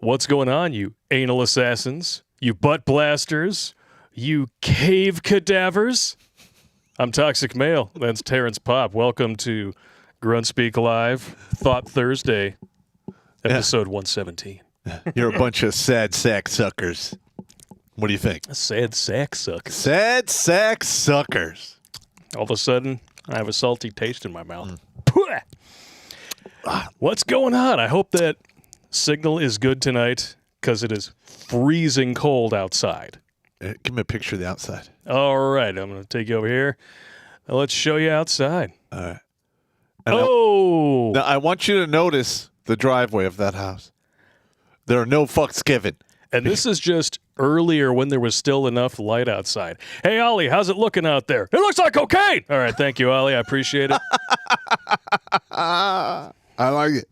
What's going on, you anal assassins? You butt blasters? You cave cadavers? I'm Toxic Male. That's Terrence Pop. Welcome to Grunt Speak Live, Thought Thursday, episode 117. You're a bunch of sad sack suckers. What do you think? Sad sack suckers. Sad sack suckers. All of a sudden, I have a salty taste in my mouth. What's going on? I hope that signal is good tonight because it is freezing cold outside. Give me a picture of the outside. All right, I'm going to take you over here. Now let's show you outside. All right. And now I want you to notice the driveway of that house. There are no fucks given. And this is just earlier when there was still enough light outside. Hey, Ollie, how's it looking out there? It looks like cocaine. All right, thank you, Ollie. I appreciate it. I like it.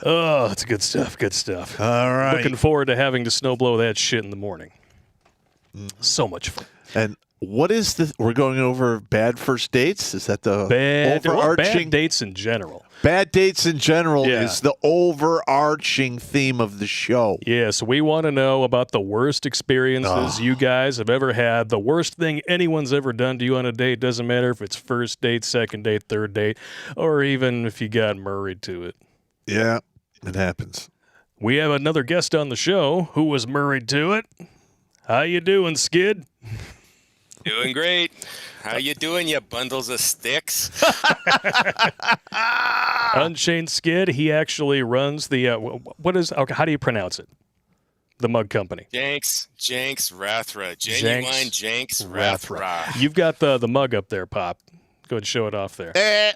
Oh, it's good stuff, good stuff. All right. Looking forward to having to snowblow that shit in the morning. So much fun. And what is the? We're going over bad first dates. Is that the bad dates in general? Bad dates in general Yeah. is the overarching theme of the show. Yeah, so we want to know about the worst experiences you guys have ever had, the worst thing anyone's ever done to you on a date. Doesn't matter if it's first date, second date, third date, or even if you got married to it. Yeah, it happens. We have another guest on the show who was married to it. How you doing, Skid? Doing great. How you doing, you bundles of sticks? Unchained Skid, he actually runs the, how do you pronounce it? The mug company. Jenks Rathra. Genuine Jenks Rathra. You've got the mug up there, Pop. Go ahead and show it off there.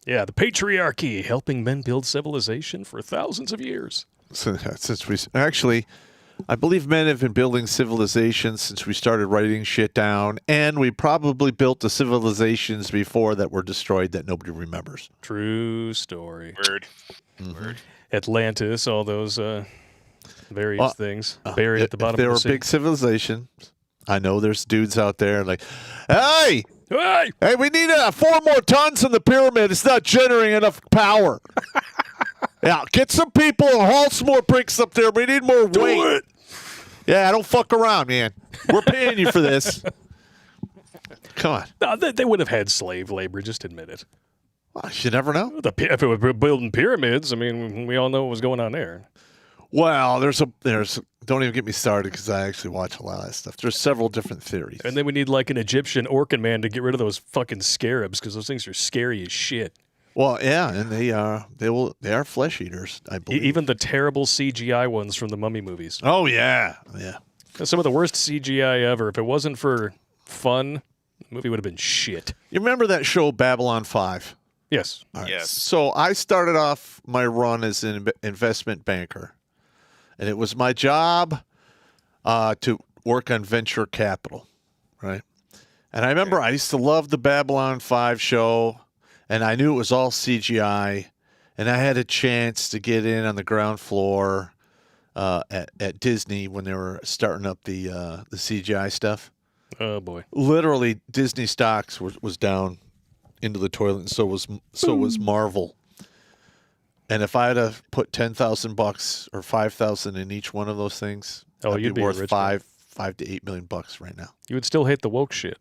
Yeah, the patriarchy, helping men build civilization for thousands of years. Since we actually, I believe men have been building civilizations since we started writing shit down, and we probably built the civilizations before that were destroyed that nobody remembers. True story. Word. Atlantis, all those various things buried at the bottom If there of were the sea. big civilizations, I know there's dudes out there like, hey, we need 4 more tons in the pyramid. It's not generating enough power. Yeah, get some people and haul some more bricks up there. We need more weight. Do it. Yeah, don't fuck around, man. We're paying you for this. Come on. No, they would have had slave labor, just admit it. Well, you never know. If it were building pyramids, I mean, we all know what was going on there. Well, there's don't even get me started because I actually watch a lot of that stuff. There's several different theories. And then we need like an Egyptian Orkin man to get rid of those fucking scarabs because those things are scary as shit. Well, yeah, and they are flesh eaters, I believe. Even the terrible CGI ones from the Mummy movies. Oh yeah, yeah. Some of the worst CGI ever. If it wasn't for fun, the movie would have been shit. You remember that show Babylon 5? Yes. All right. Yes. So I started off my run as an investment banker, and it was my job to work on venture capital, right? And I remember I used to love the Babylon 5 show. And I knew it was all CGI, and I had a chance to get in on the ground floor at Disney when they were starting up the CGI stuff. Oh boy! Literally, Disney stocks was down into the toilet, and so was Marvel. And if I had to put $10,000 or $5,000 in each one of those things, you'd be worth rich $5 to $8 million right now. You would still hate the woke shit.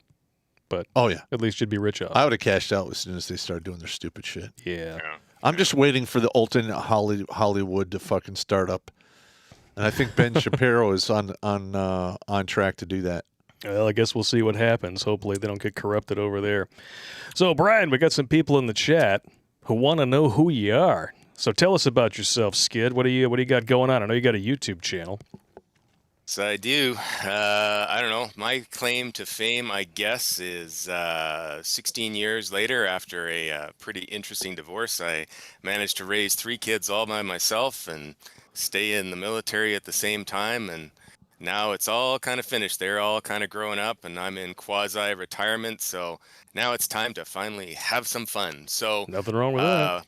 But at least you'd be rich off. I would have cashed out as soon as they started doing their stupid shit. Yeah. I'm just waiting for the alternate Hollywood to fucking start up, and I think Ben Shapiro is on track to do that. Well, I guess we'll see what happens. Hopefully they don't get corrupted over there. So, Brian, we got some people in the chat who want to know who you are. So tell us about yourself, Skid. What do you got going on? I know you got a YouTube channel. So I do. I don't know. My claim to fame, I guess, is 16 years later, after a pretty interesting divorce, I managed to raise 3 kids all by myself and stay in the military at the same time. And now it's all kind of finished. They're all kind of growing up, and I'm in quasi-retirement. So now it's time to finally have some fun. So nothing wrong with that.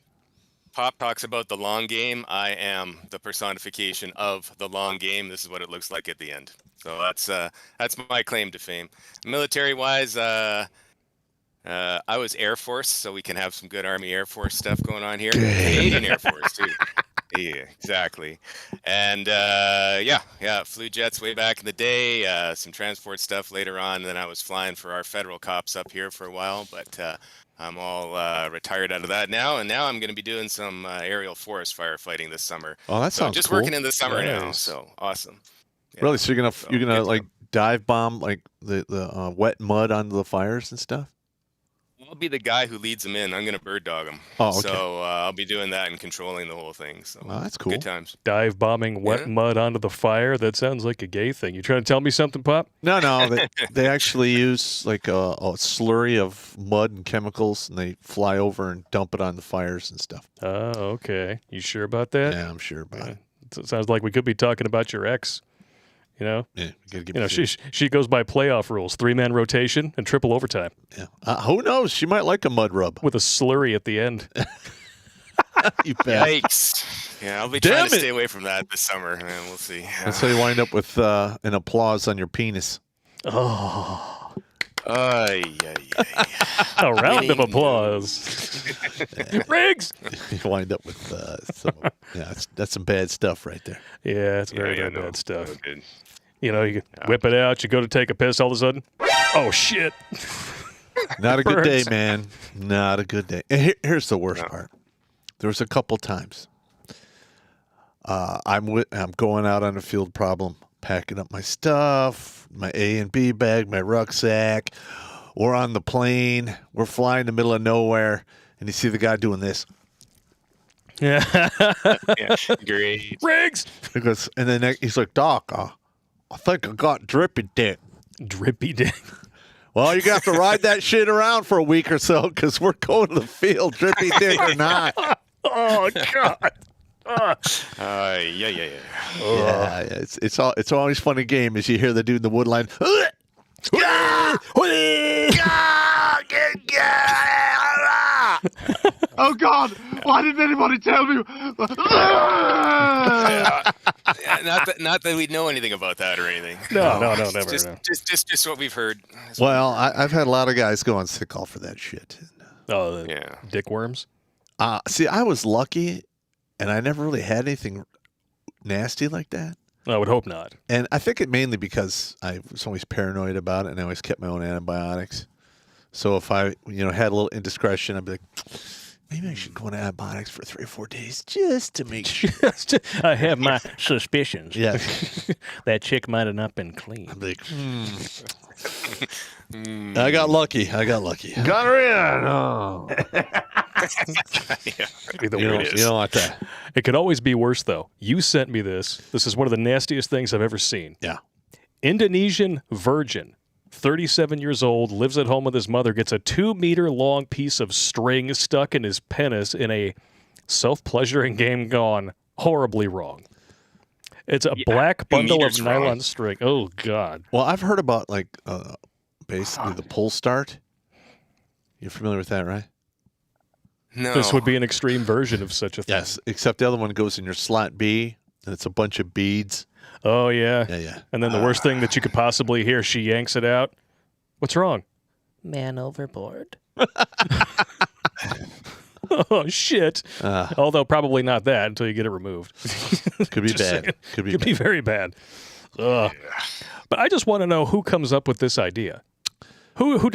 Pop talks about the long game. I am the personification of the long game. This is what it looks like at the end. So that's my claim to fame. Military-wise, I was Air Force, so we can have some good Army Air Force stuff going on here. Canadian Air Force, too. Yeah, exactly. And flew jets way back in the day. Some transport stuff later on. And then I was flying for our federal cops up here for a while, but I'm all retired out of that now. And now I'm going to be doing some aerial forest firefighting this summer. Oh, that So sounds just cool. working in the summer now. Nice. So awesome. Yeah. Really? So you're gonna good like dive bomb like the wet mud onto the fires and stuff? I'll be the guy who leads them in. I'm going to bird dog them. Oh, okay. So I'll be doing that and controlling the whole thing. So Well, that's cool. Good times. Dive bombing wet mud onto the fire. That sounds like a gay thing. You trying to tell me something, Pop? No, they actually use like a slurry of mud and chemicals, and they fly over and dump it on the fires and stuff. Oh, okay. You sure about that? Yeah, I'm sure about it. It sounds like we could be talking about your ex. You know, Yeah, gotta give you know, it she goes by playoff rules: 3-man rotation and triple overtime yeah. Who knows? She might like a mud rub. with a slurry at the end. You bet. Yikes. Yeah, I'll be Damn trying to it. stay away from that this summer. Man, we'll see. That's how you wind up with an applause on your penis. Oh, Ay, ay, ay. a round of Winning. applause. Riggs. You wind up with that's some bad stuff right there. Yeah, it's very, very no, bad stuff. no good. You know, you whip it out. You go to take a piss. All of a sudden, oh shit! Not a good day, Burns. man. Not a good day. And here's the worst part. There was a couple times. I'm going out on a field problem, packing up my stuff, my A and B bag, my rucksack. We're on the plane. We're flying in the middle of nowhere, and you see the guy doing this. Yeah, Yeah, great. Riggs. He goes, and then he's like, "Doc, I think I got drippy dick." Drippy dick. Well, you're going to have to ride that shit around for a week or so because we're going to the field, drippy dick or not. Oh God. Yeah. Yeah, it's always funny game as you hear the dude in the wood line. Oh God! Why didn't anybody tell me? Not that we know anything about that or anything. No, never. Just, No. just what we've heard. Well, I've had a lot of guys go on sick call for that shit. Oh, the Yeah. dickworms. See, I was lucky, and I never really had anything nasty like that. I would hope not. And I think it mainly because I was always paranoid about it, and I always kept my own antibiotics. So if I, had a little indiscretion, I'd be like, maybe I should go on antibiotics for 3 or 4 days just to make sure. I have my suspicions. Yeah. That chick might have not been clean. I'm like, I got lucky. Got her in. Oh. Be the You weirdest. don't want that. It could always be worse, though. You sent me this. This is one of the nastiest things I've ever seen. Yeah. Indonesian virgin, 37 years old, lives at home with his mother, gets a 2-meter long piece of string stuck in his penis in a self-pleasuring game gone horribly wrong. It's a black bundle of 2 meters nylon wrong. string. Oh, God. Well, I've heard about basically the pull start. You're familiar with that, right? No. This would be an extreme version of such a thing. Yes, except the other one goes in your slot B, and it's a bunch of beads. Oh, yeah. Yeah. And then the worst thing that you could possibly hear, she yanks it out. What's wrong? Man overboard. Oh, shit. Although probably not that until you get it removed. Could be Just bad. saying. Could be Could bad. be very bad. Ugh. But I just want to know who comes up with this idea. What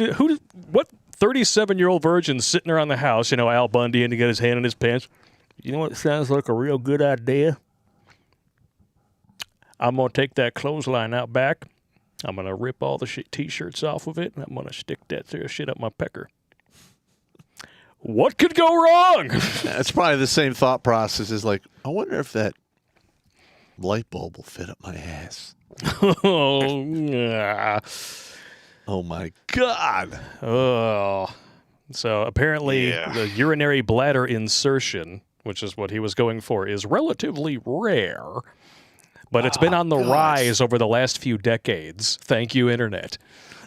37-year-old virgin sitting around the house, Al Bundy, and to get his hand in his pants. You know what sounds like a real good idea? I'm going to take that clothesline out back. I'm going to rip all the T-shirts off of it, and I'm going to stick that shit up my pecker. What could go wrong? It's probably the same thought process as like, I wonder if that light bulb will fit up my ass. Oh, yeah. Oh, my God. Oh. So apparently Yeah. the urinary bladder insertion, which is what he was going for, is relatively rare. But it's been on the rise over the last few decades. Thank you, Internet.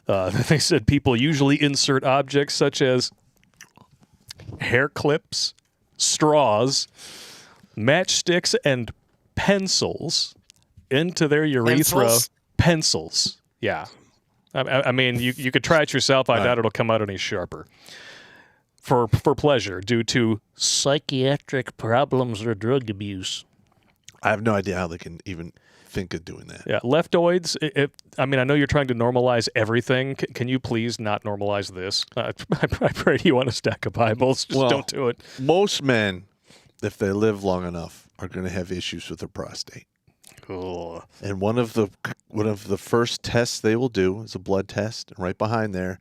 They said people usually insert objects such as hair clips, straws, matchsticks, and pencils into their urethra. Pencils. Yeah. I mean, you could try it yourself. I doubt it'll come out any sharper. for pleasure due to psychiatric problems or drug abuse. I have no idea how they can even think of doing that. Yeah, leftoids. I mean, I know you're trying to normalize everything. Can you please not normalize this? I pray you want a stack of Bibles. Just don't do it. Most men, if they live long enough, are going to have issues with their prostate. Ugh. And one of the first tests they will do is a blood test, and right behind there,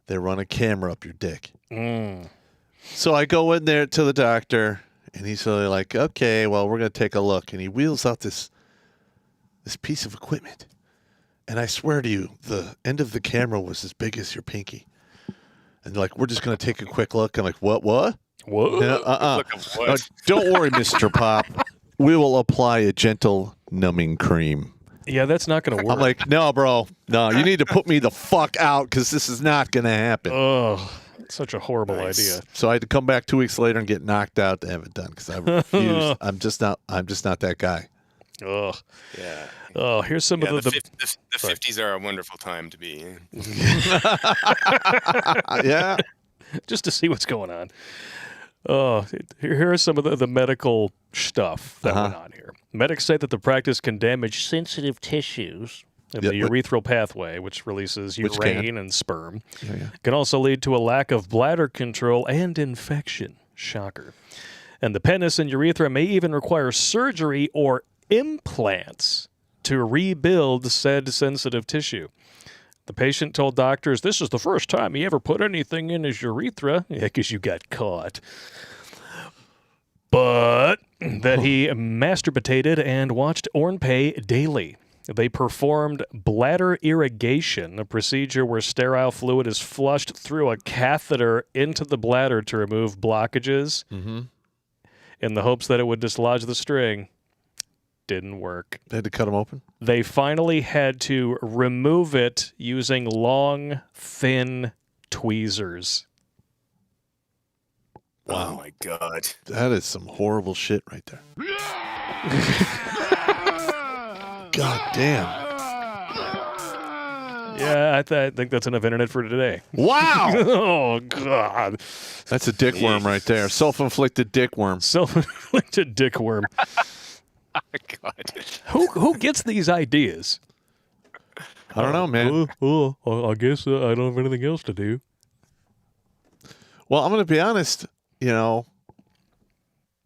they run a camera up your dick. So I go in there to the doctor, and he's really like, "Okay, well, we're going to take a look." And he wheels out this piece of equipment. And I swear to you, the end of the camera was as big as your pinky. And like, we're just going to take a quick look. I'm like, what? What? No, don't worry, Mr. Pop. We will apply a gentle numbing cream. Yeah, that's not going to work. I'm like, no, bro. No, you need to put me the fuck out because this is not going to happen. Oh, such a horrible idea. So I had to come back 2 weeks later and get knocked out to have it done because I refused. I'm just not that guy. Ugh. Yeah. Oh, here's some of the 50s are a wonderful time to be. Yeah. Just to see what's going on. Oh, here are some of the medical stuff that went on here. Medics say that the practice can damage sensitive tissues in the urethral pathway, which releases urine and sperm. Can also lead to a lack of bladder control and infection. Shocker. And the penis and urethra may even require surgery or implants to rebuild said sensitive tissue. The patient told doctors this is the first time he ever put anything in his urethra. Yeah, because you got caught. But that he masturbated and watched Ornpay daily. They performed bladder irrigation, a procedure where sterile fluid is flushed through a catheter into the bladder to remove blockages in the hopes that it would dislodge the string. Didn't work. They had to cut them open? They finally had to remove it using long, thin tweezers. Wow. Oh, my God. That is some horrible shit right there. God damn. Yeah, I think that's enough internet for today. Wow. Oh, God. That's a dickworm right there. Self-inflicted dickworm. Self-inflicted dickworm. God. Who gets these ideas? I don't know, man. I guess I don't have anything else to do. Well, I'm going to be honest. You know,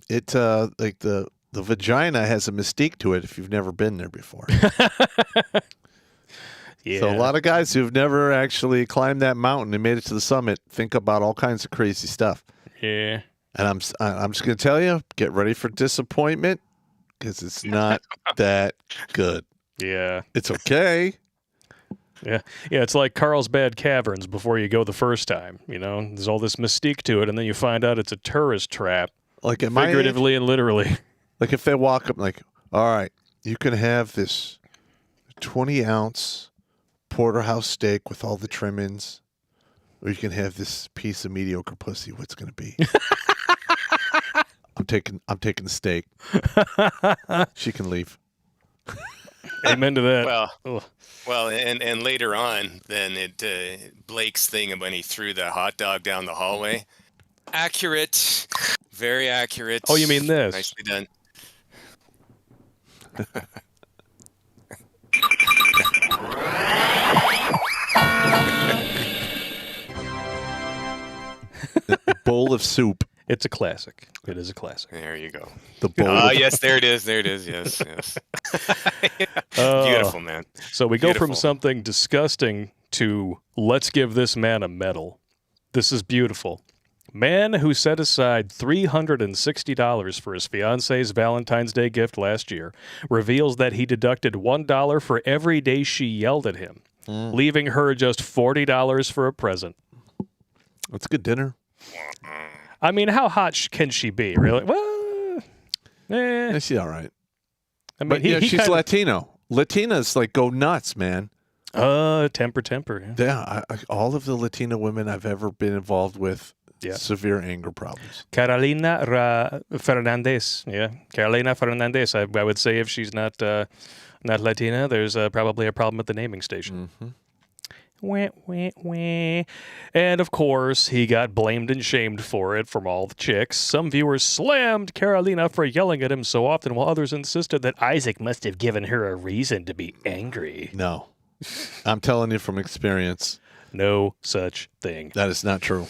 it like the vagina has a mystique to it if you've never been there before. Yeah. So a lot of guys who've never actually climbed that mountain and made it to the summit think about all kinds of crazy stuff. Yeah. And I'm just going to tell you, get ready for disappointment because it's not that good. Yeah. It's okay. Yeah, it's like Carlsbad Caverns before you go the first time. You know, there's all this mystique to it, and then you find out it's a tourist trap, like figuratively and literally. Like if they walk up, like, all right, you can have this 20-ounce porterhouse steak with all the trimmings, or you can have this piece of mediocre pussy. What's going to be? I'm taking the steak. She can leave. Amen to that. Well, and later on, then Blake's thing when he threw the hot dog down the hallway. Accurate, very accurate. Oh, you mean this? Nicely done. Bowl of soup. It's a classic. It is a classic. There you go. The bowl. Yes, there it is. There it is. Yes, yes. Beautiful, man. So we go from something disgusting to let's give this man a medal. This is beautiful. Man who set aside $360 for his fiance's Valentine's Day gift last year reveals that he deducted $1 for every day she yelled at him, leaving her just $40 for a present. That's a good dinner. I mean, how hot can she be, really? Well, She's all right. I mean, But she's Latino. Latinas like go nuts, man. Temper. Yeah, all of the Latina women I've ever been involved with, severe anger problems. Carolina Fernandez. Yeah, Carolina Fernandez. I would say if she's not Latina, there's probably a problem at the naming station. Wah, wah, wah. And of course, he got blamed and shamed for it from all the chicks. Some viewers slammed Carolina for yelling at him so often, while others insisted that Isaac must have given her a reason to be angry. No. I'm telling you from experience. No such thing. That is not true.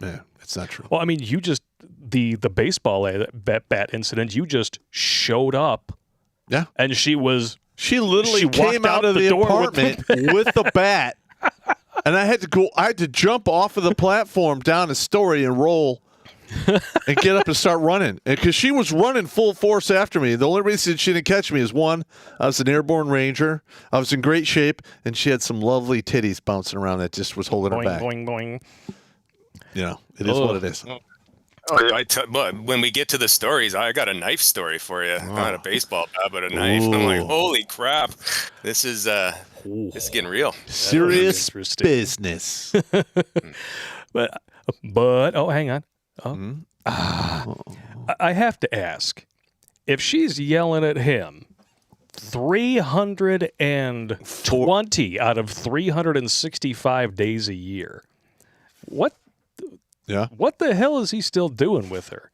Yeah, it's not true. Well, I mean, you just, the baseball bat incident, you just showed up. Yeah. And she literally came walked out of the apartment with the bat. And I had to jump off of the platform down a story and roll and get up and start running. Because she was running full force after me. The only reason she didn't catch me is, one, I was an airborne ranger. I was in great shape, and she had some lovely titties bouncing around that just was holding her back. Boing, boing. You know, it is what it is. When we get to the stories, I got a knife story for you. Not a basoseball bat, but a knife. I'm like, holy crap. This is getting real. Serious business. But oh, hang on. I have to ask, if she's yelling at him 320 out of 365 days a year, what the hell is he still doing with her?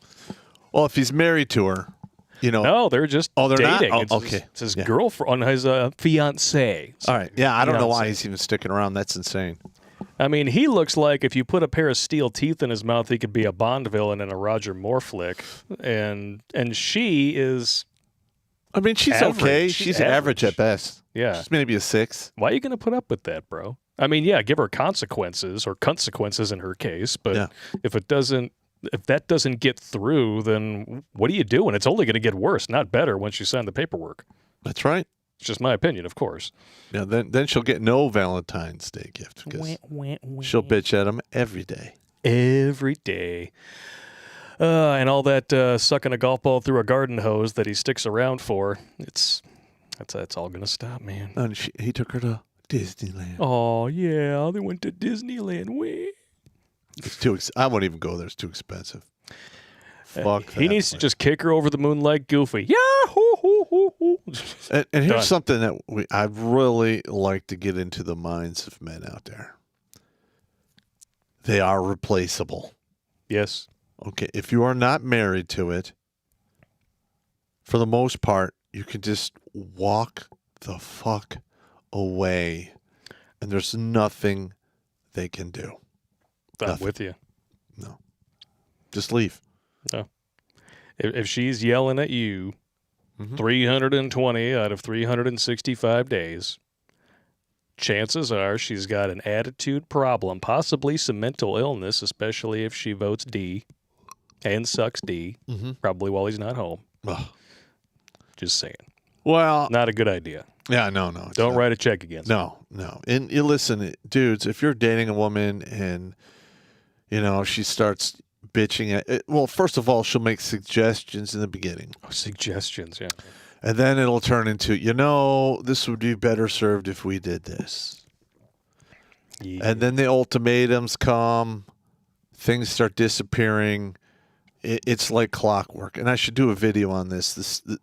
Well, if he's married to her, No, they're just dating. Not? Okay. It's his girlfriend, his fiancée. All right. Yeah, I don't know why he's even sticking around. That's insane. I mean, he looks like if you put a pair of steel teeth in his mouth, he could be a Bond villain in a Roger Moore flick. And she is. I mean, she's average. okay. She's average at best. Yeah. She's maybe a 6. Why are you going to put up with that, bro? I mean, yeah, give her consequences or consequences in her case. But if that doesn't get through, then what are you doing? It's only going to get worse, not better, once you sign the paperwork. That's right. It's just my opinion, of course. Yeah, then she'll get no Valentine's Day gift because she'll bitch at him every day. Every day. And all that sucking a golf ball through a garden hose that he sticks around for, that's all going to stop, man. And he took her to Disneyland. Oh, yeah, they went to Disneyland. It's too I won't even go there. It's too expensive. Fuck he needs to just kick her over the moon like Goofy. Yeah, And here's something that I'd really like to get into the minds of men out there. They are replaceable. Yes. Okay, if you are not married to it, for the most part, you can just walk the fuck away, and there's nothing they can do. I'm with you. No. Just leave. No. If she's yelling at you 320 out of 365 days, chances are she's got an attitude problem, possibly some mental illness, especially if she votes D and sucks D, probably while he's not home. Ugh. Just saying. Well, not a good idea. Yeah, no. Don't write a check against her. No. And you listen, dudes, if you're dating a woman and, she starts bitching at it, well, first of all, she'll make suggestions in the beginning. Oh, suggestions, yeah. And then it'll turn into, this would be better served if we did this. Yeah. And then the ultimatums come, things start disappearing. It's like clockwork. And I should do a video on this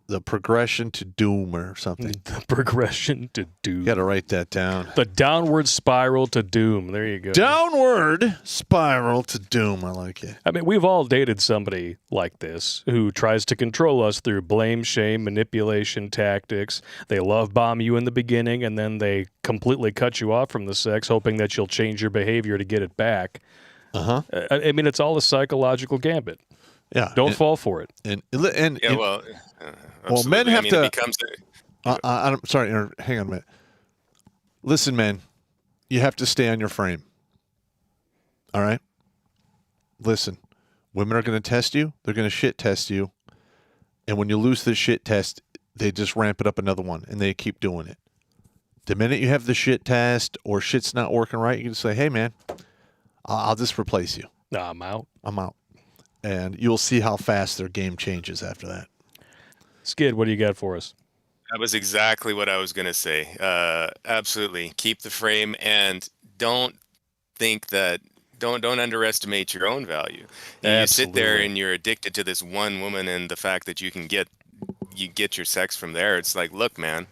the progression to doom or something. The progression to doom. You got to write that down. The downward spiral to doom. There you go. Downward spiral to doom. I like it. I mean, we've all dated somebody like this who tries to control us through blame, shame, manipulation tactics. They love bomb you in the beginning, and then they completely cut you off from the sex, hoping that you'll change your behavior to get it back. I mean, it's all a psychological gambit. Yeah, don't fall for it. Well, men have to. I'm sorry. Hang on a minute. Listen, man, you have to stay on your frame. All right. Listen, women are going to test you. They're going to shit test you, and when you lose this shit test, they just ramp it up another one, and they keep doing it. The minute you have the shit test or shit's not working right, you can say, "Hey, man, I'll just replace you." Nah, I'm out. And you'll see how fast their game changes after that. Skid, what do you got for us? That was exactly what I was going to say. Absolutely. Keep the frame and don't underestimate your own value. You sit there and you're addicted to this one woman and the fact that you get your sex from there. It's like, look, man,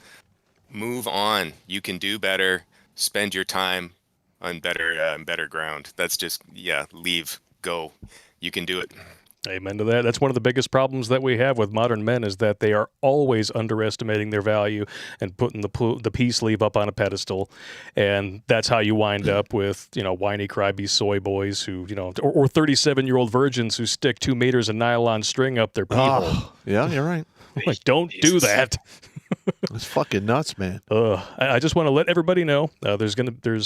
move on. You can do better. spend your time on better ground. That's just, leave, go. You can do it. Amen to that. That's one of the biggest problems that we have with modern men is that they are always underestimating their value and putting the peace sleeve up on a pedestal. And that's how you wind up with, whiny, crybaby soy boys who, or 37-year-old virgins who stick 2 meters of nylon string up their pee hole. Yeah, you're right. Like, don't do that. It's fucking nuts, man. I just want to let everybody know there's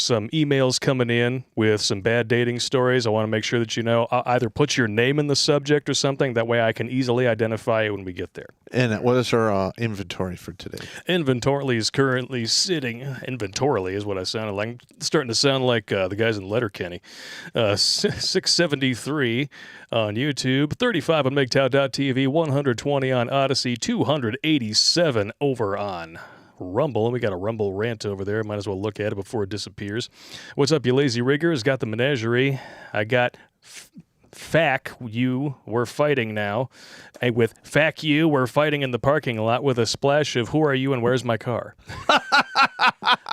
some emails coming in with some bad dating stories. I want to make sure that I'll either put your name in the subject or something. That way I can easily identify you when we get there. And what is our inventory for today? Inventory is currently sitting. Inventorily is what I sounded like. I'm starting to sound like the guys in Letterkenny. 673 on YouTube, 35 on MGTOW.tv, 120 on Odyssey, 287 over on Rumble. And we got a Rumble rant over there. Might as well look at it before it disappears. What's up, you lazy riggers? Got the menagerie. I got Fack you, we're fighting now. And with Fack you, we're fighting in the parking lot with a splash of who are you and where's my car?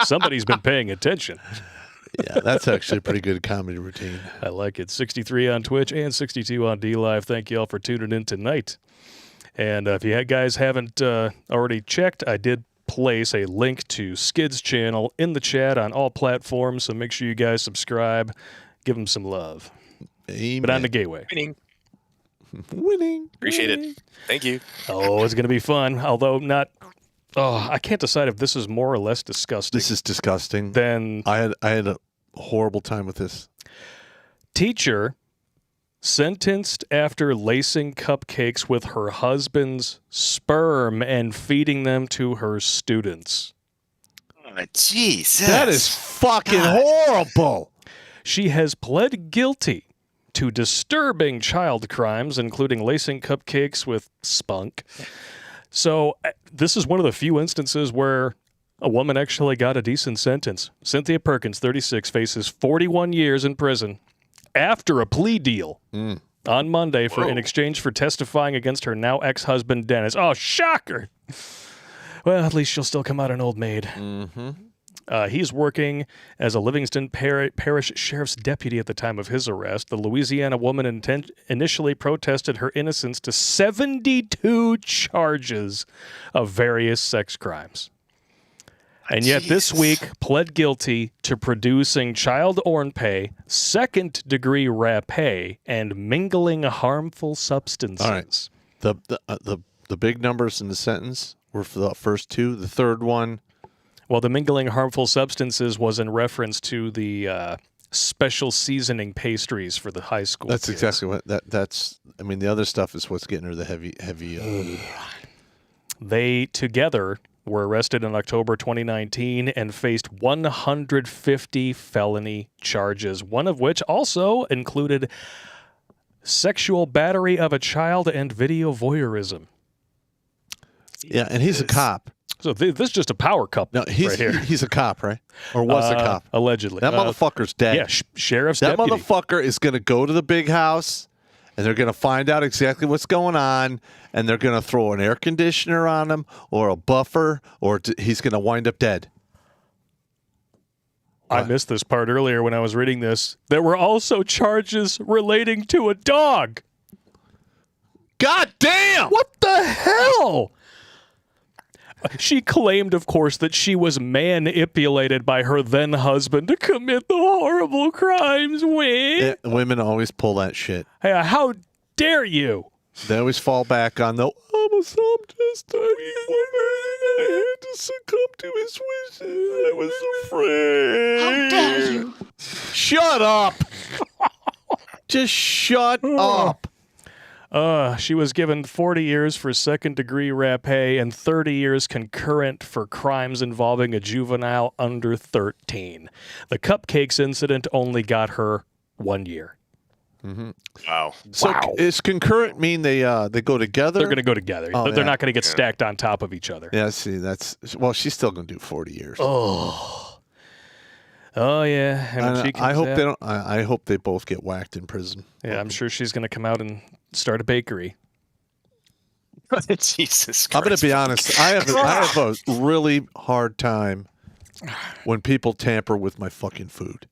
Somebody's been paying attention. Yeah, that's actually a pretty good comedy routine. I like it. 63 on Twitch and 62 on DLive. Thank you all for tuning in tonight. And if you guys haven't already checked, I did place a link to Skid's channel in the chat on all platforms, so make sure you guys subscribe. Give him some love. Amen. But on the gateway. Winning. Appreciate it. Thank you. Oh, it's going to be fun, although not... Oh, I can't decide if this is more or less disgusting. This is disgusting. Then I had a horrible time with this. Teacher sentenced after lacing cupcakes with her husband's sperm and feeding them to her students. Oh, Jesus. That is fucking horrible. She has pled guilty to disturbing child crimes, including lacing cupcakes with spunk. So this is one of the few instances where a woman actually got a decent sentence. Cynthia Perkins, 36, faces 41 years in prison after a plea deal on Monday in exchange for testifying against her now ex-husband, Dennis. Oh, shocker. Well, at least she'll still come out an old maid. Mm-hmm. He's working as a Livingston Parish Sheriff's deputy at the time of his arrest. The Louisiana woman initially protested her innocence to 72 charges of various sex crimes. And yet this week pled guilty to producing child ornpay, second-degree rapé, and mingling harmful substances. All right. The big numbers in the sentence were for the first two. The third one... Well, the mingling harmful substances was in reference to the special seasoning pastries for the high school That's kids. exactly what that's. I mean, the other stuff is what's getting her the heavy. They together were arrested in October 2019 and faced 150 felony charges, one of which also included sexual battery of a child and video voyeurism. Yeah, and he's a cop. So this is just a power couple right here. He's a cop, right? Or was a cop. Allegedly. That motherfucker's dead. Yeah, sheriff's that deputy. motherfucker is going to go to the big house, and they're going to find out exactly what's going on, and they're going to throw an air conditioner on him or a buffer, or he's going to wind up dead. I missed this part earlier when I was reading this. There were also charges relating to a dog. God damn! What the hell? She claimed, of course, that she was manipulated by her then-husband to commit the horrible crimes. Women always pull that shit. Hey, how dare you? They always fall back on the, I'm a just I had to succumb to his wishes. I was afraid. How dare you? Shut up. Just shut up. She was given 40 years for second-degree rapé and 30 years concurrent for crimes involving a juvenile under 13. The cupcakes incident only got her 1 year. Mm-hmm. Wow. So is concurrent mean they go together? They're going to go together. Oh, They're not going to get stacked on top of each other. Yeah, see, she's still going to do 40 years. Oh yeah. And I hope they both get whacked in prison. Yeah, I'm sure she's going to come out and start a bakery. Jesus Christ. I'm going to be honest. I have a really hard time when people tamper with my fucking food.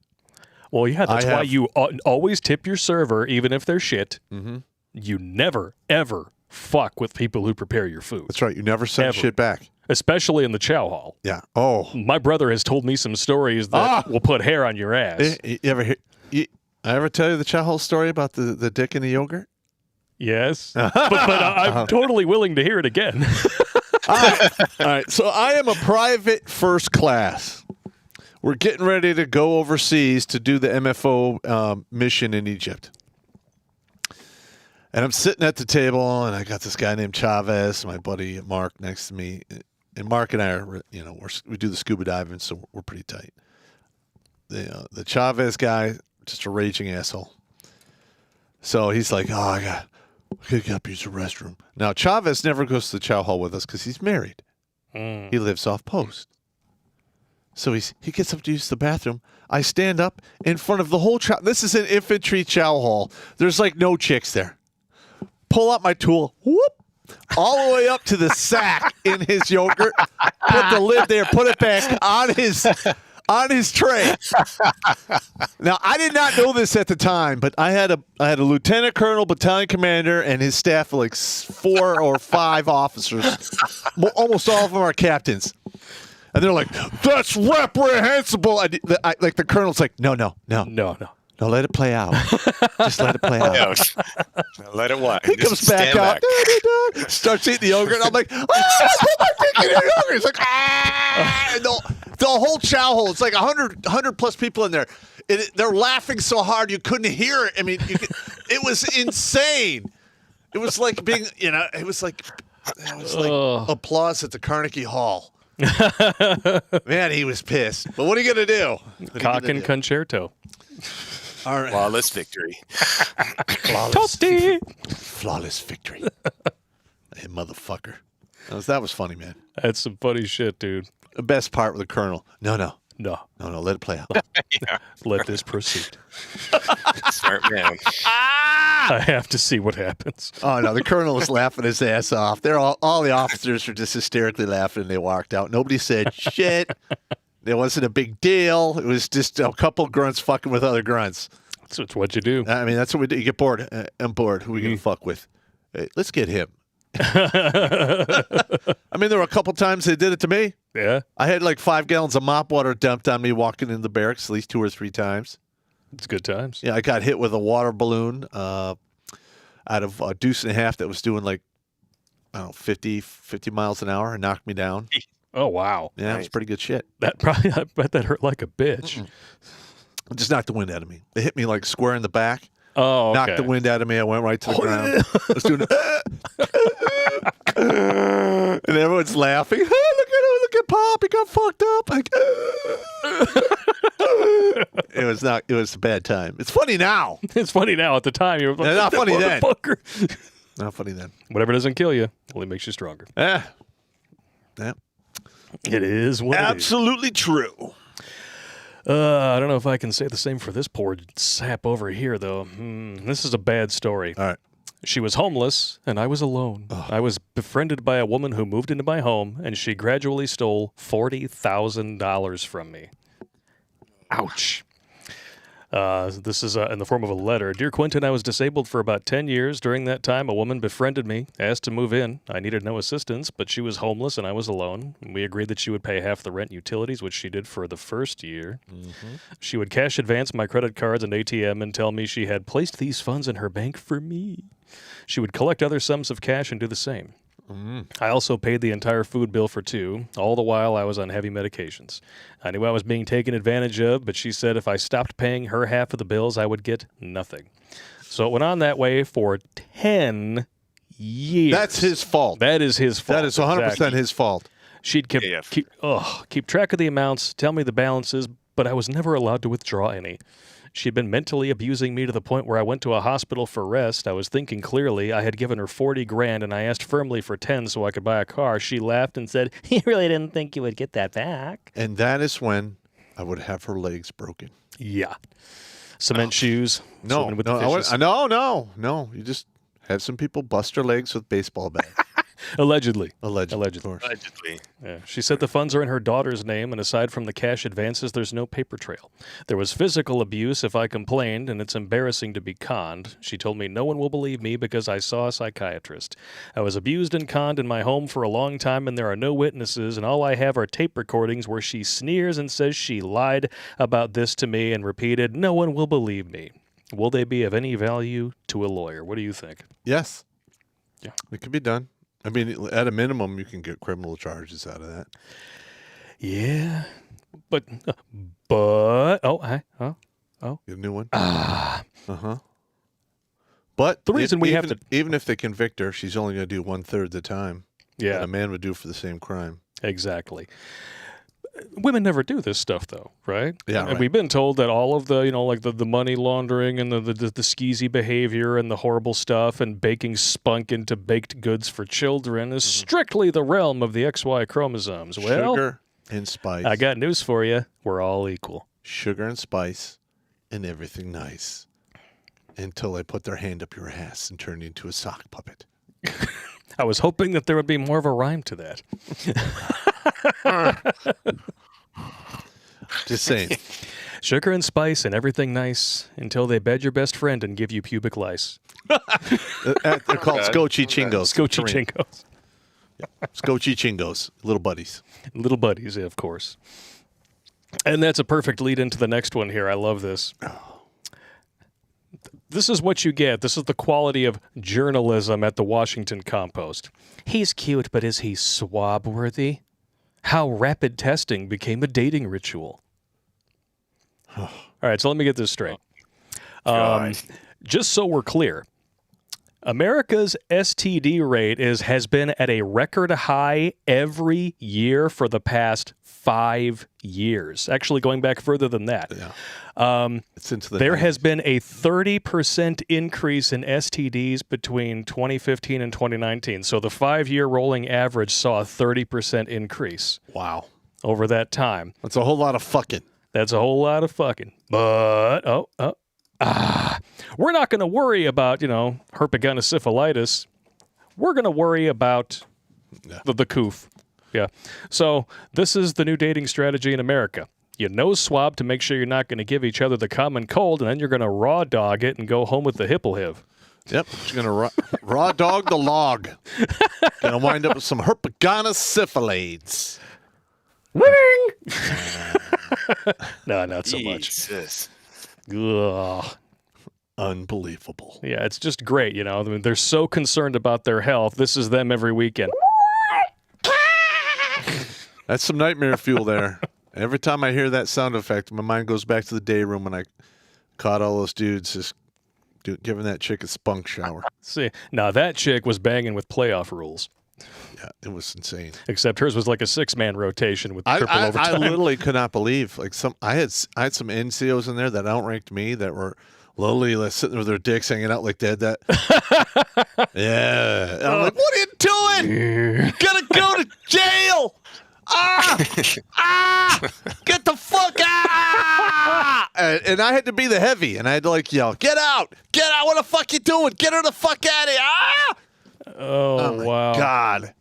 Well, yeah, that's why you always tip your server, even if they're shit. Mm-hmm. You never, ever fuck with people who prepare your food. That's right. You never send shit back. Especially in the chow hall. Yeah. Oh. My brother has told me some stories that will put hair on your ass. You ever hear? I ever tell you the chow hall story about the dick in the yogurt? Yes. but I'm totally willing to hear it again. All right. So I am a private first class. We're getting ready to go overseas to do the MFO mission in Egypt. And I'm sitting at the table, and I got this guy named Chavez, my buddy Mark, next to me. And Mark and I are, we do the scuba diving, so we're pretty tight. The Chavez guy, just a raging asshole. So he's like, oh, I got to use the restroom. Now, Chavez never goes to the chow hall with us because he's married. He lives off post. So he gets up to use the bathroom. I stand up in front of the whole chow. This is an infantry chow hall. There's like no chicks there. Pull out my tool. Whoop. All the way up to the sack in his yogurt. Put the lid there. Put it back on his tray. Now, I did not know this at the time, but I had a lieutenant colonel, battalion commander, and his staff of like 4 or 5 officers. Almost all of them are captains. And they're like, that's reprehensible. Like the colonel's like, no. No, let it play out. Just let it play out. No, let it watch. He comes back out, starts eating the yogurt. I'm like, put my dick in your yogurt. He's like, And the whole chow hole, it's like 100 plus people in there. They're laughing so hard you couldn't hear it. I mean, it was insane. It was like being, it was like applause at the Carnegie Hall. Man, he was pissed. But what are you going to do? Cock and concerto. All right. Flawless victory. Flawless victory. Hey, motherfucker. That was funny, man. That's some funny shit, dude. The best part with the colonel. No, let it play out. Yeah. Let this proceed. Smart man. I have to see what happens. Oh, no, the colonel was laughing his ass off. All the officers were just hysterically laughing, and they walked out. Nobody said shit. It wasn't a big deal. It was just a couple grunts fucking with other grunts. That's what you do. I mean, that's what we do. You get bored. I'm bored. Who are we going to fuck with? Hey, let's get him. I mean, there were a couple times they did it to me. Yeah. I had like 5 gallons of mop water dumped on me walking in the barracks at least 2 or 3 times. It's good times. Yeah, I got hit with a water balloon out of a deuce and a half that was doing like, I don't know, 50 miles an hour and knocked me down. Oh, wow. Yeah, it was pretty good shit. I bet that hurt like a bitch. It just knocked the wind out of me. They hit me like square in the back. Oh, okay. Knocked the wind out of me. I went right to the ground. I was doing and everyone's laughing. Oh, look at Pop. He got fucked up. It was a bad time. It's funny now. It's funny now. At the time, you were like, not funny then. Not funny then. Whatever doesn't kill you only makes you stronger. Yeah. It is what absolutely true. I don't know if I can say the same for this poor sap over here, though. This is a bad story. All right. She was homeless, and I was alone. I was befriended by a woman who moved into my home, and she gradually stole $40,000 from me. Ouch. This is in the form of a letter. Dear Quentin, I was disabled for about 10 years. During that time, a woman befriended me, asked to move in. I needed no assistance, but she was homeless and I was alone. We agreed that she would pay half the rent and utilities, which she did for the first year. She would cash advance my credit cards and ATM and tell me she had placed these funds in her bank for me. She would collect other sums of cash and do the same. I also paid the entire food bill for 2, all the while I was on heavy medications. I knew I was being taken advantage of, but she said if I stopped paying her half of the bills, I would get nothing. So it went on that way for 10 years. That's his fault. That is his fault. That is 100% his fault. She'd keep track of the amounts, tell me the balances, but I was never allowed to withdraw any. She'd been mentally abusing me to the point where I went to a hospital for rest. I was thinking clearly. I had given her $40,000 and I asked firmly for 10 so I could buy a car. She laughed and said, "You really didn't think you would get that back." And that is when I would have her legs broken. Yeah. Cement shoes. No. You just have some people bust their legs with baseball bats. Allegedly. Allegedly. Of course. Allegedly. Yeah. She said the funds are in her daughter's name, and aside from the cash advances, there's no paper trail. There was physical abuse if I complained, and it's embarrassing to be conned. She told me no one will believe me because I saw a psychiatrist. I was abused and conned in my home for a long time, and there are no witnesses, and all I have are tape recordings where she sneers and says she lied about this to me and repeated, no one will believe me. Will they be of any value to a lawyer? What do you think? Yes. Yeah. It can be done. I mean, at a minimum, you can get criminal charges out of that. Yeah. But, oh, Get a new one. ah. Uh-huh. But The reason we have to... even if they convict her, she's only going to do 1/3 the time Yeah, that a man would do for the same crime. exactly. Women never do this stuff, though, right? Yeah, And right. we've been told that all of the, like the money laundering and the skeezy behavior and the horrible stuff and baking spunk into baked goods for children is strictly the realm of the XY chromosomes. Well, Sugar and spice. I got news for you. We're all equal. Sugar and spice and everything nice until they put their hand up your ass and turn you into a sock puppet. I was hoping that there would be more of a rhyme to that. Just saying. Sugar and spice and everything nice until they bed your best friend and give you pubic lice. They're called Scotchy Chingos. Scotchy Korean. chingos. Scotchy Chingos. Little buddies. Little buddies, of course. And that's a perfect lead into the next one here. I love this. This is what you get. This is the quality of journalism at the Washington Compost. He's cute, but is he swab-worthy? How rapid testing became a dating ritual. All right, so let me get this straight. God. Just so we're clear, America's STD rate has been at a record high every year for the past 5 years. Actually, going back further than that. Yeah. It's into the There 90s. has been a 30% increase in STDs between 2015 and 2019. So the 5-year rolling average saw a 30% increase Wow. over that time. That's a whole lot of fucking. That's a whole lot of fucking. But, we're not going to worry about, herpetogonosyphilitis. We're going to worry about the coof. Yeah. So this is the new dating strategy in America. You nose swab to make sure you're not going to give each other the common cold, and then you're going to raw dog it and go home with the hipple-hiv. Yep. She's going to raw dog the log. Going to wind up with some herpetogonosyphilides. Winning! No, not so much. Jesus. Ugh. Unbelievable. Yeah, it's just great, I mean, they're so concerned about their health. This is them every weekend. That's some nightmare fuel there. Every time I hear that sound effect, my mind goes back to the day room when I caught all those dudes just giving that chick a spunk shower. See, now that chick was banging with playoff rules, Yeah, it was insane. except hers was like a 6-man rotation with triple I overtime. literally could not believe I had some NCOs in there that outranked me that were literally sitting there with their dicks hanging out like that. Yeah. And I'm like, what are you doing? You're gonna go to jail. Get the fuck out! And I had to be the heavy, and I had to yell, get out! What the fuck you doing? Get her the fuck out of here! Oh, my wow. God.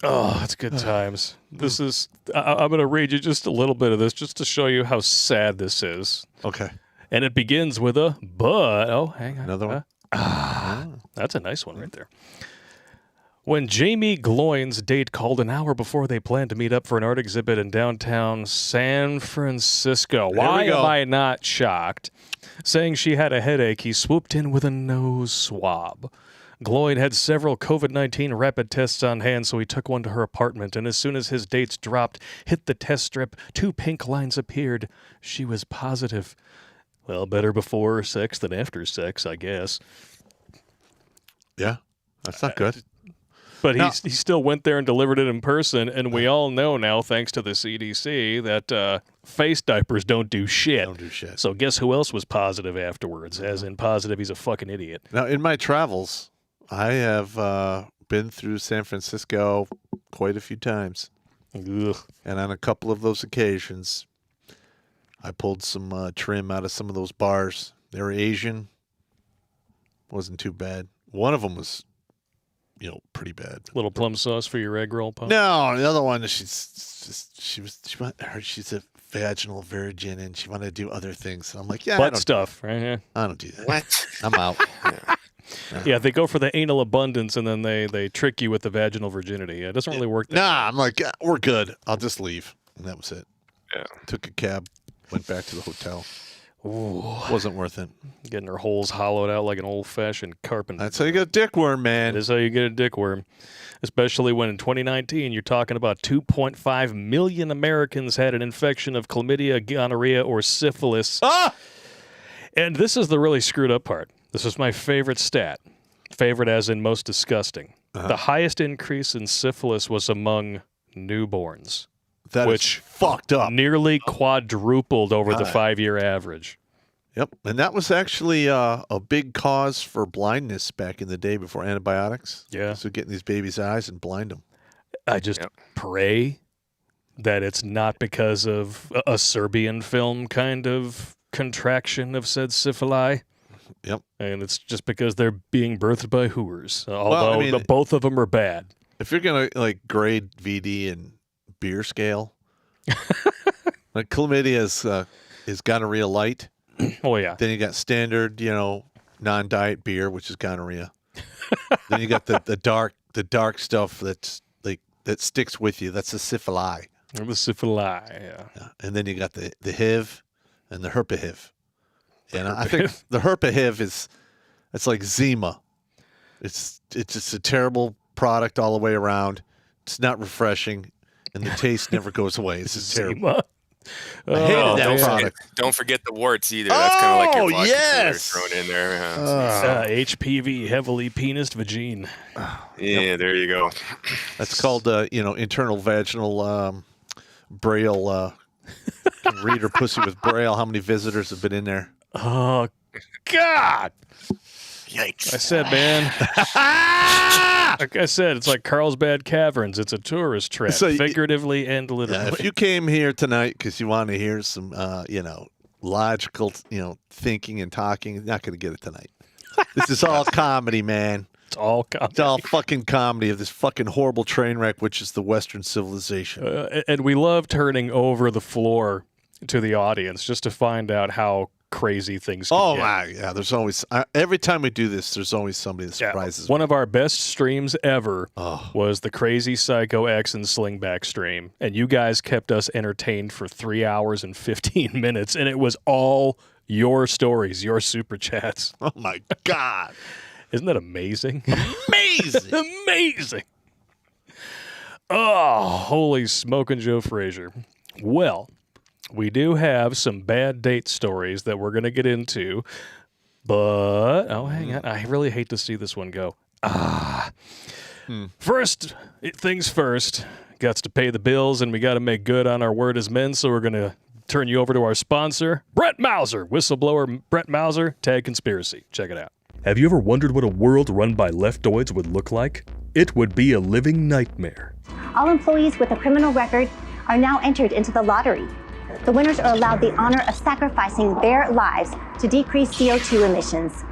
Oh, that's good times. This is, I'm going to read you just a little bit of this just to show you how sad this is. Okay. And it begins with a but. Oh, hang on. Another one? That's a nice one right there. When Jamie Gloin's date called an hour before they planned to meet up for an art exhibit in downtown San Francisco. Why am I not shocked? Saying she had a headache, he swooped in with a nose swab. Gloin had several COVID-19 rapid tests on hand, so he took one to her apartment, and as soon as his dates dropped, hit the test strip, 2 pink lines appeared. She was positive. Well, better before sex than after sex, I guess. Yeah. That's not good. But he still went there and delivered it in person, and we all know now, thanks to the CDC, that face diapers don't do shit. Don't do shit. So guess who else was positive afterwards? As in positive, he's a fucking idiot. Now, in my travels, I have been through San Francisco quite a few times. Ugh. And on a couple of those occasions, I pulled some trim out of some of those bars. They were Asian. Wasn't too bad. One of them was pretty bad. Little plum sauce for your egg roll, Pop? No, the other one, she's a vaginal virgin and she wanted to do other things. And I'm like, yeah, Butt stuff, right? Yeah. I don't do that. What? I'm out. Yeah, they go for the anal abundance and then they trick you with the vaginal virginity. It doesn't really work that way. I'm like, yeah, we're good. I'll just leave. And that was it. Yeah. Took a cab, went back to the hotel. Ooh, Wasn't worth it. getting her holes hollowed out like an old-fashioned carpenter. That's how you get a dickworm, man. That is how you get a dickworm. Especially when in 2019 you're talking about 2.5 million Americans had an infection of chlamydia, gonorrhea, or syphilis. Ah! And this is the really screwed up part. This is my favorite stat. Favorite as in most disgusting. Uh-huh. The highest increase in syphilis was among newborns, That which is fucked up. nearly quadrupled over the God. 5-year average. Yep. And that was actually a big cause for blindness back in the day before antibiotics. Yeah. So getting these babies' eyes and blind them. I just pray that it's not because of a Serbian film kind of contraction of said syphili. Yep. And it's just because they're being birthed by hooers. Although both of them are bad. If you're going to grade VD and beer scale, like chlamydia is gonorrhea light. Oh, yeah. Then you got standard, non-diet beer, which is gonorrhea. Then you got the dark stuff that sticks with you. That's the syphili. The syphili, yeah. Yeah. And then you got the HIV and the herpa-HIV. And I think the herpa-HIV it's like Zima. It's just a terrible product all the way around. It's not refreshing, and the taste never goes away. It's just terrible. Zima. I hated that Don't product. Don't forget the warts either. That's kind of like your vodka yes! cooler thrown in there. HPV, heavily penised vagine. Yeah, there you go. That's called internal vaginal braille. Can read her pussy with braille. How many visitors have been in there? Oh, God. Yikes! I said, man. Like I said, it's like Carlsbad Caverns. It's a tourist trap, So figuratively and literally. Yeah, if you came here tonight because you want to hear some, logical, thinking and talking, you're not going to get it tonight. This is all comedy, man. It's all comedy. It's all fucking comedy of this fucking horrible train wreck, which is the Western civilization. And we love turning over the floor to the audience just to find out how crazy things can get. My, yeah. There's always every time we do this, there's always somebody that surprises me. One of our best streams ever was the Crazy Psycho X and Slingback stream, and you guys kept us entertained for 3 hours and 15 minutes, and it was all your stories, your super chats. Oh my God! Isn't that amazing? Amazing! Amazing! Oh, holy smoking Joe Frazier. Well, we do have some bad date stories that we're going to get into, but hang on. I really hate to see this one go. First things first, got to pay the bills, and we got to make good on our word as men, so we're going to turn you over to our sponsor, Brett Mauser, whistleblower Brett Mauser, Tag Conspiracy. Check it out. Have you ever wondered what a world run by leftoids would look like? It would be a living nightmare. All employees with a criminal record are now entered into the lottery. The winners are allowed the honor of sacrificing their lives to decrease CO2 emissions.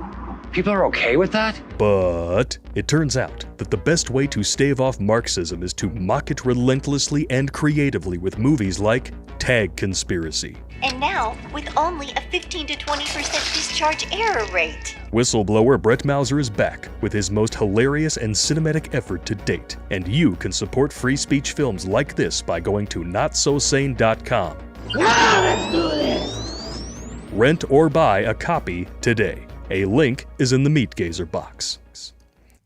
People are okay with that? But it turns out that the best way to stave off Marxism is to mock it relentlessly and creatively with movies like Tag Conspiracy. And now, with only a 15 to 20% discharge error rate. Whistleblower Brett Mauser is back with his most hilarious and cinematic effort to date, and you can support free speech films like this by going to notsosane.com. Let's do this! Rent or buy a copy today. A link is in the Meat Gazer box.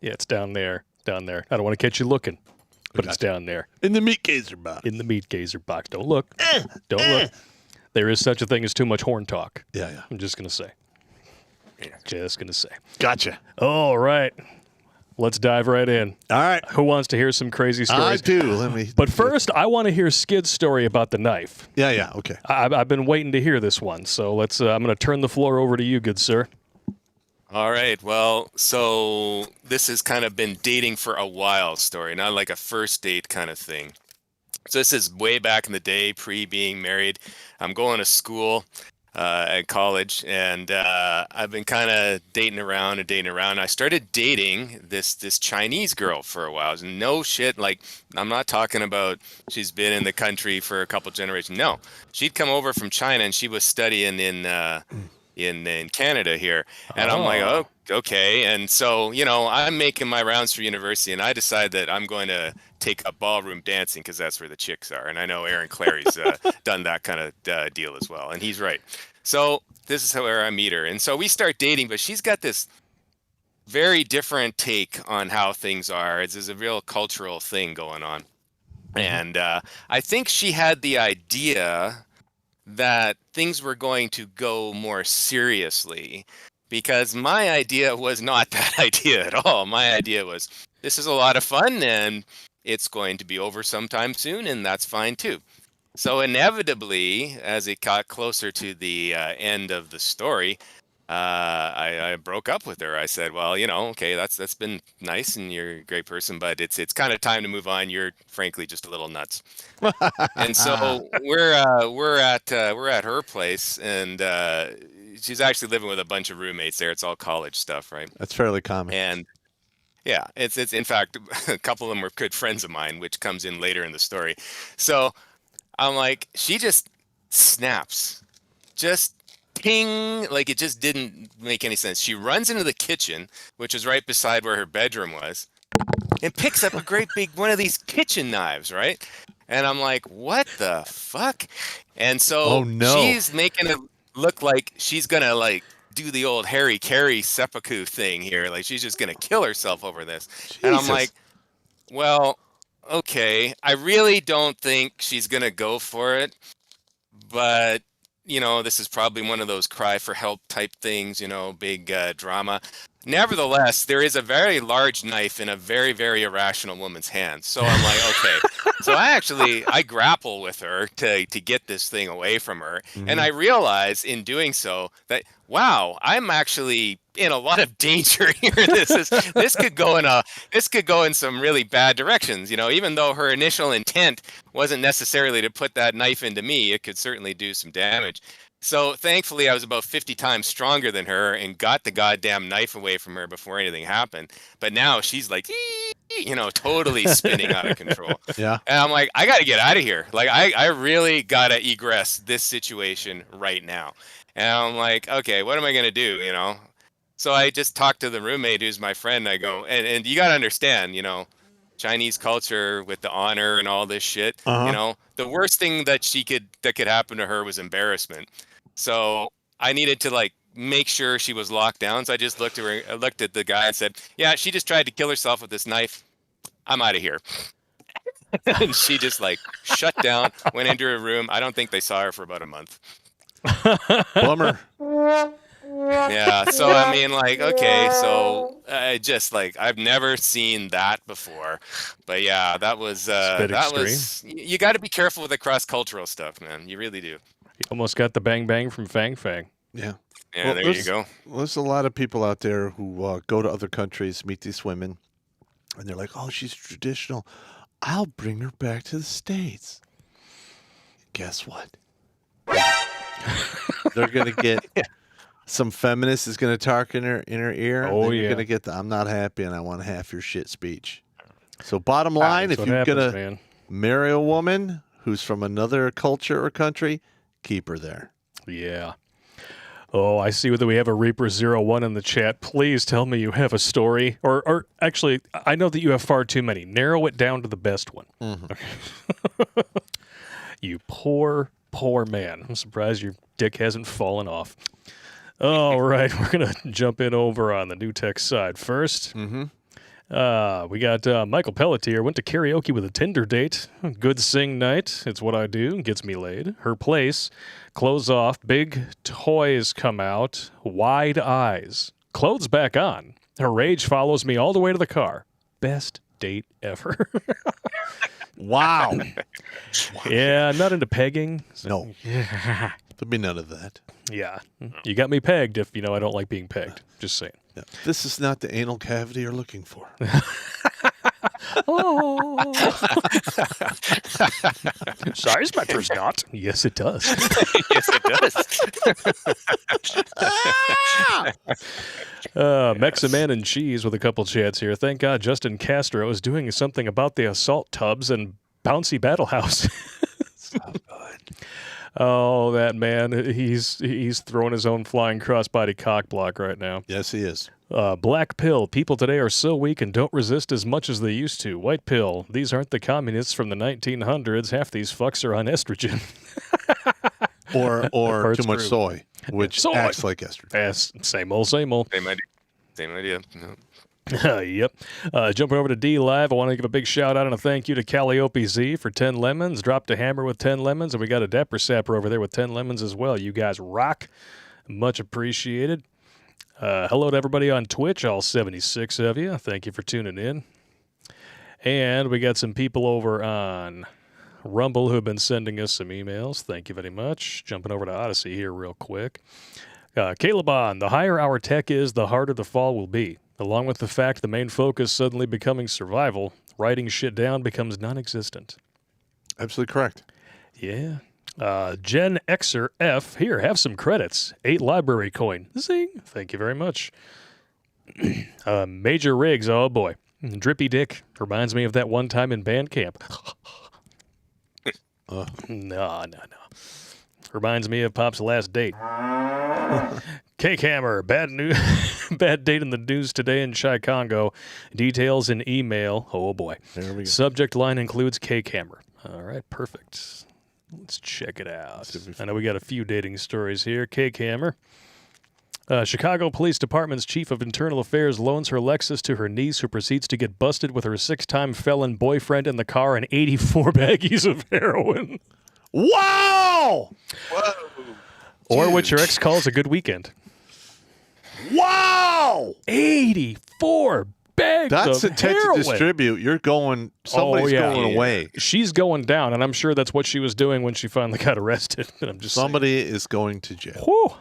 Yeah, it's down there. Down there. I don't want to catch you looking, but it's down there. In the Meat Gazer box. In the Meat Gazer box. Don't look. Don't look. There is such a thing as too much horn talk. Yeah. I'm just going to say. Just going to say. Gotcha. All right. Let's dive right in. All right. Who wants to hear some crazy stories? I do. But first, I want to hear Skid's story about the knife. Yeah. Okay. I've been waiting to hear this one, so let's. I'm going to turn the floor over to you, good sir. All right. Well, so this has kind of been dating for a while story, not like a first date kind of thing. So this is way back in the day, pre being married. I'm going to school. at college, and I've been kind of dating around. I started dating this Chinese girl for a while. No shit, like I'm not talking about she's been in the country for a couple generations. No, she'd come over from China, and she was studying in Canada here, and I'm like, oh, okay. And so I'm making my rounds for university, and I decide that I'm going to take up ballroom dancing because that's where the chicks are. And I know Aaron Clary's done that kind of deal as well, and he's right. So this is where I meet her, and so we start dating. But she's got this very different take on how things are. There's a real cultural thing going on, and I think she had the idea that things were going to go more seriously, because my idea was not that idea at all. My idea was, this is a lot of fun and it's going to be over sometime soon, and that's fine too. So inevitably, as it got closer to the end of the story, I broke up with her. I said, well, okay, that's been nice and you're a great person, but it's kind of time to move on. You're frankly just a little nuts. And so we're at her place, and she's actually living with a bunch of roommates there. It's all college stuff, right? That's fairly common. And yeah, it's in fact, a couple of them were good friends of mine, which comes in later in the story. So I'm like, she just snaps, just ping, like it just didn't make any sense. She runs into the kitchen, which is right beside where her bedroom was, and picks up a great big one of these kitchen knives, right? And I'm like, what the fuck? And so she's making it look like she's gonna like do the old Harry Carey seppuku thing here, like she's just gonna kill herself over this. Jesus. And I'm like, well, okay, I really don't think she's gonna go for it, but this is probably one of those cry for help type things, big drama. Nevertheless, there is a very large knife in a very, very irrational woman's hand. So I'm like, okay. So I grapple with her to get this thing away from her. Mm-hmm. And I realize in doing so that, wow, I'm actually in a lot of danger here. This could go in some really bad directions. Even though her initial intent wasn't necessarily to put that knife into me, it could certainly do some damage. So thankfully, I was about 50 times stronger than her and got the goddamn knife away from her before anything happened. But now she's like, totally spinning out of control. Yeah. And I'm like, I got to get out of here. Like, I really got to egress this situation right now. And I'm like, okay, what am I going to do? So I just talked to the roommate who's my friend. I go, and you got to understand, Chinese culture with the honor and all this shit, the worst thing that could happen to her was embarrassment. So I needed to make sure she was locked down. So I just looked at the guy and said, yeah, she just tried to kill herself with this knife. I'm out of here. And she just shut down, went into her room. I don't think they saw her for about a month. Bummer. Yeah, so I mean, okay, so I've never seen that before, but yeah, that was you got to be careful with the cross-cultural stuff, man. You really do. You almost got the bang bang from Fang Fang. Yeah. Yeah, well, there you go. There's a lot of people out there who go to other countries, meet these women, and they're like, oh, she's traditional. I'll bring her back to the States. Guess what? They're going to get... Some feminist is going to talk in her ear. Oh, you're going to get the "I'm not happy and I want half your shit" speech. So bottom line, if you're going to marry a woman who's from another culture or country, keep her there. Yeah. Oh, I see that we have a Reaper01 in the chat. Please tell me you have a story. Or actually, I know that you have far too many. Narrow it down to the best one. Mm-hmm. Okay. You poor, poor man. I'm surprised your dick hasn't fallen off. All right, we're going to jump in over on the New Tech side first. Mm-hmm. We got Michael Pelletier, went to karaoke with a Tinder date. Good sing night. It's what I do. Gets me laid. Her place. Clothes off. Big toys come out. Wide eyes. Clothes back on. Her rage follows me all the way to the car. Best date ever. Wow. Yeah, not into pegging. So. No. Yeah. There'll be none of that. Yeah. You got me pegged if, I don't like being pegged. Just saying. Yeah. This is not the anal cavity you're looking for. Oh. Size matters not. Yes, it does. Yes, it does. Meximan and Cheese with a couple chats here. Thank God Justin Castro is doing something about the assault tubs and bouncy battle house. So good. Oh, that man. He's throwing his own flying crossbody cock block right now. Yes, he is. Black pill. People today are so weak and don't resist as much as they used to. White pill. These aren't the communists from the 1900s. Half these fucks are on estrogen. or too much true. soy, which Soy. acts like estrogen. Yes, same old, same old. Same idea. No. Yep. Jumping over to D Live, I want to give a big shout out and a thank you to Calliope Z for 10 lemons. Dropped a hammer with 10 lemons, and we got a Dapper Sapper over there with 10 lemons as well. You guys rock. Much appreciated. Hello to everybody on Twitch, all 76 of you. Thank you for tuning in. And we got some people over on Rumble who have been sending us some emails. Thank you very much. Jumping over to Odyssey here real quick. Caleb on, the higher our tech is, the harder the fall will be. Along with the fact the main focus suddenly becoming survival, writing shit down becomes non-existent. Absolutely correct. Yeah. Gen Xer F, here, have some credits. 8 library coin. Zing. Thank you very much. Major Riggs, oh boy. Drippy Dick reminds me of that one time in band camp. No. Reminds me of Pop's last date. Cake Hammer, bad date in the news today in Chi Congo. Details in email. Oh boy. There we go. Subject line includes Cake Hammer. All right, perfect. Let's check it out. I know we got a few dating stories here. Cake Hammer. Chicago Police Department's Chief of Internal Affairs loans her Lexus to her niece, who proceeds to get busted with her 6-time felon boyfriend in the car and 84 baggies of heroin. Wow! Whoa. Or what your ex calls a good weekend. Wow! 84 bags That's of intent heroin. to distribute. You're going, somebody's going away. She's going down, and I'm sure that's what she was doing when she finally got arrested. I'm just Somebody is going to jail. Whew.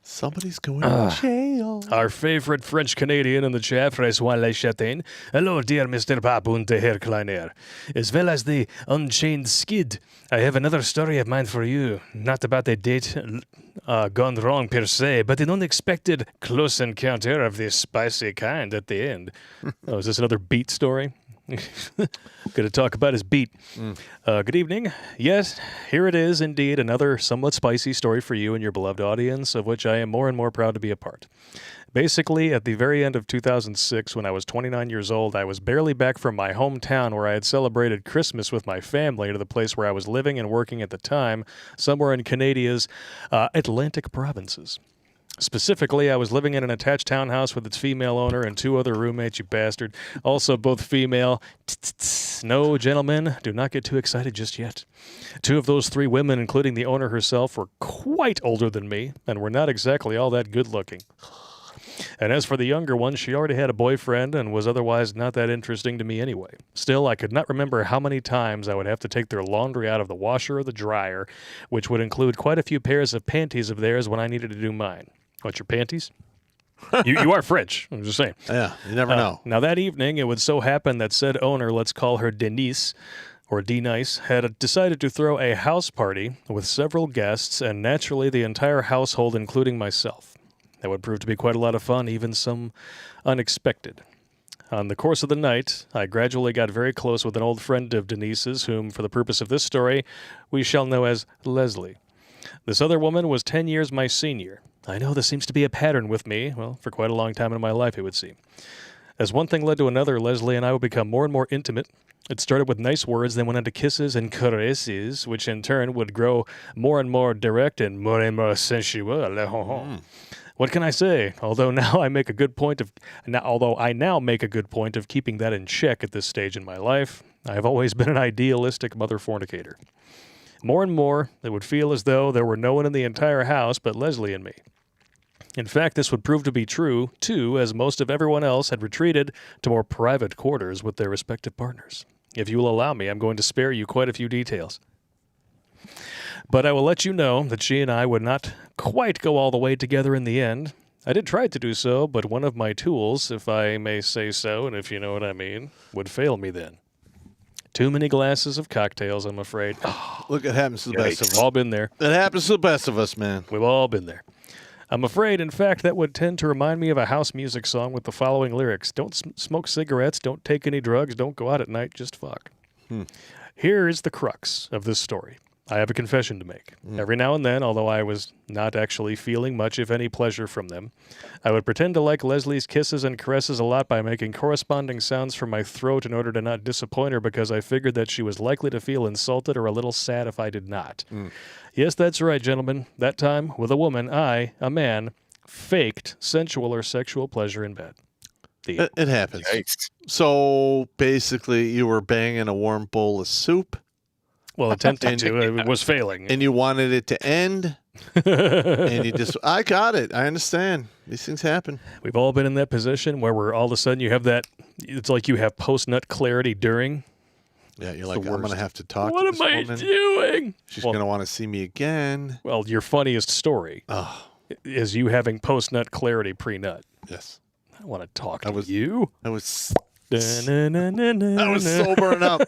Somebody's going to jail. Our favorite French Canadian in the chat, François Lechatin. Hello, dear Mr. Papun de Herr Kleiner. As well as the Unchained Skid, I have another story of mine for you. Not about a date gone wrong per se, but an unexpected close encounter of the spicy kind at the end. Oh, is this another beat story? Going to talk about his beat. Good evening. Yes, here it is indeed, another somewhat spicy story for you and your beloved audience, of which I am more and more proud to be a part. Basically, at the very end of 2006, when I was 29 years old, I was barely back from my hometown where I had celebrated Christmas with my family to the place where I was living and working at the time, somewhere in Canada's Atlantic provinces. Specifically, I was living in an attached townhouse with its female owner and 2 other roommates, you bastard. Also both female. No, gentlemen, do not get too excited just yet. 2 of those 3 women, including the owner herself, were quite older than me and were not exactly all that good looking. And as for the younger one, she already had a boyfriend and was otherwise not that interesting to me anyway. Still, I could not remember how many times I would have to take their laundry out of the washer or the dryer, which would include quite a few pairs of panties of theirs when I needed to do mine. What, your panties? You are French, I'm just saying. Yeah, you never know. Now, that evening, it would so happen that said owner, let's call her Denise, or D-Nice, had decided to throw a house party with several guests and naturally the entire household, including myself. That would prove to be quite a lot of fun, even some unexpected. On the course of the night, I gradually got very close with an old friend of Denise's, whom, for the purpose of this story, we shall know as Leslie. This other woman was 10 years my senior. I know this seems to be a pattern with me, well, for quite a long time in my life, it would seem. As one thing led to another, Leslie and I would become more and more intimate. It started with nice words, then went into kisses and caresses, which in turn would grow more and more direct and more sensual. What can I say? Although I now make a good point of keeping that in check at this stage in my life, I have always been an idealistic mother fornicator. More and more, it would feel as though there were no one in the entire house but Leslie and me. In fact, this would prove to be true, too, as most of everyone else had retreated to more private quarters with their respective partners. If you will allow me, I'm going to spare you quite a few details. But I will let you know that she and I would not quite go all the way together in the end. I did try to do so, but one of my tools, if I may say so, and if you know what I mean, would fail me then. Too many glasses of cocktails, I'm afraid. Look, it happens to the best of We've us. all been there. It happens to the best of us, man. We've all been there. I'm afraid, in fact, that would tend to remind me of a house music song with the following lyrics. Don't smoke cigarettes, don't take any drugs, don't go out at night, just fuck. Here is the crux of this story. I have a confession to make. Every now and then, although I was not actually feeling much, if any, pleasure from them, I would pretend to like Leslie's kisses and caresses a lot by making corresponding sounds from my throat in order to not disappoint her because I figured that she was likely to feel insulted or a little sad if I did not. Yes, that's right, gentlemen. That time, with a woman, I, a man, faked sensual or sexual pleasure in bed. It happens. Yikes. So basically, you were banging a warm bowl of soup, Well, attempting to. It was failing. and you wanted it to end, and you just, I got it. I understand. These things happen. We've all been in that position where all of a sudden you have that, it's like you have post-nut clarity during. Yeah, you're It's like, the I'm going worst. to have to talk What to am this I woman. doing? She's Well- going to want to see me again. Well, your funniest story Oh, is you having post-nut clarity pre-nut. yes. I want to talk I to was- you. I was I I was sobering up.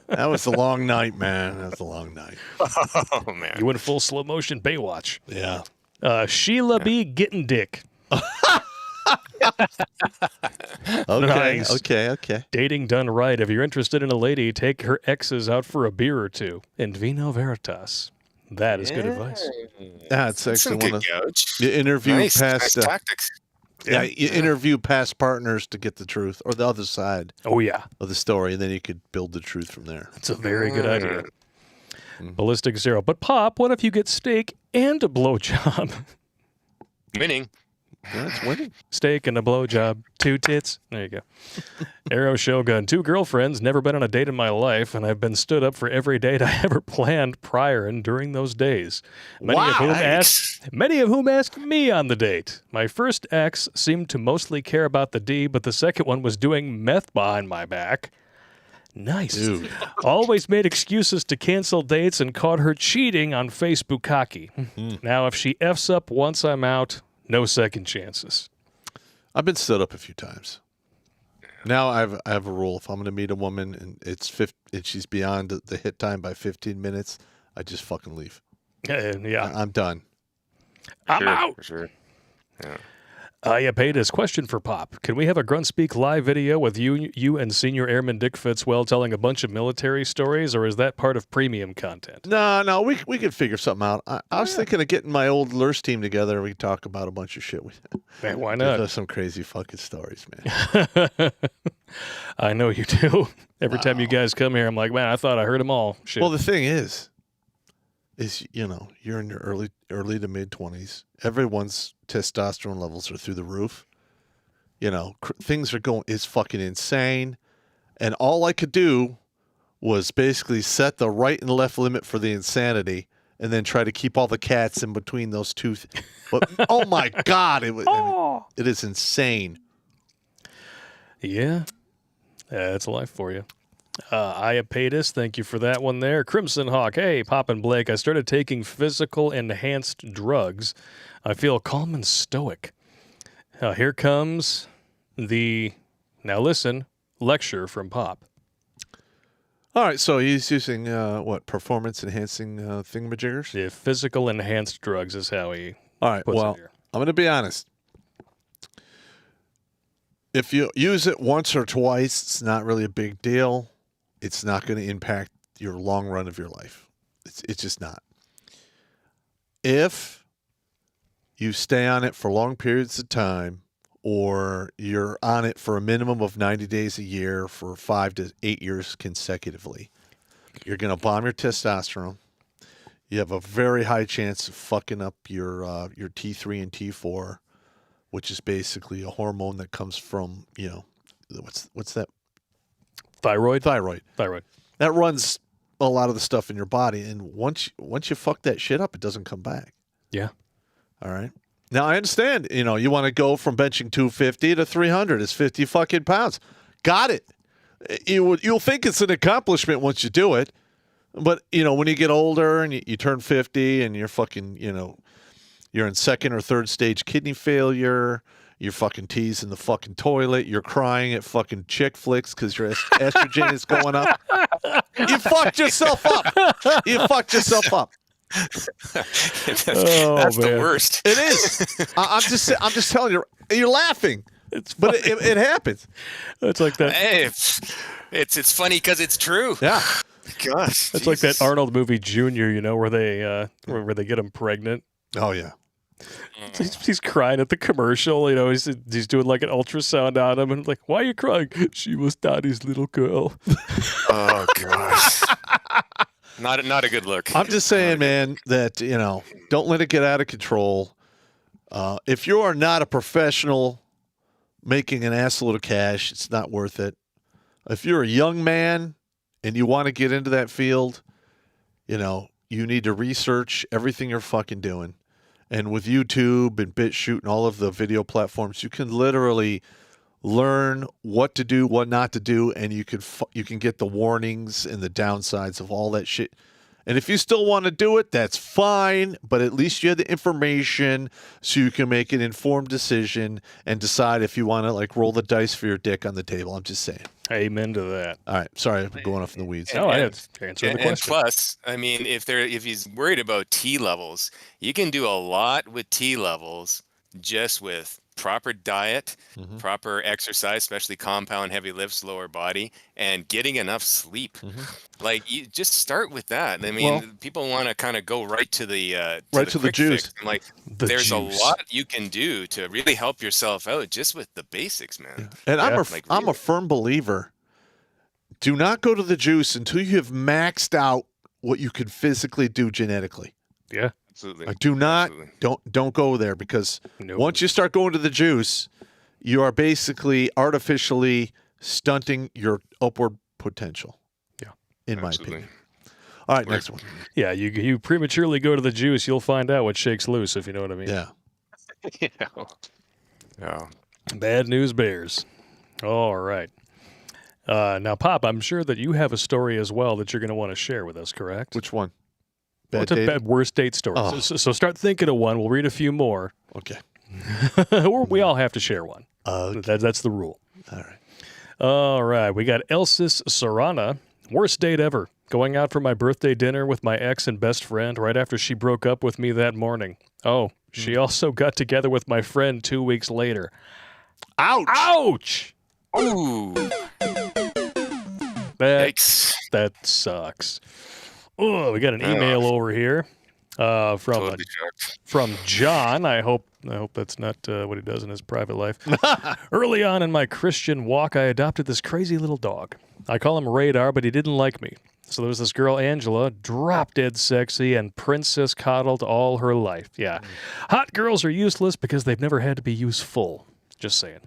That was a long night, man. That was a long night. Oh man. You went full slow motion Baywatch. Yeah. Sheila B. Getting Dick. Okay. Nice. Okay. Dating done right. If you're interested in a lady, take her exes out for a beer or two. In vino veritas. That is good advice. Yeah, it's Some actually good one of gouge. you interview Nice past. tactics. Yeah, you interview past partners to get the truth or the other side Oh, yeah. of the story, and then you could build the truth from there. That's a very good idea. Ballistic Zero. But, Pop, what if you get steak and a blowjob? Winning. Yeah, it's winning. Steak and a blowjob. 2 tits. There you go. Arrow Shogun. 2 girlfriends. Never been on a date in my life, and I've been stood up for every date I ever planned prior and during those days. Many of whom asked me on the date. My first ex seemed to mostly care about the D, but the second one was doing meth behind my back. Nice. Dude. Always made excuses to cancel dates and caught her cheating on Facebook. Now, if she F's up once I'm out, no second chances. I've been stood up a few times. Now I have a rule. If I'm going to meet a woman and and she's beyond the hit time by 15 minutes, I just fucking leave. Yeah. I'm done. I'm out. For sure. Yeah, Paytas, question for Pop. Can we have a Grunt Speak live video with you and Senior Airman Dick Fitzwell telling a bunch of military stories, or is that part of premium content? No, we could figure something out. I was thinking of getting my old Lurst team together and we could talk about a bunch of shit. Man, why There's not? some crazy fucking stories, man. I know you do. Every time you guys come here, I'm like, man, I thought I heard them all. Shit. Well, the thing is you're in your early to mid 20s. Everyone's testosterone levels are through the roof. Things are going is fucking insane, and all I could do was basically set the right and left limit for the insanity, and then try to keep all the cats in between those two. But oh my god, it is insane. Yeah. That's life for you. Iapetus, thank you for that one there. Crimson Hawk, hey, Pop and Blake, I started taking physical enhanced drugs. I feel calm and stoic. Here comes the, now listen, lecture from Pop. All right, so he's using performance enhancing thingamajiggers. The physical enhanced drugs is how he All right, puts well, it here. I'm going to be honest. If you use it once or twice, it's not really a big deal. It's not going to impact your long run of your life. It's just not. If you stay on it for long periods of time, or you're on it for a minimum of 90 days a year for 5 to 8 years consecutively, you're going to bomb your testosterone. You have a very high chance of fucking up your T3 and T4, which is basically a hormone that comes from, what's that? Thyroid? Thyroid. Thyroid. That runs a lot of the stuff in your body, and once you fuck that shit up, it doesn't come back. Yeah. All right. Now I understand. You want to go from benching 250 to 300. It's 50 fucking pounds. Got it. You'll think it's an accomplishment once you do it, but when you get older and you turn 50 and you're fucking You're in second or third stage kidney failure. You're fucking teasing in the fucking toilet. You're crying at fucking chick flicks because your estrogen is going up. You fucked yourself up. You fucked yourself up. That's the worst. It is. I'm just telling you. You're laughing. But it happens. It's like that. Hey, it's funny because it's true. Yeah. Gosh. It's like that Arnold movie Junior, you know, where they get him pregnant. Oh yeah. He's crying at the commercial. You know, he's doing like an ultrasound on him, and like, why are you crying? She was Daddy's little girl. Oh gosh. Not a good look. I'm just saying, man, that don't let it get out of control. If you are not a professional making an assload of cash, it's not worth it. If you're a young man and you want to get into that field, you need to research everything you're fucking doing. And with YouTube and BitChute and all of the video platforms, you can literally learn what to do, what not to do, and you can get the warnings and the downsides of all that shit. And if you still want to do it, that's fine, but at least you have the information so you can make an informed decision and decide if you want to like roll the dice for your dick on the table. I'm just saying. Amen to that. All right, sorry, I'm going off in the weeds. No, I answered the question. And plus, I mean, if he's worried about T levels, you can do a lot with T levels just with proper diet, proper exercise, especially compound heavy lifts, lower body, and getting enough sleep. Like, you just start with that. I mean, people want to kind of go right to the quick juice. fix. Like, there's a lot you can do to really help yourself out just with the basics, man. And I'm a firm believer. Do not go to the juice until you have maxed out what you can physically do genetically. Yeah. Absolutely. Don't go there, because once you start going to the juice, you are basically artificially stunting your upward potential. Yeah. In my opinion. All right, next one. Yeah, you prematurely go to the juice, you'll find out what shakes loose, if you know what I mean. Yeah. Yeah. Bad news bears. All right. Now, Pop, I'm sure that you have a story as well that you're going to want to share with us, correct? Which one? It's a bad worst date story. Oh. So start thinking of one. We'll read a few more. Okay. We all have to share one. Okay. That's the rule. All right. All right. We got Elsis Sarana. Worst date ever. Going out for my birthday dinner with my ex and best friend right after she broke up with me that morning. Oh, she also got together with my friend 2 weeks later. Ouch! Ouch! Ooh. Yikes. That sucks. Oh, we got an email over here from John. I hope that's not what he does in his private life. Early on in my Christian walk, I adopted this crazy little dog. I call him Radar, but he didn't like me. So there was this girl, Angela, drop dead sexy and princess coddled all her life. Yeah. Hot girls are useless because they've never had to be useful. Just saying.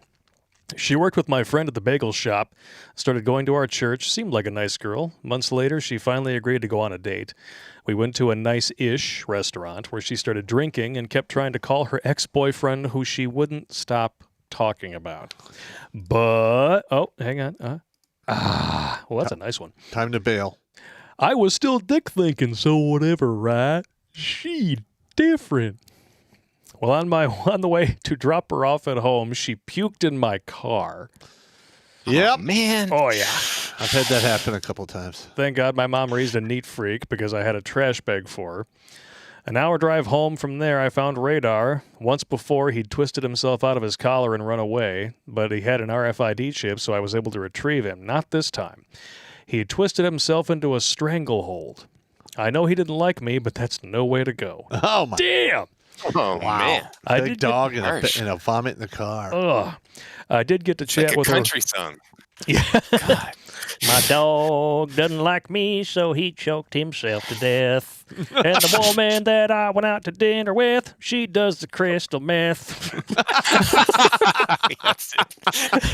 She worked with my friend at the bagel shop, started going to our church, seemed like a nice girl. Months later, she finally agreed to go on a date. We went to a nice-ish restaurant where she started drinking and kept trying to call her ex-boyfriend, who she wouldn't stop talking about. But, hang on. Well, that's a nice one. Time to bail. I was still dick thinking, so whatever, right? She different. Well, on the way to drop her off at home, she puked in my car. Yep. Oh, man. Oh, yeah. I've had that happen a couple times. Thank God my mom raised a neat freak because I had a trash bag for her. An hour drive home from there, I found Radar. Once before, he'd twisted himself out of his collar and run away, but he had an RFID chip, so I was able to retrieve him. Not this time. He twisted himself into a stranglehold. I know he didn't like me, but that's no way to go. Oh, my. Damn! Oh, man. Big dog and a vomit in the car. Ugh. I did get to chat like with a her. country song. Yeah. God. My dog doesn't like me, so he choked himself to death. And the woman that I went out to dinner with, she does the crystal meth.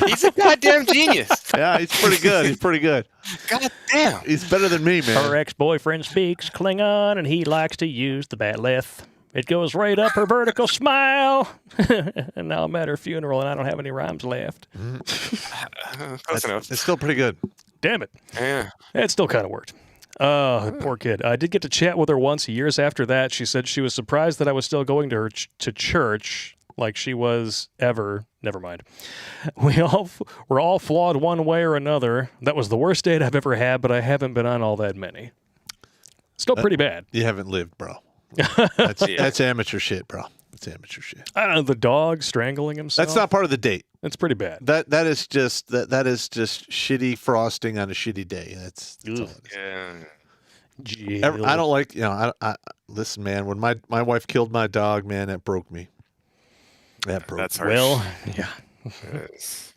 He's a goddamn genius. Yeah, he's pretty good. God damn. He's better than me, man. Her ex-boyfriend speaks Klingon, and he likes to use the batleth. It goes right up her vertical smile. And now I'm at her funeral, and I don't have any rhymes left. Close enough. It's still pretty good. Damn it. Yeah. It still kind of worked. Oh, poor kid. I did get to chat with her once. Years after that, she said she was surprised that I was still going to her to church like she was ever. Never mind. We're all flawed one way or another. That was the worst date I've ever had, but I haven't been on all that many. Still pretty bad. You haven't lived, bro. That's amateur shit, bro. It's amateur shit. I don't know, the dog strangling himself. That's not part of the date. That's pretty bad. That is just shitty frosting on a shitty day. That's all it is. Yeah. I don't like, I listen, man, when my wife killed my dog, man, that broke me. That broke That's me. harsh. Well, yeah. Yes.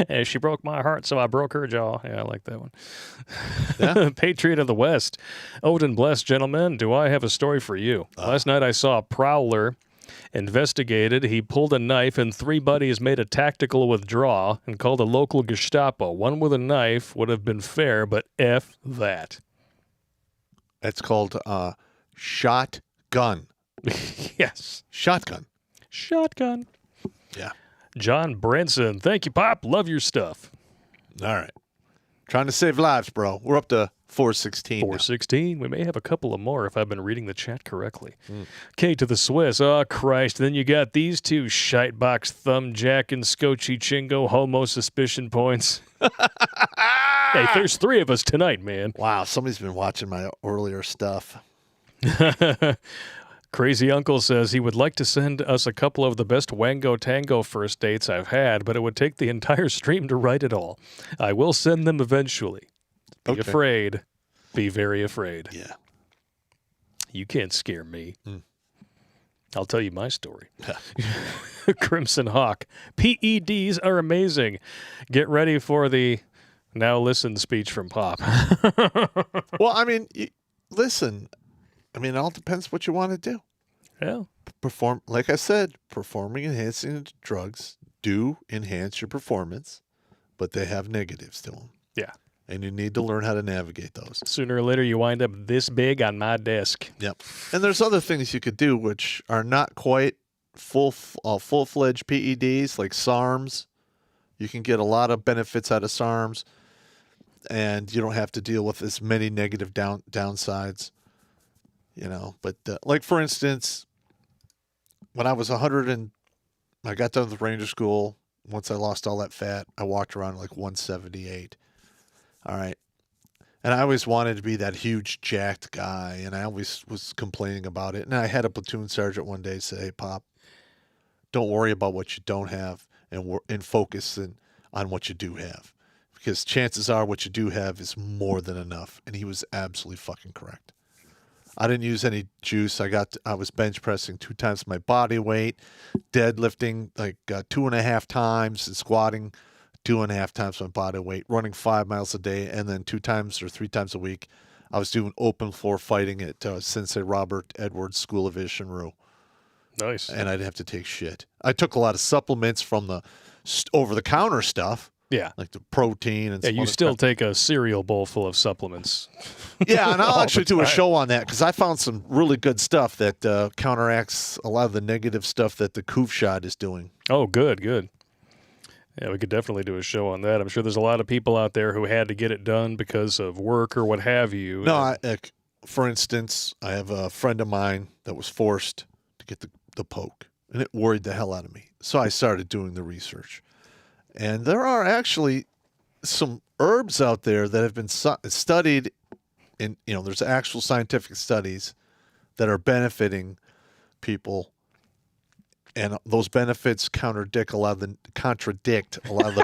And she broke my heart, so I broke her jaw. Yeah, I like that one. Yeah. Patriot of the West. Odin blessed, gentlemen. Do I have a story for you? Last night I saw a prowler investigated. He pulled a knife, and 3 buddies made a tactical withdrawal and called a local Gestapo. One with a knife would have been fair, but F that. That's called shotgun. Yes. Shotgun. Shotgun. Yeah. John Branson. Thank you, Pop. Love your stuff. All right. Trying to save lives, bro. We're up to 416. 416. We may have a couple of more if I've been reading the chat correctly. K to the Swiss. Oh, Christ. Then you got these 2 shitebox thumbjack and scotchy chingo homo suspicion points. Hey, there's 3 of us tonight, man. Wow, somebody's been watching my earlier stuff. Crazy Uncle says he would like to send us a couple of the best Wango Tango first dates I've had, but it would take the entire stream to write it all. I will send them eventually. Be afraid. Be very afraid. Yeah. You can't scare me. I'll tell you my story. Crimson Hawk. PEDs are amazing. Get ready for the now listen speech from Pop. Well, I mean, listen. I mean, it all depends what you want to do. Yeah. Perform, like I said, performing enhancing drugs do enhance your performance, but they have negatives to them. Yeah. And you need to learn how to navigate those. Sooner or later, you wind up this big on my desk. Yep. And there's other things you could do which are not quite full-fledged PEDs, like SARMs. You can get a lot of benefits out of SARMs, and you don't have to deal with as many negative downsides. But like for instance, when I was 100 and I got done with Ranger School, once I lost all that fat, I walked around like 178. All right. And I always wanted to be that huge jacked guy, and I always was complaining about it. And I had a platoon sergeant one day say, "Hey, Pop, don't worry about what you don't have and focus on what you do have. Because chances are what you do have is more than enough." And he was absolutely fucking correct. I didn't use any juice. I was bench pressing 2 times my body weight, deadlifting like 2.5 times, and squatting 2.5 times my body weight, running 5 miles a day, and then 2 times or 3 times a week, I was doing open floor fighting at Sensei Robert Edwards School of Ishinru. Nice. And I didn't have to take shit. I took a lot of supplements from the over-the-counter stuff. Yeah. Like the protein and yeah, you still take a cereal bowl full of supplements. Yeah, and I'll actually do a show on that because I found some really good stuff that counteracts a lot of the negative stuff that the Koof shot is doing. Oh, good. Yeah, we could definitely do a show on that. I'm sure there's a lot of people out there who had to get it done because of work or what have you. No, for instance, I have a friend of mine that was forced to get the poke, and it worried the hell out of me. So I started doing the research. And there are actually some herbs out there that have been studied in, there's actual scientific studies that are benefiting people. And those benefits contradict a lot of the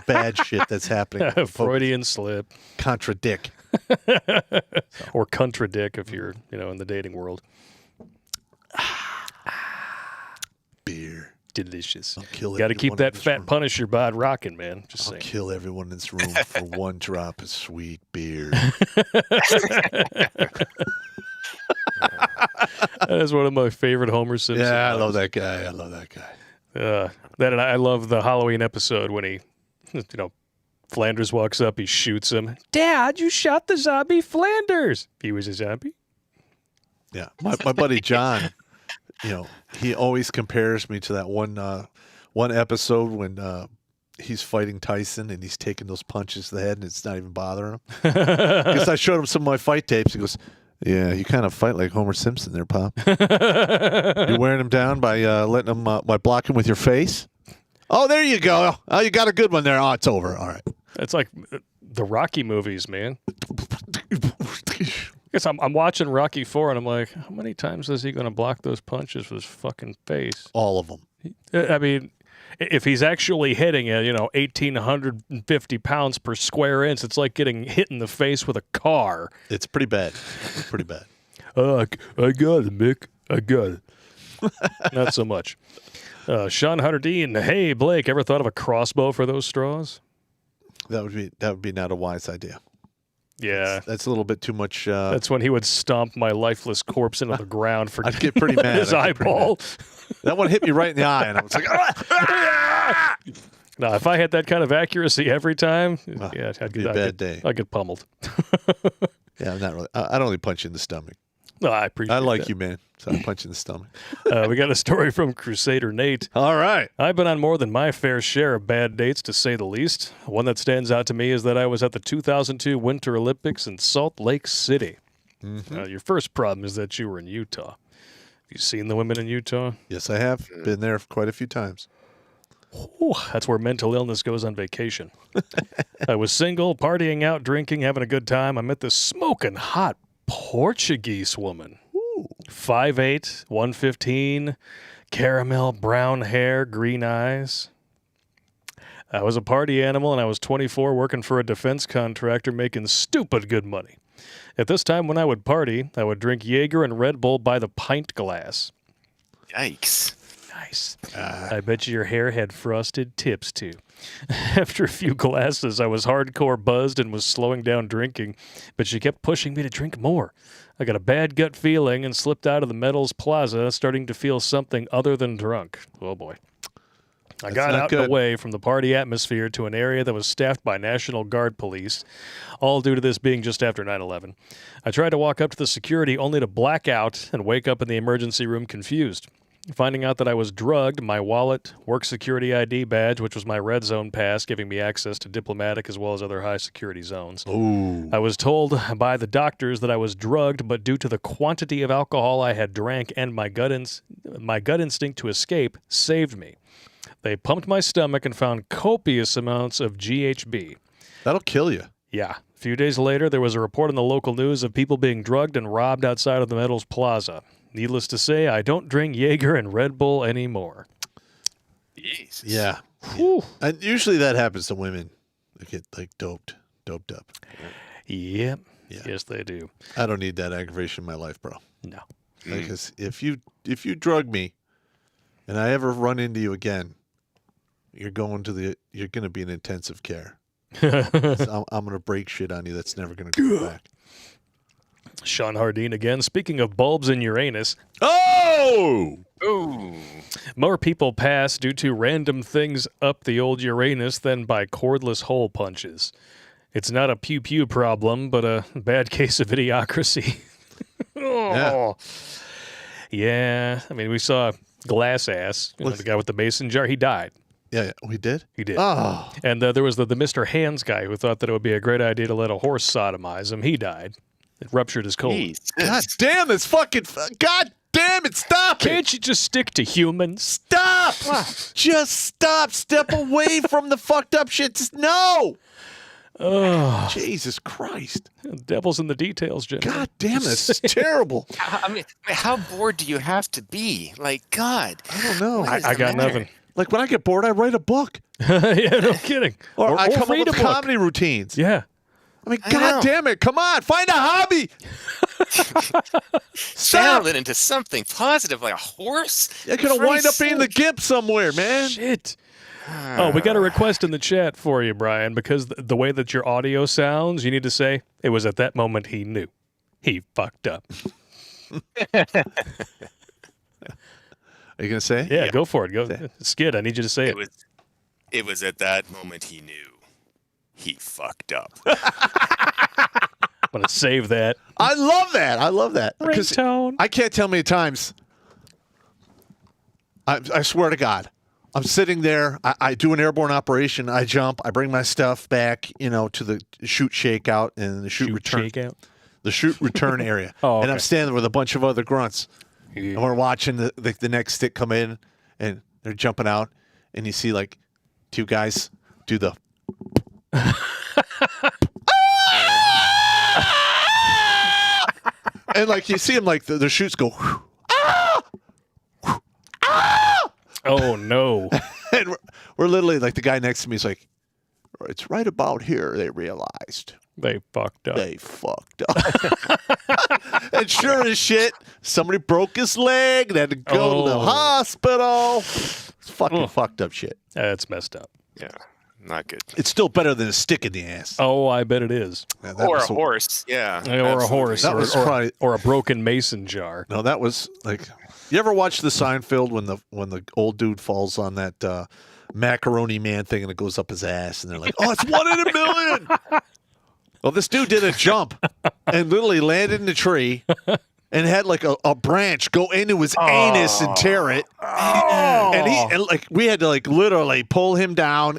bad shit that's happening. Freudian slip. Contradict. Or contradict if you're, in the dating world. Beer. Delicious. Got to keep that fat Punisher bod rocking, man. Just I'll saying. kill everyone in this room for 1 drop of sweet beer. That is one of my favorite Homer Simpson. Yeah, I love that guy. I love the Halloween episode when he, Flanders walks up, he shoots him. Dad, you shot the zombie Flanders. He was a zombie. Yeah, my buddy John. He always compares me to that one episode when he's fighting Tyson and he's taking those punches to the head and it's not even bothering him. Because I showed him some of my fight tapes. He goes, "Yeah, you kind of fight like Homer Simpson there, Pop. You're wearing him down by letting him by blocking with your face. Oh, there you go. Oh, you got a good one there. Oh, it's over. All right." It's like the Rocky movies, man. Guess I'm watching Rocky 4 and I'm like, how many times is he going to block those punches with his fucking face? All of them. I mean, if he's actually hitting at 1,850 pounds per square inch, it's like getting hit in the face with a car. It's pretty bad. It's pretty bad. I got it, Mick. I got it. Not so much. Sean Hunterdine, hey Blake, ever thought of a crossbow for those straws? That would be not a wise idea. Yeah, that's a little bit too much. That's when he would stomp my lifeless corpse into the ground for I'd get pretty mad. his eyeball. That one hit me right in the eye, and I was like, "Ah!" No, if I had that kind of accuracy every time, yeah, I'd be a bad day. I'd get pummeled. Yeah, I'm not really. I'd only punch you in the stomach. No, I appreciate I like that. you, man. So I punch you in the stomach. We got a story from Crusader Nate. All right. I've been on more than my fair share of bad dates, to say the least. One that stands out to me is that I was at the 2002 Winter Olympics in Salt Lake City. Mm-hmm. Your first problem is that you were in Utah. Have you seen the women in Utah? Yes, I have. Been there quite a few times. Ooh, that's where mental illness goes on vacation. I was single, partying out, drinking, having a good time. I met this smoking hot Portuguese woman. 5'8", 115, caramel brown hair, green eyes. I was a party animal, and I was 24, working for a defense contractor, making stupid good money. At this time when I would party, I would drink Jaeger and Red Bull by the pint glass. Yikes. Nice. I bet your hair had frosted tips, too. After a few glasses, I was hardcore buzzed and was slowing down drinking, but she kept pushing me to drink more. I got a bad gut feeling and slipped out of the Metals Plaza, starting to feel something other than drunk. Oh, boy. I got out and away from the party atmosphere to an area that was staffed by National Guard police, all due to this being just after 9/11. I tried to walk up to the security only to black out and wake up in the emergency room confused. Finding out that I was drugged, my wallet, work security ID badge, which was my red zone pass, giving me access to diplomatic as well as other high security zones. Ooh. I was told by the doctors that I was drugged, but due to the quantity of alcohol I had drank and my gut instinct to escape saved me. They pumped my stomach and found copious amounts of GHB. That'll kill you. Yeah. A few days later, there was a report in the local news of people being drugged and robbed outside of the Metals Plaza. Needless to say, I don't drink Jaeger and Red Bull anymore. Jesus. Yeah. And usually that happens to women. They get like doped up. Yep. Yeah. Yes, they do. I don't need that aggravation in my life, bro. No. Because if you drug me and I ever run into you again, you're going to be in intensive care. So I'm going to break shit on you that's never going to come back. Sean Hardeen again. Speaking of bulbs in Uranus. Oh! Ooh. More people pass due to random things up the old Uranus than by cordless hole punches. It's not a pew-pew problem, but a bad case of idiocracy. Oh. Yeah. I mean, we saw Glass Ass, the guy with the mason jar. He died. Yeah, we did? He did. Oh. And there was the Mr. Hands guy who thought that it would be a great idea to let a horse sodomize him. He died. It ruptured his colon. God damn, this fucking... God damn it, stop it! Can't you just stick to humans? Stop! Just stop. Step away from the fucked up shit. Just no! Oh, Jesus Christ. the devil's in the details, Jim. God damn, this is terrible. I mean, how bored do you have to be? Like, God. I don't know. I got nothing. Like, when I get bored, I write a book. Yeah, no kidding. Or I come up read with a book. comedy routines. Yeah. I mean, God damn it. Come on. Find a hobby. Channel it into something positive, like a horse. You're going to wind up being the gimp somewhere, man. Shit. Oh, we got a request in the chat for you, Brian, because the way that your audio sounds, you need to say, it was at that moment he knew. He fucked up. Are you going to say it? Yeah, go for it. Go, Skid, I need you to say it. It was at that moment he knew. He fucked up. I'm going to save that. I love that. I love that. Ringtone. I can't tell how many times. I swear to God, I'm sitting there. I do an airborne operation. I jump. I bring my stuff back, to the shoot shakeout and the shoot return. Shakeout? The shoot return area. Oh, And I'm okay. standing with a bunch of other grunts. Yeah. And we're watching the next stick come in, and they're jumping out, and you see like 2 guys do the. And like you see them like the shoots go. Oh no! And we're literally like the guy next to me is like, it's right about here they realized. They fucked up. They fucked up. And sure as shit, somebody broke his leg and had to go to the hospital. It's fucking fucked up shit. That's messed up. Yeah, not good. It's still better than a stick in the ass. Oh, I bet it is. Yeah, that Or was a horse. Yeah. Or a absolutely. horse. That was probably Or a broken mason jar. no. That was like, you ever watch the Seinfeld when the old dude falls on that macaroni man thing and it goes up his ass and they're like, oh, it's 1 in a million. Well, this dude did a jump and literally landed in a tree and had like a branch go into his anus and tear it. And like we had to like literally pull him down,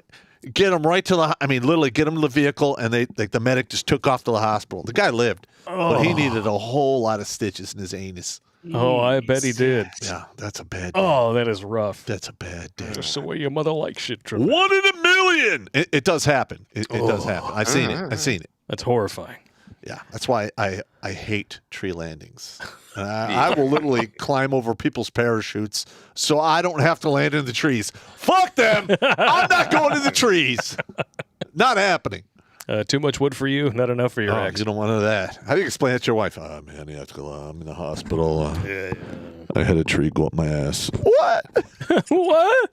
get him right to literally get him to the vehicle, and the medic just took off to the hospital. The guy lived, but he needed a whole lot of stitches in his anus. Oh, I bet he did. Yeah, that's a bad day. Oh, that is rough. That's a bad day. Just the way your mother likes shit, Trevor. 1 in a million. It does happen. It does happen. I've seen it. That's horrifying. Yeah, that's why I hate tree landings. I will literally climb over people's parachutes so I don't have to land in the trees. Fuck them! I'm not going to the trees. Not happening. Too much wood for you, not enough for your ex. You don't want none of that. How do you explain it to your wife? Oh, man, you have to go. I'm in the hospital. Yeah. I had a tree go up my ass. What? What?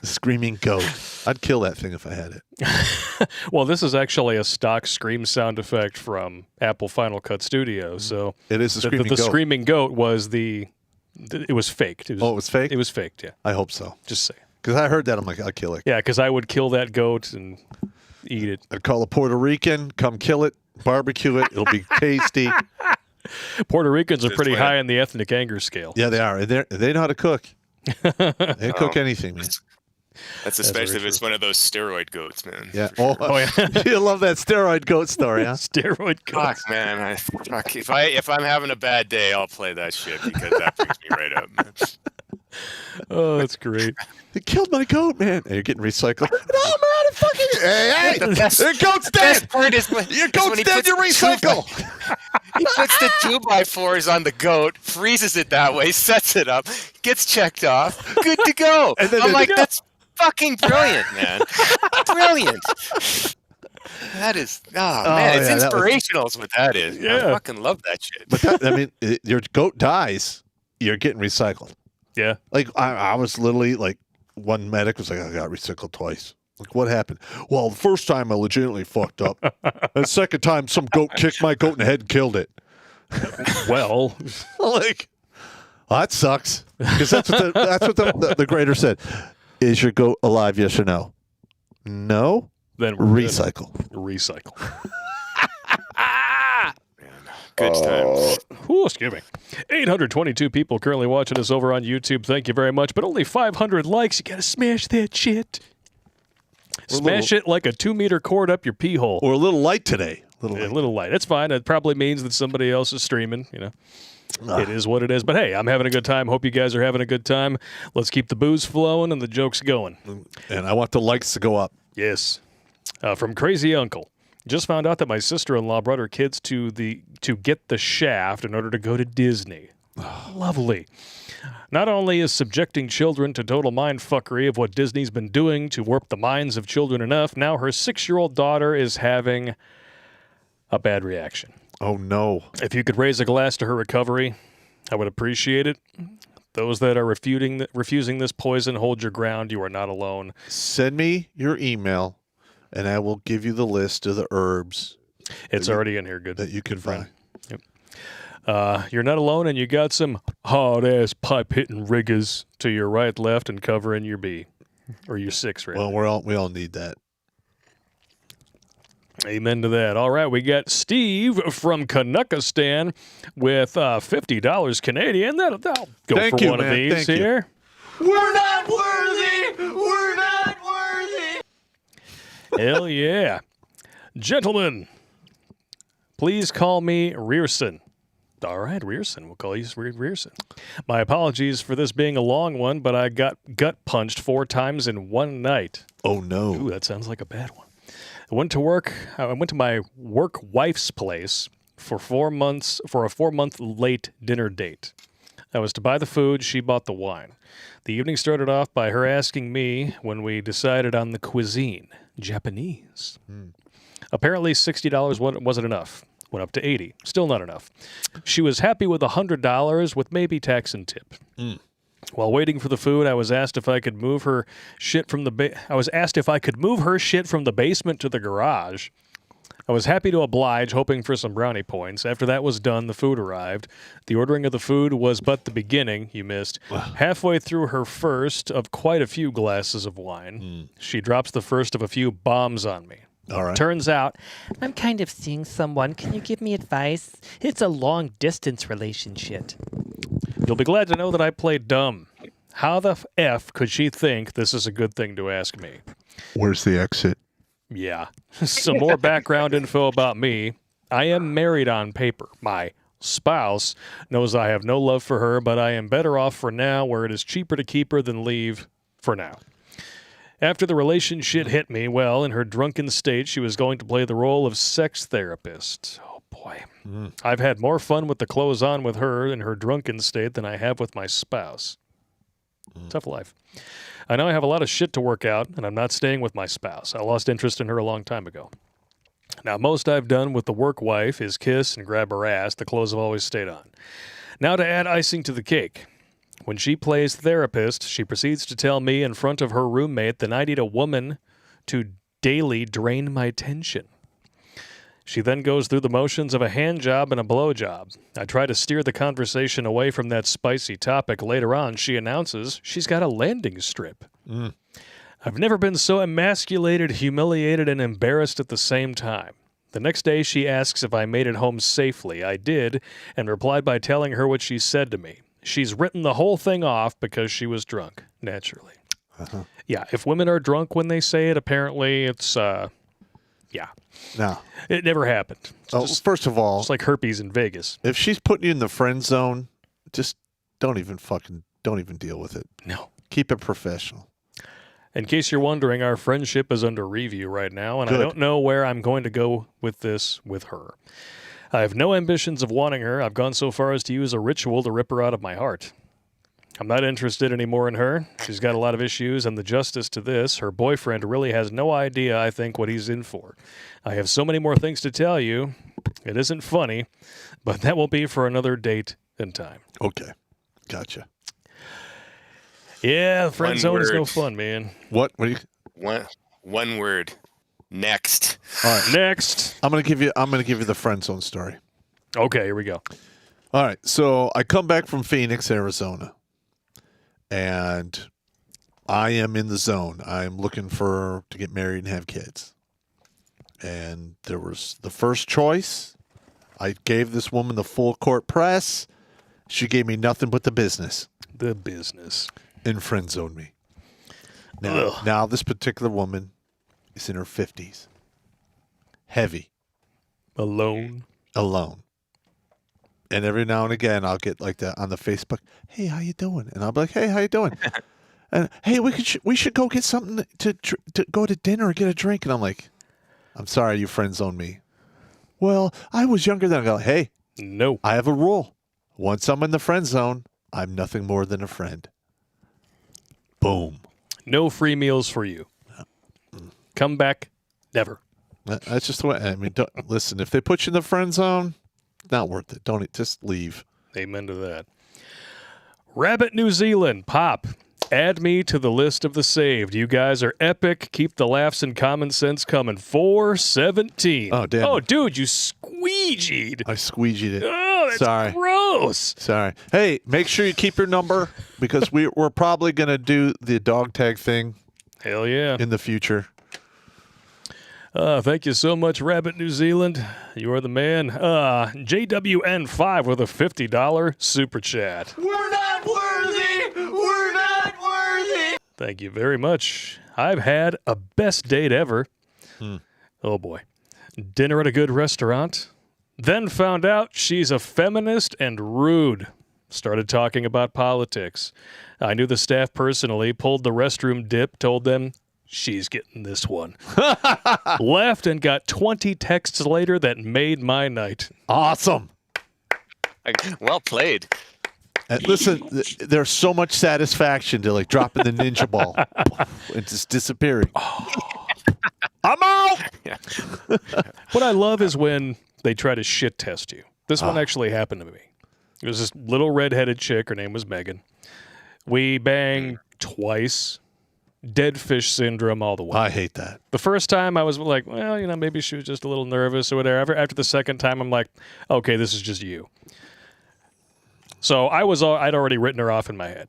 Screaming goat. I'd kill that thing if I had it. Well, this is actually a stock scream sound effect from Apple Final Cut Studio. So It is a screaming the goat. screaming goat was it was faked. Oh, it was fake? It was faked, yeah. I hope so. Just say. Because I heard that. I'm like, I'll kill it. Yeah, because I would kill that goat and eat it. I'd call a Puerto Rican, come kill it, barbecue it. It'll be tasty. Puerto Ricans are pretty way. high on the ethnic anger scale. Yeah, they are. They know how to cook. They cook anything, man. That's especially if it's one of those steroid goats, man. Yeah. For sure. yeah. You love that steroid goat story, huh? Steroid goats. Fuck, man. If I'm having a bad day, I'll play that shit because that brings me right up, man. Oh, that's great. They killed my goat, man. And you're getting recycled. No, man, it fucking. Hey, The best- your goat's Best dead. part is when, Your is when goat's he dead. puts You recycle. He puts the 2x4s on the goat, freezes it that way, sets it up, gets checked off, good to go. And then I'm like, go. that's fucking brilliant, man. Brilliant. That is, man, it's yeah, that was- inspirational is what that is. Yeah. I fucking love that shit. But that, I mean, your goat dies, you're getting recycled. Yeah. Like I was literally like, one medic was like, I got recycled twice. Like, what happened? Well, the first time I legitimately fucked up. The second time, some goat kicked my goat in the head and killed it. Well, Like, well, that sucks. Because that's what the grader said. Is your goat alive? Yes or no? No. then we're good. Recycle. Recycle. Good times. Ooh, excuse me. 822 people currently watching us over on YouTube. Thank you very much. But only 500 likes. You got to smash that shit. Smash it like a 2-meter cord up your pee hole. Or a little light today. A little light. It's fine. It probably means that somebody else is streaming, It is what it is. But hey, I'm having a good time. Hope you guys are having a good time. Let's keep the booze flowing and the jokes going. And I want the likes to go up. Yes. From Crazy Uncle. Just found out that my sister-in-law brought her kids to get the Shaft in order to go to Disney. Lovely. Not only is subjecting children to total mindfuckery of what Disney's been doing to warp the minds of children enough, now her 6-year-old daughter is having a bad reaction. Oh, no. If you could raise a glass to her recovery, I would appreciate it. Those that are refusing this poison, hold your ground. You are not alone. Send me your email, and I will give you the list of the herbs It's already in here. Good. that you can buy. Yep. You're not alone, and you got some hard-ass pipe-hitting riggers to your right, left, and covering your B. Or your 6, right? Well, we all need that. Amen to that. All right, we got Steve from Canuckistan with $50 Canadian. That'll go Thank for you, one man. of these Thank you. here. We're not worthy! We're not worthy! Hell yeah. Gentlemen, please call me Rearson. All right, Rearson. We'll call you Rearson. My apologies for this being a long one, but I got gut punched 4 times in one night. Oh, no. Ooh, that sounds like a bad one. I went to my work wife's place for a 4-month late dinner date. I was to buy the food, she bought the wine. The evening started off by her asking me when we decided on the cuisine, Japanese. Apparently $60 wasn't enough. Went up to $80, still not enough. She was happy with $100 with maybe tax and tip. While waiting for the food, I was asked if I could move her shit from the basement to the garage. I was happy to oblige, hoping for some brownie points. After that was done, the food arrived. The ordering of the food was but the beginning. You missed. Halfway through her first of quite a few glasses of wine, she drops the first of a few bombs on me. All right. Turns out, I'm kind of seeing someone. Can you give me advice? It's a long-distance relationship. you'll be glad to know that I played dumb. How the F could she think this is a good thing to ask me? Where's the exit? Yeah. Some more background info about me. I am married on paper. My spouse knows I have no love for her, but I am better off for now, where it is cheaper to keep her than leave for now. After the relationship hit me, well, in her drunken state, she was going to play the role of sex therapist. Oh, boy. I've had more fun with the clothes on with her in her drunken state than I have with my spouse. Tough life. I know I have a lot of shit to work out, and I'm not staying with my spouse. I lost interest in her a long time ago. Now, most I've done with the work wife is kiss and grab her ass. The clothes have always stayed on. Now to add icing to the cake. When she plays therapist, she proceeds to tell me in front of her roommate that I need a woman to daily drain my tension. She then goes through the motions of a hand job and a blow job. I try to steer the conversation away from that spicy topic. Later on, she announces she's got a landing strip. I've never been so emasculated, humiliated, and embarrassed at the same time. The next day, she asks if I made it home safely. I did, and replied by telling her what she said to me. She's written the whole thing off because she was drunk, naturally. Yeah, if women are drunk when they say it, apparently it's, yeah. No. It never happened. It's First of all, just like herpes in Vegas. if she's putting you in the friend zone, just don't even deal with it. No. Keep it professional. In case you're wondering, our friendship is under review right now, and Good. I don't know where I'm going to go with this with her. I have no ambitions of wanting her. I've gone so far as to use a ritual to rip her out of my heart. I'm not interested anymore in her. She's got a lot of issues, and the justice to this, her boyfriend really has no idea, I think, what he's in for. I have so many more things to tell you. It isn't funny, but that will be for another date and time. Okay. Gotcha. Yeah, the friend One zone is no word. fun, man. What do you One word. Next. All right. Next. I'm gonna give you the friend zone story. Okay, here we go. All right. So I come back from Phoenix, Arizona, and I am in the zone. I'm looking to get married and have kids. And there was the first choice. I gave this woman the full court press. She gave me nothing but the business. The business. And friend zoned me. Now this particular woman is in her 50s. Heavy. Alone. And every now and again, I'll get like that on the Facebook. Hey, how you doing? And I'll be like, hey, how you doing? And hey, we should go get something to go to dinner or get a drink. And I'm like, I'm sorry, you friend zoned me. Well, I was younger than I go. Hey, no, I have a rule. Once I'm in the friend zone, I'm nothing more than a friend. Boom. No free meals for you. Come back, never. That's just the way. I mean, listen. If they put you in the friend zone, not worth it. Don't just leave. Amen to that. Rabbit New Zealand, Pop. Add me to the list of the saved. You guys are epic. Keep the laughs and common sense coming. 417. Oh, damn. Oh, dude, you squeegeed. I squeegeed it. Oh, that's Sorry. gross. Sorry. Hey, make sure you keep your number because we're probably going to do the dog tag thing Hell yeah. in the future. Thank you so much, Rabbit New Zealand. You are the man. JWN5 with a $50 super chat. We're not worthy! We're not worthy! Thank you very much. I've had a best date ever. Oh, boy. Dinner at a good restaurant. Then found out she's a feminist and rude. Started talking about politics. I knew the staff personally, pulled the restroom dip, told them, she's getting this one. Left and got 20 texts later that made my night. Awesome. Well played. And listen, there's so much satisfaction to like dropping the ninja ball and just disappearing. I'm out. Yeah. What I love is when they try to shit test you. This one actually happened to me. It was this little redheaded chick. Her name was Megan. We banged twice. Dead fish syndrome all the way. I hate that. The first time I was like, well, maybe she was just a little nervous or whatever. After the second time, I'm like, okay, this is just you. So I'd already written her off in my head.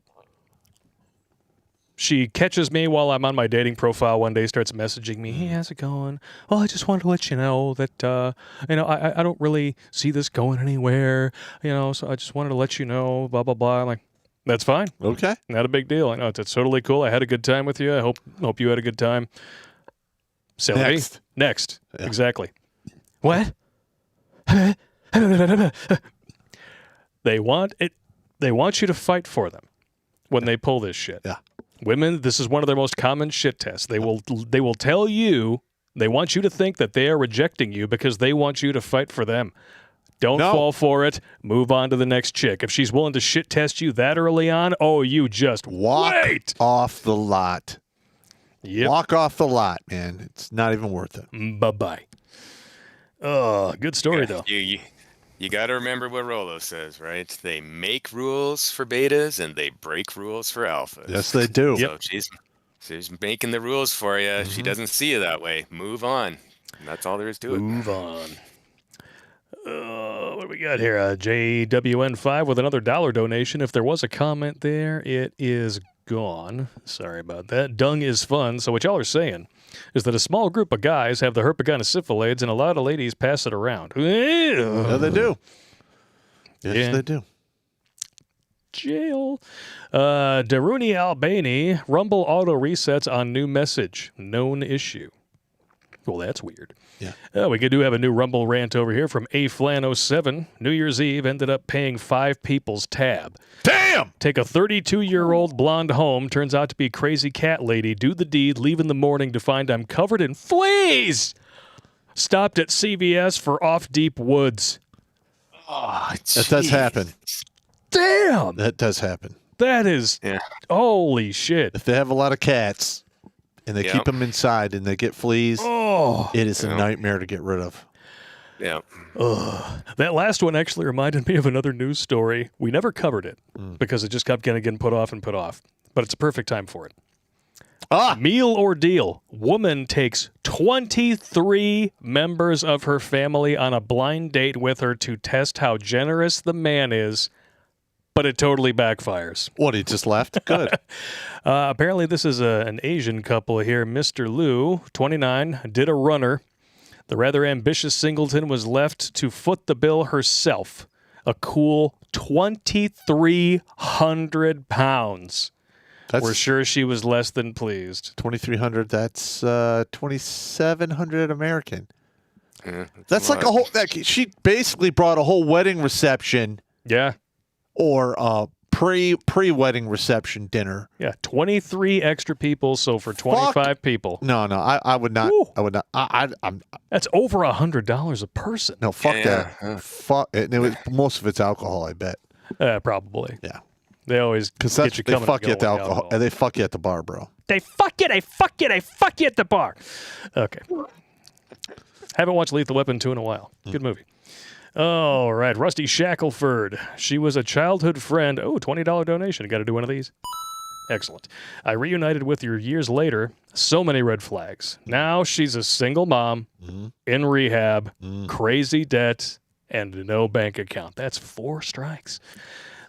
She catches me while I'm on my dating profile one day, starts messaging me, hey, how's it going? Well, I just wanted to let you know that, I don't really see this going anywhere, so I just wanted to let you know, blah, blah, blah. I'm like, that's fine. Okay. Not a big deal. I know it's totally cool. I had a good time with you. I hope you had a good time. Next. Yeah. Exactly. What? They want you to fight for them when they pull this shit. Yeah. Women, this is one of their most common shit tests. They will tell you, they want you to think that they are rejecting you because they want you to fight for them. Don't fall for it. Move on to the next chick. If she's willing to shit test you that early on, you just wait. Off the lot. Yep. Walk off the lot, man. It's not even worth it. Bye-bye. Good story, though. You got to remember what Rolo says, right? They make rules for betas and they break rules for alphas. Yes, they do. So she's making the rules for you. She doesn't see you that way. Move on. And that's all there is to it. Move on. What do we got here? JWN5 with another $1 donation. If there was a comment there, it is gone. Sorry about that. Dung is fun. So what y'all are saying is that a small group of guys have the herpaganosyphilades and a lot of ladies pass it around. Yeah, they do. Yes, they do. Jail. Daruni Albani, Rumble auto resets on new message. Known issue. Well, that's weird. Yeah. We do have a new Rumble rant over here from AFlan07. New Year's Eve ended up paying 5 people's tab. Damn! Take a 32-year-old blonde home, turns out to be crazy cat lady, do the deed, leave in the morning to find I'm covered in fleas. Stopped at CVS for off deep woods. Oh, that does happen. Damn! That does happen. That is, holy shit. If they have a lot of cats and they keep them inside and they get fleas, it is a nightmare to get rid of. Yeah. That last one actually reminded me of another news story. We never covered it because it just kept getting put off and put off. But it's a perfect time for it. Meal ordeal. Woman takes 23 members of her family on a blind date with her to test how generous the man is, but it totally backfires. What, he just left? Good. Apparently this is an Asian couple here. Mr. Liu, 29, did a runner. The rather ambitious singleton was left to foot the bill herself. A cool 2,300 pounds. We're sure she was less than pleased. 2,300, that's 2,700 American. That's like a whole, she basically brought a whole wedding reception. Yeah. Or pre-wedding reception dinner. Yeah, 23 extra people, so for 25 people. No, I would not. Ooh. I would not. I'm. That's over $100 a person. No, fuck that. Fuck it. Most of it's alcohol, I bet. Probably. Yeah. They always get you coming. They fuck you at the alcohol. They fuck you at the bar, bro. They fuck you at the bar. Okay. Haven't watched Lethal Weapon 2 in a while. Good movie. All right, Rusty Shackelford. She was a childhood friend. Oh, $20 donation. Got to do one of these? Excellent. I reunited with her years later. So many red flags. Now she's a single mom, in rehab, crazy debt, and no bank account. That's 4 strikes.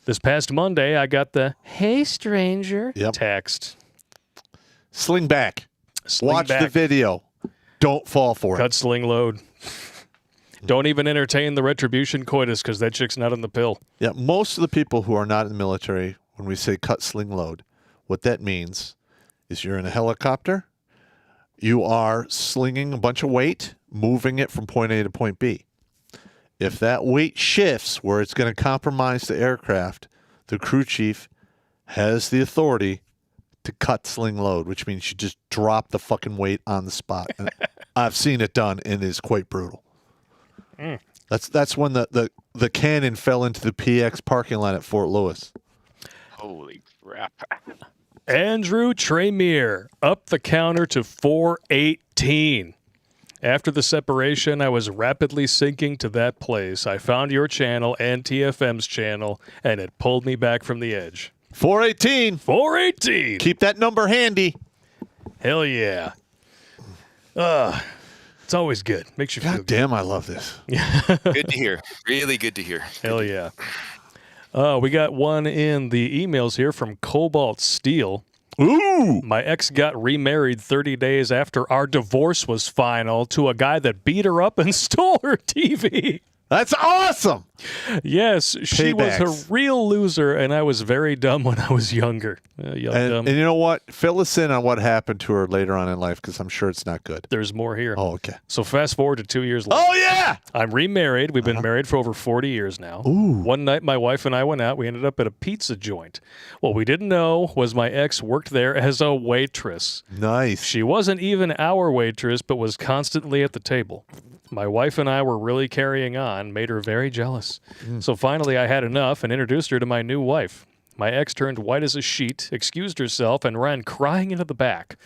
This past Monday, I got the, hey, stranger, text. Sling back. Watch the video. Don't fall for it. Cut, sling, load. Don't even entertain the retribution coitus because that chick's not in the pill. Yeah, most of the people who are not in the military, when we say cut, sling, load, what that means is you're in a helicopter, you are slinging a bunch of weight, moving it from point A to point B. If that weight shifts where it's going to compromise the aircraft, the crew chief has the authority to cut, sling, load, which means you just drop the fucking weight on the spot. And I've seen it done, and it is quite brutal. That's when the cannon fell into the PX parking lot at Fort Lewis. Holy crap. Andrew Tremere up the counter to 418. After the separation, I was rapidly sinking to that place. I found your channel and TFM's channel, and it pulled me back from the edge. 418. 418. Keep that number handy. Hell yeah. It's always good. Makes you feel God good. damn, I love this. Good to hear. Really good to hear. Hell yeah. We got one in the emails here from Cobalt Steel. Ooh! My ex got remarried 30 days after our divorce was final to a guy that beat her up and stole her TV. That's awesome. Yes, she was Paybacks. a real loser, and I was very dumb when I was younger. And you know what? Fill us in on what happened to her later on in life, because I'm sure it's not good. There's more here. Oh, okay. So fast forward to 2 years later. Oh, yeah! I'm remarried. We've been married for over 40 years now. Ooh. One night, my wife and I went out. We ended up at a pizza joint. What we didn't know was my ex worked there as a waitress. Nice. She wasn't even our waitress, but was constantly at the table. My wife and I were really carrying on, made her very jealous. So finally, I had enough and introduced her to my new wife. My ex turned white as a sheet, excused herself, and ran crying into the back.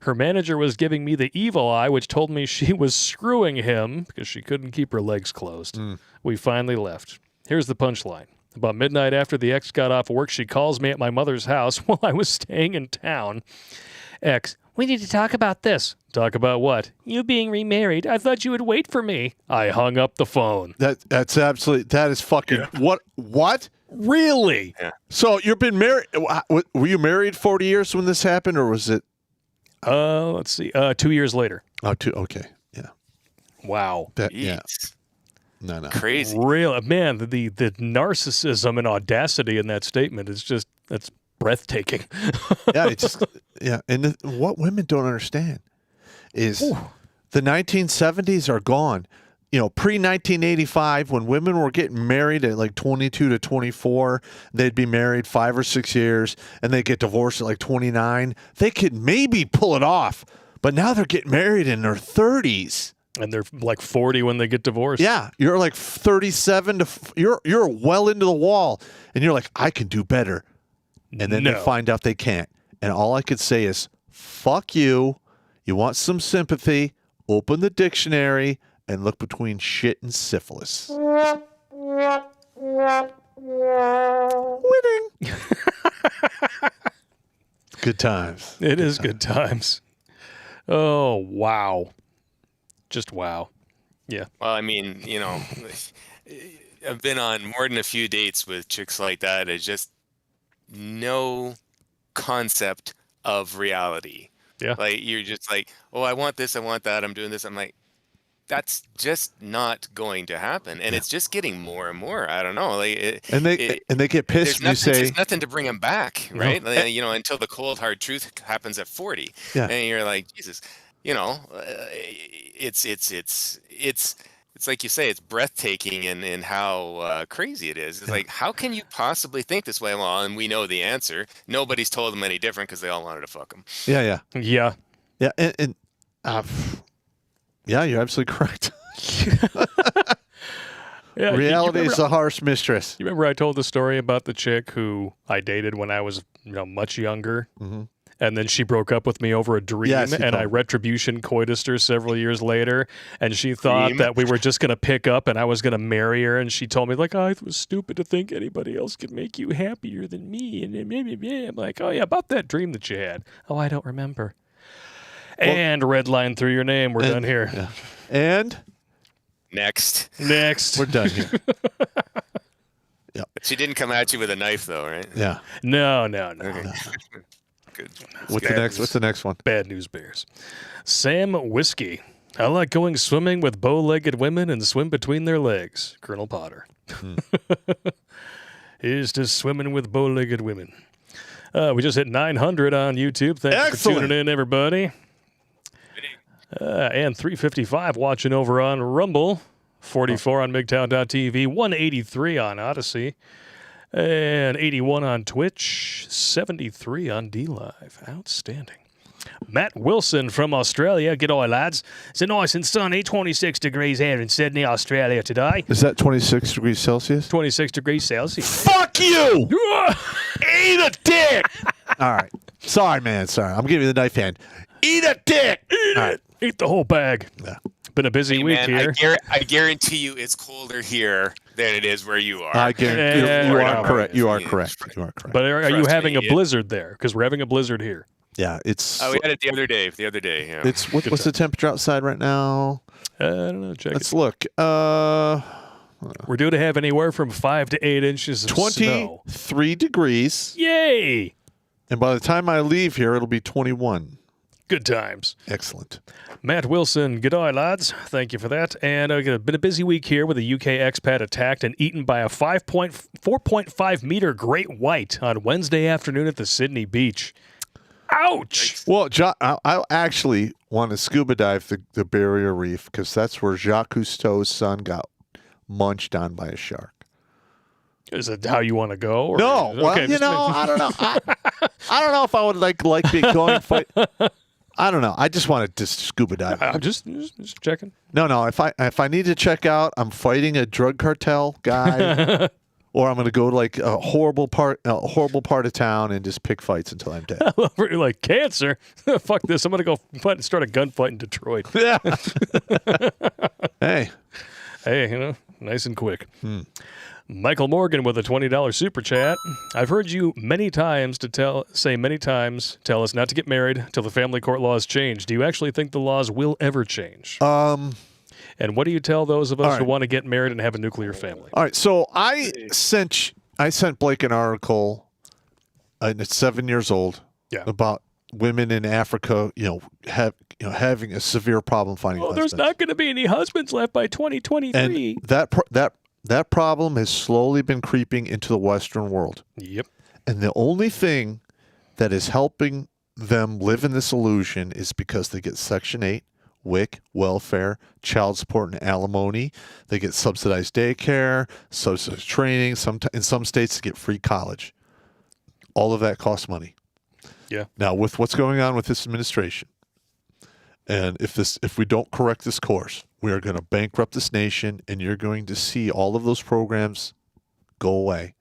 Her manager was giving me the evil eye, which told me she was screwing him because she couldn't keep her legs closed. We finally left. Here's the punchline. About midnight after the ex got off work, she calls me at my mother's house while I was staying in town. Ex, we need to talk about this. Talk about what? You being remarried. I thought you would wait for me. I hung up the phone. That's absolutely, that is fucking, what? Really? Yeah. So you've been married, were you married 40 years when this happened, or was it? Let's see. 2 years later. Oh, okay. Yeah. Wow. Yeah. Jeez. No. Crazy. Real man, the narcissism and audacity in that statement is just, that's breathtaking. And what women don't understand is the 1970s are gone. You know, pre-1985, when women were getting married at like 22 to 24, they'd be married 5 or 6 years, and they'd get divorced at like 29. They could maybe pull it off, but now they're getting married in their 30s. And they're like 40 when they get divorced. Yeah, you're like 37 to you're well into the wall, and you're like, I can do better, and then they find out they can't. And all I could say is, fuck you. You want some sympathy? Open the dictionary and look between shit and syphilis. Winning. Good times. It is good times. Oh, wow. Just wow. Yeah. Well, I mean, you know, I've been on more than a few dates with chicks like that. It's just no concept of reality. Yeah. Like, you're just like, oh, I want this, I want that, I'm doing this. I'm like, that's just not going to happen, and it's just getting more and more. I don't know, like, And they get pissed when you say there's nothing to bring them back, right? Like, you know, until the cold hard truth happens at 40, and you're like, Jesus, you know, it's like you say, it's breathtaking in how crazy it is. It's like, how can you possibly think this way? Well, and we know the answer. Nobody's told them any different because they all wanted to fuck them. Yeah. Yeah. Yeah, you're absolutely correct. Yeah, reality is a harsh mistress. You remember I told the story about the chick who I dated when I was, much younger? Mm-hmm. And then she broke up with me over a dream, and I retribution coitused her several years later, and she thought that we were just going to pick up and I was going to marry her, and she told me, like, oh, it was stupid to think anybody else could make you happier than me, and maybe I'm like, oh, yeah, about that dream that you had. Oh, I don't remember. And red line through your name. We're done here. Yeah. And? Next. We're done here. Yep. She didn't come at you with a knife, though, right? Yeah. No. Okay. Good. What's the next one? Bad news bears. Sam Whiskey. I like going swimming with bow-legged women and swim between their legs. Colonel Potter. Here's to swimming with bow-legged women. We just hit 900 on YouTube. Thanks for tuning in, everybody. And 355 watching over on Rumble. 44 on MGTOW.tv. 183 on Odyssey. And 81 on Twitch. 73 on DLive. Outstanding. Matt Wilson from Australia. G'day, lads. It's a nice and sunny 26 degrees here in Sydney, Australia today. Is that 26 degrees Celsius? 26 degrees Celsius. Fuck you! Eat a dick! All right. Sorry, man. Sorry. I'm giving you the knife hand. Eat a dick! Eat the whole bag. Yeah. Been a busy week man, here. I guarantee you it's colder here than it is where you are. I guarantee you are correct. You are correct. You are correct. But are you having a blizzard there? Because we're having a blizzard here. Yeah, it's. Oh, we had it the other day. Yeah. It's what's the temperature outside right now? I don't know. Let's look. We're due to have anywhere from 5 to 8 inches of 23 degrees. Yay! And by the time I leave here, it'll be 21. Good times. Excellent. Matt Wilson, g'day, lads. Thank you for that. And been a busy week here with a UK expat attacked and eaten by a 4.5 meter great white on Wednesday afternoon at the Sydney beach. Ouch! Well, I actually want to scuba dive the barrier reef because that's where Jacques Cousteau's son got munched on by a shark. Is it how you want to go? Or no. Well, okay, I don't know. I don't know if I would like being going fight. I don't know. I just wanted to scuba dive. I'm just checking. No. If I need to check out, I'm fighting a drug cartel guy. Or I'm going to go to like a horrible part of town and just pick fights until I'm dead. You're like, cancer? Fuck this. I'm going to go start a gunfight in Detroit. Yeah. Hey, nice and quick. Michael Morgan with a $20 super chat. I've heard you many times tell us not to get married till the family court laws change. Do you actually think the laws will ever change? And what do you tell those of us who want to get married and have a nuclear family? All right, so I sent Blake an article, and it's 7 years old, about women in Africa, having a severe problem finding husbands. There's not going to be any husbands left by 2023. And that problem has slowly been creeping into the Western world. Yep. And the only thing that is helping them live in this illusion is because they get Section 8. WIC, welfare, child support, and alimony. They get subsidized daycare, subsidized training. In some states, they get free college. All of that costs money. Yeah. Now, with what's going on with this administration, and if we don't correct this course, we are going to bankrupt this nation, and you're going to see all of those programs go away.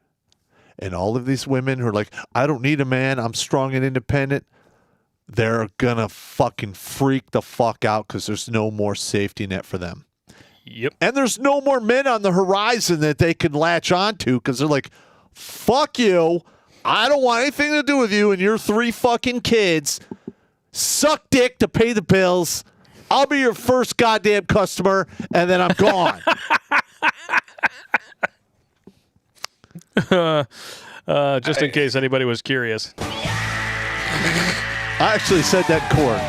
And all of these women who are like, I don't need a man, I'm strong and independent, they're going to fucking freak the fuck out because there's no more safety net for them. Yep. And there's no more men on the horizon that they can latch onto because they're like, fuck you. I don't want anything to do with you and your 3 fucking kids. Suck dick to pay the bills. I'll be your first goddamn customer, and then I'm gone. Just in case anybody was curious. I actually said that in court.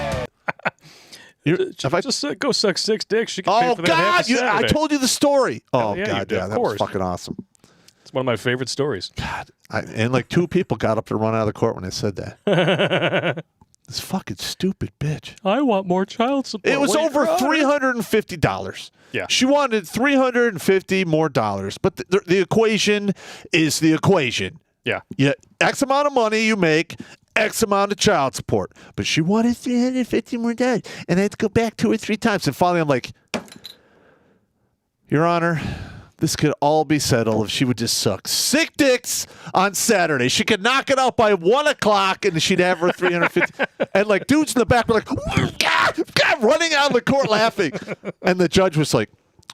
Just go suck 6 dicks. You can pay for that half a I told you the story. Oh, yeah, God, that was fucking awesome. It's one of my favorite stories. God, and like 2 people got up to run out of the court when I said that. This fucking stupid bitch. I want more child support. It was over $350. Yeah. She wanted $350 more dollars, but the equation is the equation. Yeah. X amount of money you make, X amount of child support. But she wanted $350 more dollars, and I had to go back 2 or 3 times. And finally, I'm like, Your Honor, this could all be settled if she would just suck 6 dicks on Saturday. She could knock it out by 1 o'clock, and she'd have her 350. And like dudes in the back were like, God, running out of the court laughing. And the judge was like,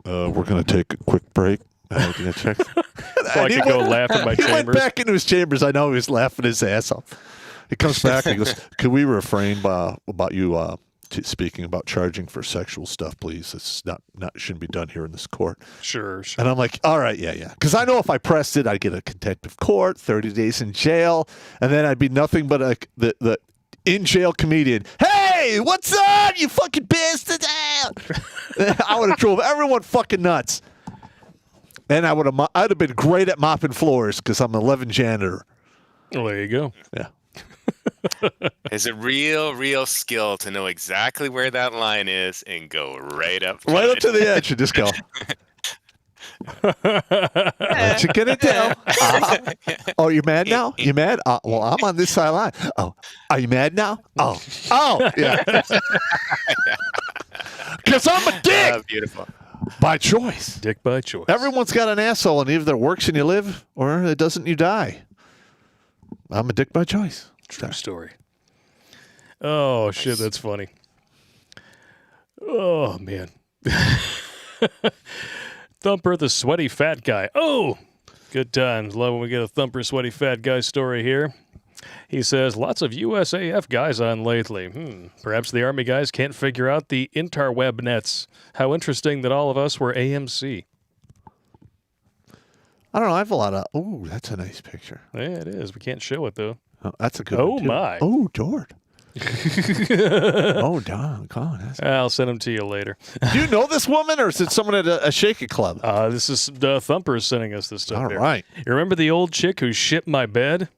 we're going to take a quick break. Check. So I could go laugh in my chambers. He went back into his chambers. I know he was laughing his ass off. He comes back and he goes, "Can we refrain about you speaking about charging for sexual stuff, please? It's not shouldn't be done here in this court." Sure. And I'm like, all right, yeah. Because I know if I pressed it, I'd get a contempt of court, 30 days in jail, and then I'd be nothing but the in-jail comedian. Hey, what's up, you fucking bastard? I would have drove everyone fucking nuts. And I'd have been great at mopping floors because I'm an 11 janitor. Well, there you go. Yeah. It's a real skill to know exactly where that line is and go right up. Right up to the edge and just go. Let you get it down. Oh, you're mad now? You mad? Well, I'm on this side line. Oh, are you mad now? Oh, yeah. Because I'm a dick. Beautiful. By choice. Dick by choice. Everyone's got an asshole, and either it works and you live, or it doesn't, you die. I'm a dick by choice. True story. Oh, shit, that's funny. Oh, man. Thumper, the sweaty fat guy. Oh, good times. Love when we get a Thumper, sweaty fat guy story here. He says, lots of USAF guys on lately. Perhaps the Army guys can't figure out the interweb nets. How interesting that all of us were AMC. I don't know. I have a lot of... Oh, that's a nice picture. Yeah, it is. We can't show it, though. Oh, that's a good one, too. My. Oh, Dord. Oh, Don. I'll send them to you later. Do you know this woman, or is it someone at a shaky club? This is Thumper sending us this stuff. All here. right. You remember the old chick who shit my bed?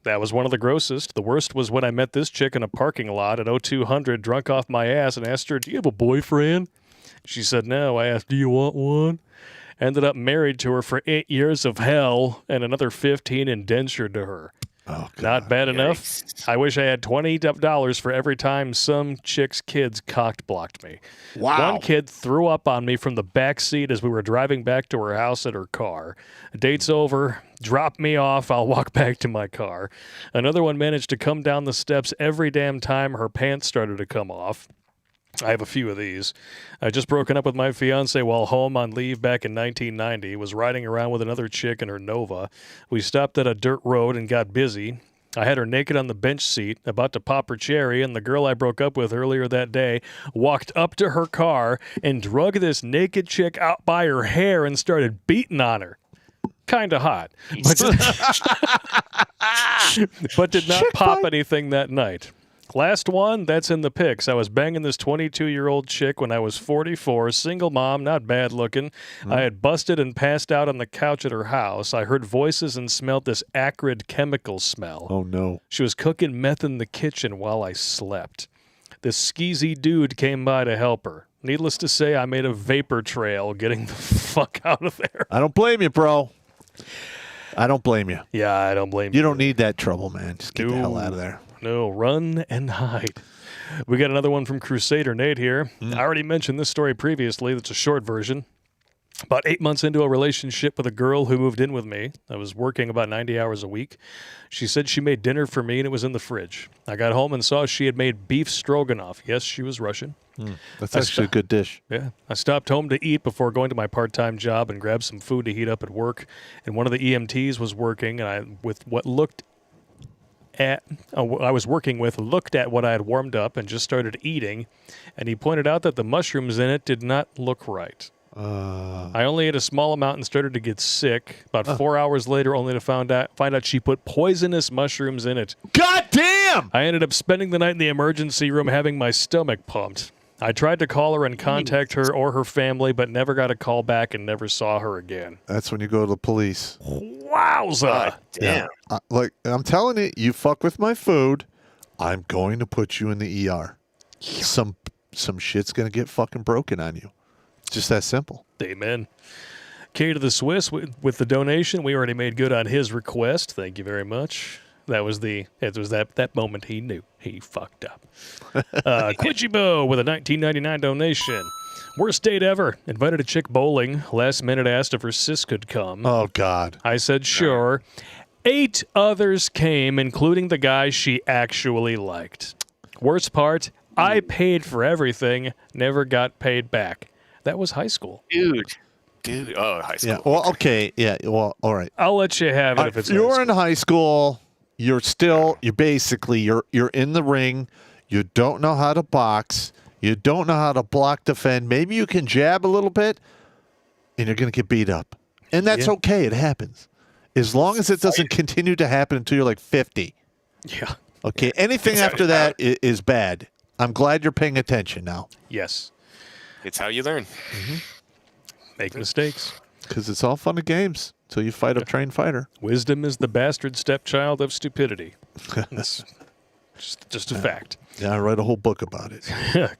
That was one of the grossest. The worst was when I met this chick in a parking lot at 0200, drunk off my ass, and asked her, do you have a boyfriend? She said no. I asked, do you want one? Ended up married to her for 8 years of hell and another 15 indentured to her. Oh, God. Not bad enough. I wish I had $20 for every time some chick's kids cock-blocked me. Wow. One kid threw up on me from the back seat as we were driving back to her house at her car. Date's over. Drop me off. I'll walk back to my car. Another one managed to come down the steps every damn time her pants started to come off. I have a few of these. I just broken up with my fiance while home on leave back in 1990. Was riding around with another chick in her Nova. We stopped at a dirt road and got busy. I had her naked on the bench seat, about to pop her cherry, and the girl I broke up with earlier that day walked up to her car and drug this naked chick out by her hair and started beating on her. Kinda hot. But did not pop anything that night. Last one, that's in the pics. I was banging this 22-year-old chick when I was 44, single mom, not bad looking. I had busted and passed out on the couch at her house. I heard voices and smelled this acrid chemical smell. Oh, no. She was cooking meth in the kitchen while I slept. This skeezy dude came by to help her. Needless to say, I made a vapor trail getting the fuck out of there. I don't blame you, bro. I don't blame you. Yeah, I don't blame you. You don't need that trouble, man. Just get the hell out of there. No, run and hide. We got another one from Crusader Nate here. I already mentioned this story previously. That's a short version. About 8 months into a relationship with a girl who moved in with me. I was working about 90 hours a week. She said she made dinner for me and it was in the fridge. I got home and saw she had made beef stroganoff. Yes, she was Russian. That's actually a good dish. Yeah. I stopped home to eat before going to my part-time job and grabbed some food to heat up at work. And one of the EMTs was working, and I was working with looked at what I had warmed up and just started eating, and he pointed out that the mushrooms in it did not look right. I only ate a small amount and started to get sick. About 4 hours later, only to find out she put poisonous mushrooms in it. God damn! I ended up spending the night in the emergency room having my stomach pumped. I tried to call her and contact her or her family, but never got a call back and never saw her again. That's when you go to the police. Wowza! Damn. Like, I'm telling you, you fuck with my food, I'm going to put you in the ER. Some shit's going to get fucking broken on you. It's just that simple. Amen. K to the Swiss with the donation. We already made good on his request. Thank you very much. It was that moment he knew he fucked up. Quichibo with a 1999 donation. Worst date ever. Invited a chick bowling. Last minute asked if her sis could come. Oh, God. I said sure. 8 others came, including the guy she actually liked. Worst part, I paid for everything, never got paid back. That was high school. Dude. Oh, high school. Yeah. Well, okay. Yeah. Well, all right. I'll let you have it if it's you're in high school. You're basically in the ring. You don't know how to box. You don't know how to block, defend. Maybe you can jab a little bit, and you're going to get beat up. And that's okay. It happens. As long as it doesn't continue to happen until you're like 50. Yeah. Okay. Anything after that is bad. I'm glad you're paying attention now. Yes. It's how you learn. Make mistakes. Because it's all fun and games until you fight a trained fighter. Wisdom is the bastard stepchild of stupidity. It's just a fact. Yeah, I write a whole book about it.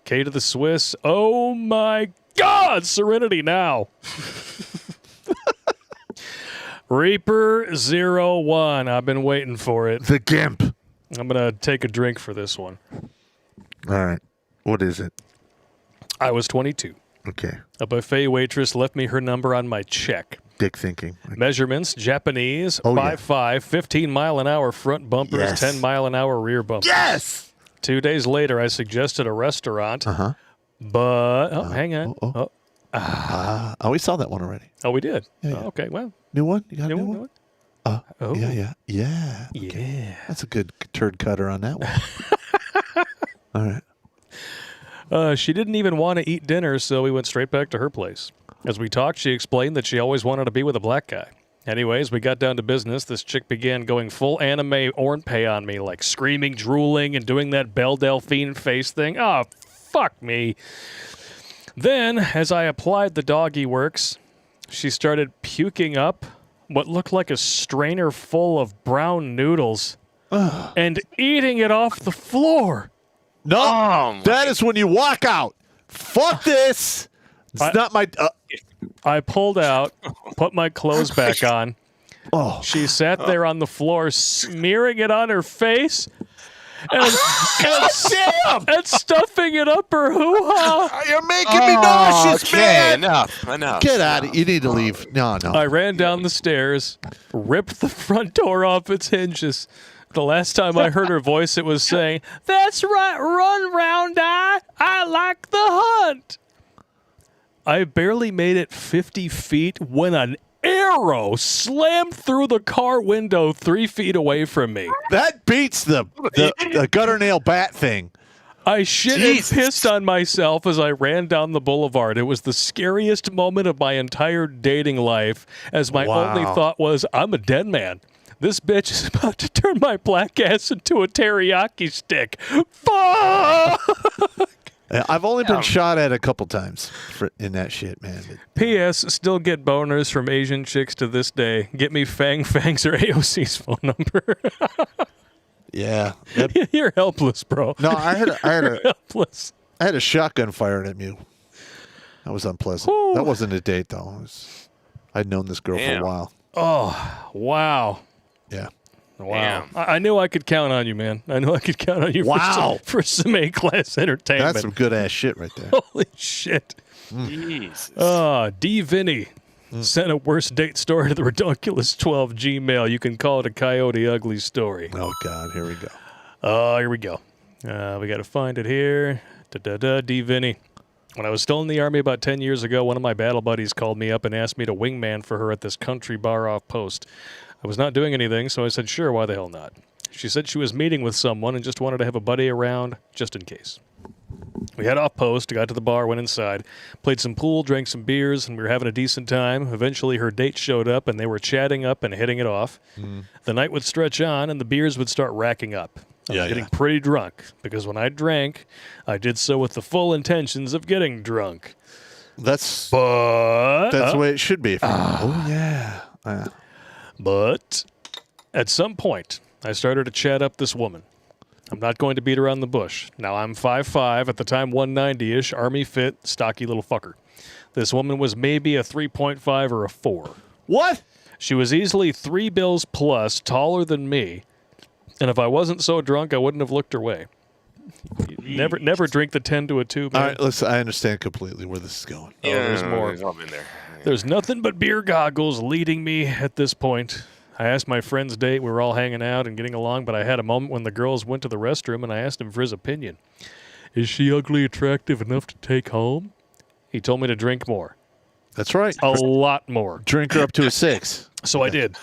K to the Swiss. Oh my God, Serenity now. Reaper 01. I've been waiting for it. The Gimp. I'm going to take a drink for this one. All right. What is it? I was 22. Okay. A buffet waitress left me her number on my check. Dick thinking. Measurements, Japanese, Oh, 5'5", 15-mile-an-hour front bumpers, Yes. 10-mile-an-hour rear bumpers. Yes! 2 days later, I suggested a restaurant, Uh-huh. but... hang on. We saw that one already. Oh, we did? Yeah, yeah. Oh, okay, well. New one? You got a new one? Oh. Yeah. Okay. That's a good turd cutter on that one. All right. She didn't even want to eat dinner, so we went straight back to her place. As we talked, she explained that she always wanted to be with a black guy. Anyways, we got down to business. This chick began going full anime Ornpay on me, like screaming, drooling, and doing that Belle Delphine face thing. Oh, fuck me. Then, as I applied the doggy works, she started puking up what looked like a strainer full of brown noodles and eating it off the floor. No, that is when you walk out. Fuck this. It's not my... I pulled out, put my clothes back on. Oh. She sat there on the floor, smearing it on her face and stuffing it up her hoo-ha. You're making me nauseous, man. Enough. Get out of it. You need to leave. No. I ran down the stairs, ripped the front door off its hinges. The last time I heard her voice, it was saying, "That's right, run, round eye. I like the hunt." I barely made it 50 feet when an arrow slammed through the car window 3 feet away from me. That beats the gutter nail bat thing. I shit and pissed on myself as I ran down the boulevard. It was the scariest moment of my entire dating life, as my only thought was, I'm a dead man. This bitch is about to turn my black ass into a teriyaki stick. Fuck! I've only been shot at a couple times in that shit, man. P.S. Still get boners from Asian chicks to this day. Get me Fang's or AOC's phone number. Yeah. You're helpless, bro. No, I had helpless. I had a shotgun fired at me. That was unpleasant. Whew. That wasn't a date, though. I'd known this girl for a while. Oh, wow. Yeah. Wow. I knew I could count on you, man. I knew I could count on you for some A-class entertainment. That's some good-ass shit right there. Holy shit. Jesus. D. Vinny sent a worst date story to the Redonkulas 12 Gmail. You can call it a Coyote Ugly story. Oh, God. Here we go. Here we go. We got to find it here. D. Vinny. When I was still in the Army about 10 years ago, one of my battle buddies called me up and asked me to wingman for her at this country bar off post. I was not doing anything, so I said, sure, why the hell not? She said she was meeting with someone and just wanted to have a buddy around just in case. We had off post, got to the bar, went inside, played some pool, drank some beers, and we were having a decent time. Eventually, her date showed up, and they were chatting up and hitting it off. The night would stretch on, and the beers would start racking up. I was getting pretty drunk, because when I drank, I did so with the full intentions of getting drunk. That's the way it should be. Yeah. But at some point, I started to chat up this woman. I'm not going to beat around the bush. Now, I'm 5'5", at the time 190-ish, army fit, stocky little fucker. This woman was maybe a 3.5 or a 4. What? She was easily 3 bills plus, taller than me. And if I wasn't so drunk, I wouldn't have looked her way. Never drink the 10 to a 2, man. All right, listen, I understand completely where this is going. There's more. We've all been there. There's nothing but beer goggles leading me at this point. I asked my friend's date. We were all hanging out and getting along, but I had a moment when the girls went to the restroom, and I asked him for his opinion. Is she ugly attractive enough to take home? He told me to drink more. That's right. A lot more. Drink her up to a 6. So I did.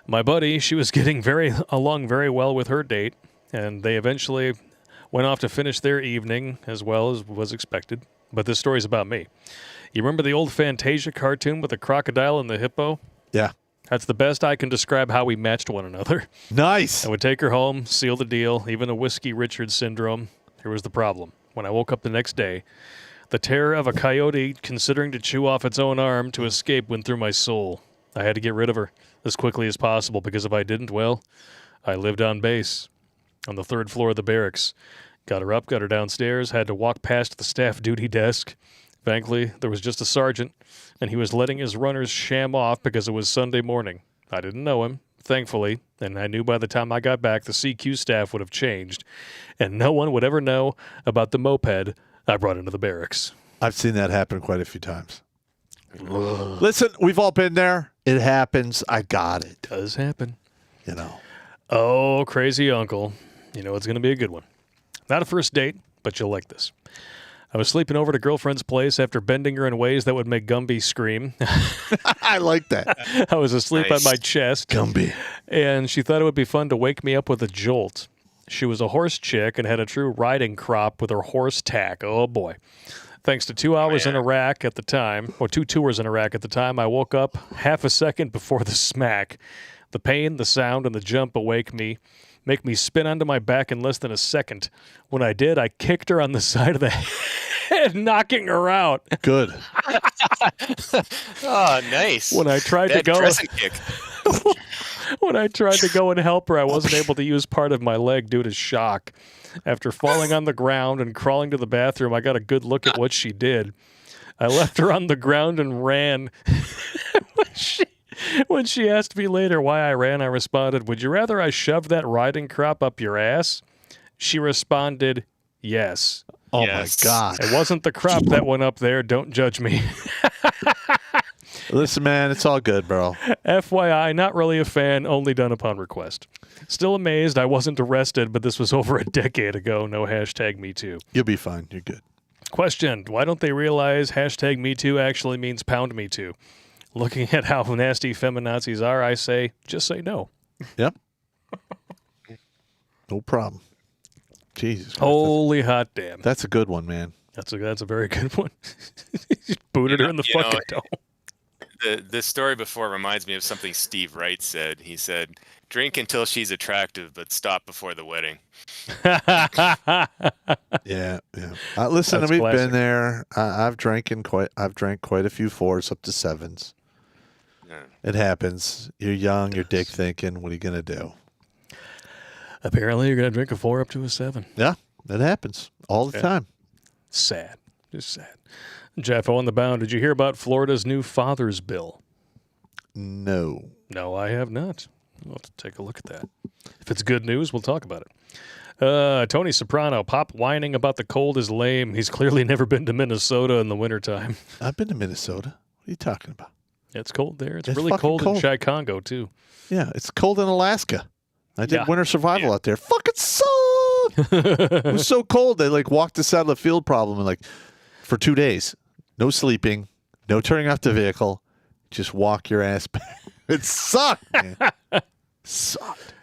My buddy, she was getting along very well with her date, and they eventually went off to finish their evening as well as was expected. But this story's about me. You remember the old Fantasia cartoon with the crocodile and the hippo? Yeah. That's the best I can describe how we matched one another. Nice. I would take her home, seal the deal, even a Whiskey Richards syndrome. Here was the problem. When I woke up the next day, The terror of a coyote considering to chew off its own arm to escape went through my soul. I had to get rid of her as quickly as possible because if I didn't, well, I lived on base on the 3rd floor of the barracks. Got her up, got her downstairs, had to walk past the staff duty desk. Thankfully, there was just a sergeant, and he was letting his runners sham off because it was Sunday morning. I didn't know him, thankfully, and I knew by the time I got back the CQ staff would have changed, and no one would ever know about the moped I brought into the barracks. I've seen that happen quite a few times. Listen, we've all been there. It happens. I got it. Does happen. You know. Oh, crazy uncle. You know it's going to be a good one. Not a first date, but you'll like this. I was sleeping over at a girlfriend's place after bending her in ways that would make Gumby scream. I like that. I was asleep on my chest. Gumby. And she thought it would be fun to wake me up with a jolt. She was a horse chick and had a true riding crop with her horse tack. Oh, boy. Thanks to 2 hours in Iraq at the time, or 2 tours in Iraq at the time, I woke up half a second before the smack. The pain, the sound, and the jump make me spin onto my back in less than a second. When I did, I kicked her on the side of the head, knocking her out. Good. Oh, nice. When I tried to go... kick. When I tried to go and help her, I wasn't able to use part of my leg due to shock. After falling on the ground and crawling to the bathroom, I got a good look at what she did. I left her on the ground and ran. When she asked me later why I ran, I responded, "Would you rather I shoved that riding crop up your ass?" She responded, "Yes." Oh, Yes. my God. It wasn't the crop that went up there. Don't judge me. Listen, man, it's all good, bro. FYI, not really a fan, only done upon request. Still amazed I wasn't arrested, but this was over a decade ago. No hashtag Me Too. You'll be fine. You're good. Question, why don't they realize hashtag Me Too actually means pound me too? Looking at how nasty feminazis are, I say, just say no. Yep. No problem. Jesus Christ. Holy hot damn. That's a good one, man. That's a very good one. Just booted her in the fucking dome. The story before reminds me of something Steve Wright said. He said, "Drink until she's attractive, but stop before the wedding." Yeah, yeah. Listen, That's we've classic. been there. I've drank quite a few 4s up to 7s. Yeah. It happens. You're young. You're dick thinking. What are you gonna do? Apparently, you're going to drink a 4 up to a 7. Yeah, it happens all the time. Sad. Just sad. Jeff, on the bound, did you hear about Florida's new father's bill? No. No, I have not. We'll have to take a look at that. If it's good news, we'll talk about it. Tony Soprano, Pop whining about the cold is lame. He's clearly never been to Minnesota in the wintertime. I've been to Minnesota. What are you talking about? It's cold there. It's It's really fucking cold in cold. Chicago, too. Yeah, it's cold in Alaska. I did Yeah. winter survival out there. Fucking sucked. It was so cold. They walked us out of the field problem and for 2 days. No sleeping, no turning off the vehicle. Just walk your ass back. It sucked, man. Sucked.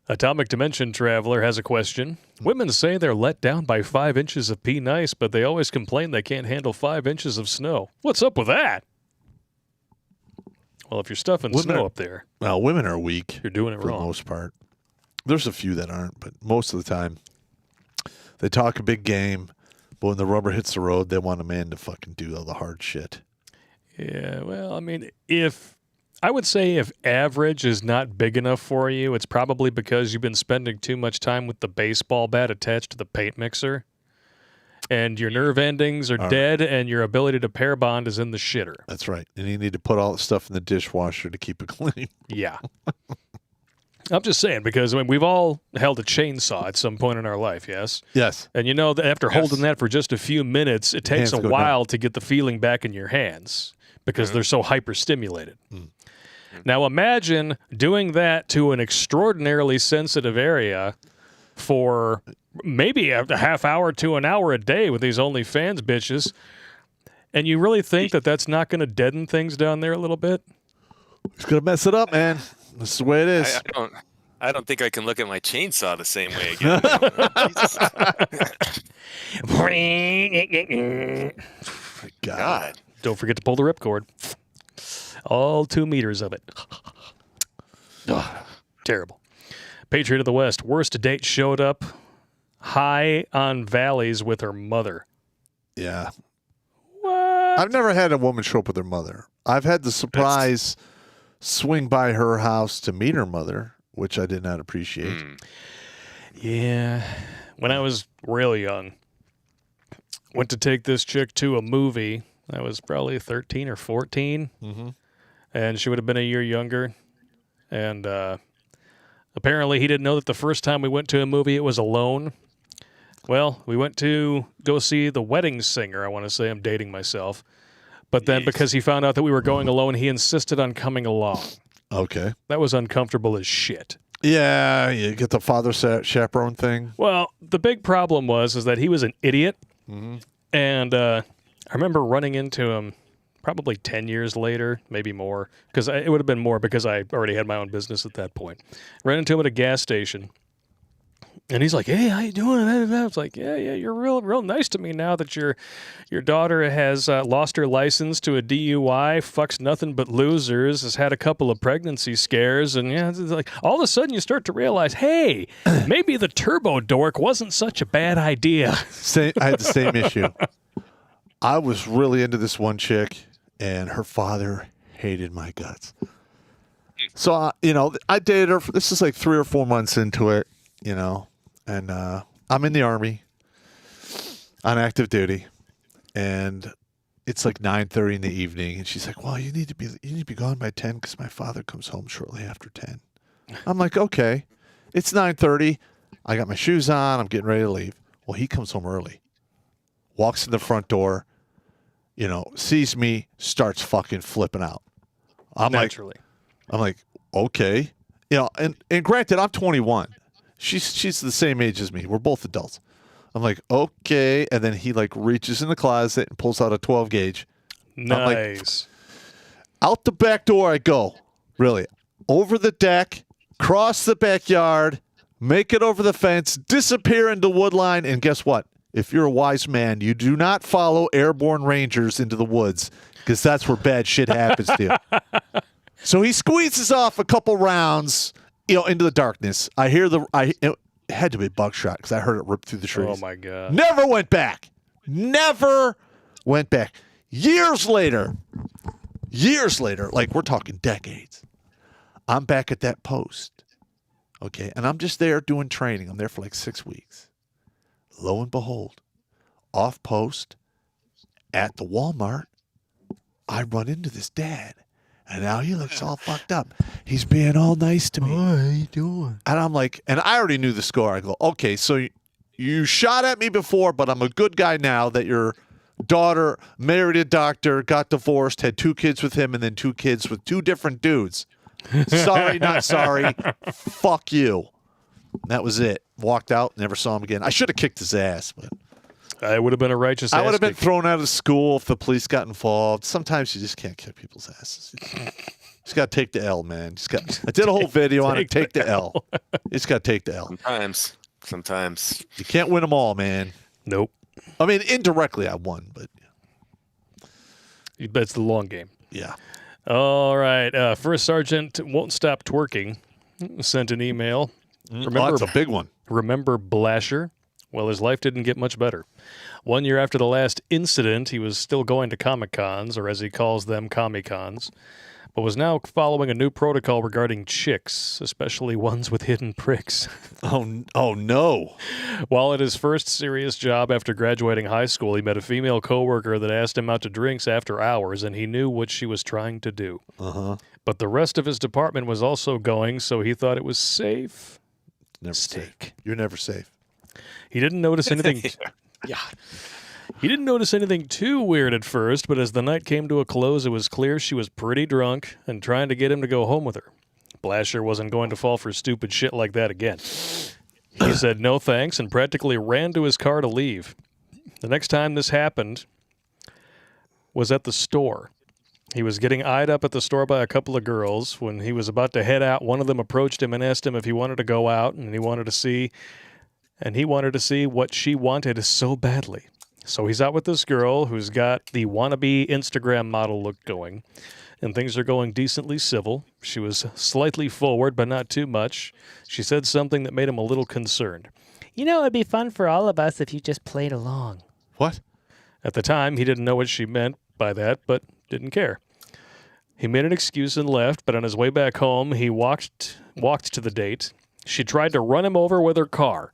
Atomic Dimension Traveler has a question. Women say they're let down by 5 inches of pea nice, but they always complain they can't handle 5 inches of snow. What's up with that? Well, if you're stuffing snow up there, Well, women are weak. you're doing it For the wrong. most part. There's a few that aren't, but most of the time they talk a big game, but when the rubber hits the road, they want a man to fucking do all the hard shit. Yeah, well, I mean, if average is not big enough for you, it's probably because you've been spending too much time with the baseball bat attached to the paint mixer, and your nerve endings are dead, and your ability to pair bond is in the shitter. That's right. And you need to put all the stuff in the dishwasher to keep it clean. Yeah. I'm just saying, because we've all held a chainsaw at some point in our life, yes? Yes. And you know that after holding that for just a few minutes, it takes a Hands go while to get the feeling back in your hands because they're so hyperstimulated. Now imagine doing that to an extraordinarily sensitive area for maybe a half hour to an hour a day with these OnlyFans bitches, and you really think that that's not going to deaden things down there a little bit? It's going to mess it up, man. This is the way it is. I don't think I can look at my chainsaw the same way again. God. Don't forget to pull the ripcord. All 2 meters of it. Terrible. Patriot of the West. Worst date showed up high on valleys with her mother. Yeah. I've never had a woman show up with her mother. I've had the surprise swing by her house to meet her mother, which I did not appreciate. Yeah. When I was real young, went to take this chick to a movie. I was probably 13 or 14. Mm-hmm. And she would have been a year younger. And apparently he didn't know that the first time we went to a movie, it was alone. Well, we went to go see The Wedding Singer. I want to say I'm dating myself. But then because he found out that we were going alone, he insisted on coming along. Okay. That was uncomfortable as shit. Yeah, you get the father chaperone thing. Well, the big problem is that he was an idiot. Mm-hmm. And I remember running into him probably 10 years later, maybe more, because it would have been more because I already had my own business at that point. Ran into him at a gas station. And he's like, "Hey, how you doing?" I was like, "Yeah, you're real nice to me now that your daughter has lost her license to a DUI, fucks nothing but losers, has had a couple of pregnancy scares, and it's like all of a sudden you start to realize, hey, maybe the turbo dork wasn't such a bad idea." I had the same issue. I was really into this one chick, and her father hated my guts. So I dated her. This is like 3 or 4 months into it, And I'm in the Army on active duty, and it's like 9:30 in the evening, and she's like, "Well, you need to be gone by 10 because my father comes home shortly after 10." I'm like, "Okay." It's 9:30. I got my shoes on. I'm getting ready to leave. Well, he comes home early, walks in the front door, sees me, starts fucking flipping out. I'm Naturally. like, okay, and granted, I'm 21. She's the same age as me. We're both adults. I'm like, okay. And then he reaches in the closet and pulls out a 12 gauge. Nice. Out the back door I go. Really. Over the deck, cross the backyard, make it over the fence, disappear into wood line. And guess what? If you're a wise man, you do not follow airborne rangers into the woods because that's where bad shit happens to you. So he squeezes off a couple rounds, into the darkness. I hear it had to be buckshot because I heard it rip through the trees. Oh, my God. Never went back. Never went back. Years later, we're talking decades, I'm back at that post. Okay. And I'm just there doing training. I'm there for 6 weeks. Lo and behold, off post at the Walmart, I run into this dad. And now he looks all fucked up. He's being all nice to me. How you doing? And I'm like, and I already knew the score. I go, okay, so you shot at me before, but I'm a good guy now that your daughter married a doctor, got divorced, had 2 kids with him, and then 2 kids with 2 different dudes. Sorry, not sorry. Fuck you. That was it. Walked out, never saw him again. I should have kicked his ass, but I would have been a righteous I would have been kick. thrown out of school if the police got involved. Sometimes you just can't kick people's asses. Just got to take the L, man. I did a whole video on it. Take the L. You just got to take the L. Sometimes. You can't win them all, man. Nope. I mean, indirectly I won, but That's the long game. yeah. All right. First Sergeant Won't Stop Twerking sent an email. That's a big one. Remember Blasher? Well, his life didn't get much better. 1 year after the last incident, he was still going to Comic-Cons, or as he calls them, Comic-Cons, but was now following a new protocol regarding chicks, especially ones with hidden pricks. Oh no. While at his first serious job after graduating high school, he met a female coworker that asked him out to drinks after hours, and he knew what she was trying to do. Uh-huh. But the rest of his department was also going, so he thought it was safe. Never Mistake. safe. You're never safe. He didn't notice anything. Yeah. He didn't notice anything too weird at first, but as the night came to a close, it was clear she was pretty drunk and trying to get him to go home with her. Blasher wasn't going to fall for stupid shit like that again. He said no thanks and practically ran to his car to leave. The next time this happened was at the store. He was getting eyed up at the store by a couple of girls. When he was about to head out, one of them approached him and asked him if he wanted to go out, and he wanted to see what she wanted so badly. So he's out with this girl who's got the wannabe Instagram model look going, and things are going decently civil. She was slightly forward, but not too much. She said something that made him a little concerned. It'd be fun for all of us if you just played along. What? At the time, he didn't know what she meant, by that, but didn't care. He made an excuse and left, but on his way back home, he walked to the date. She tried to run him over with her car.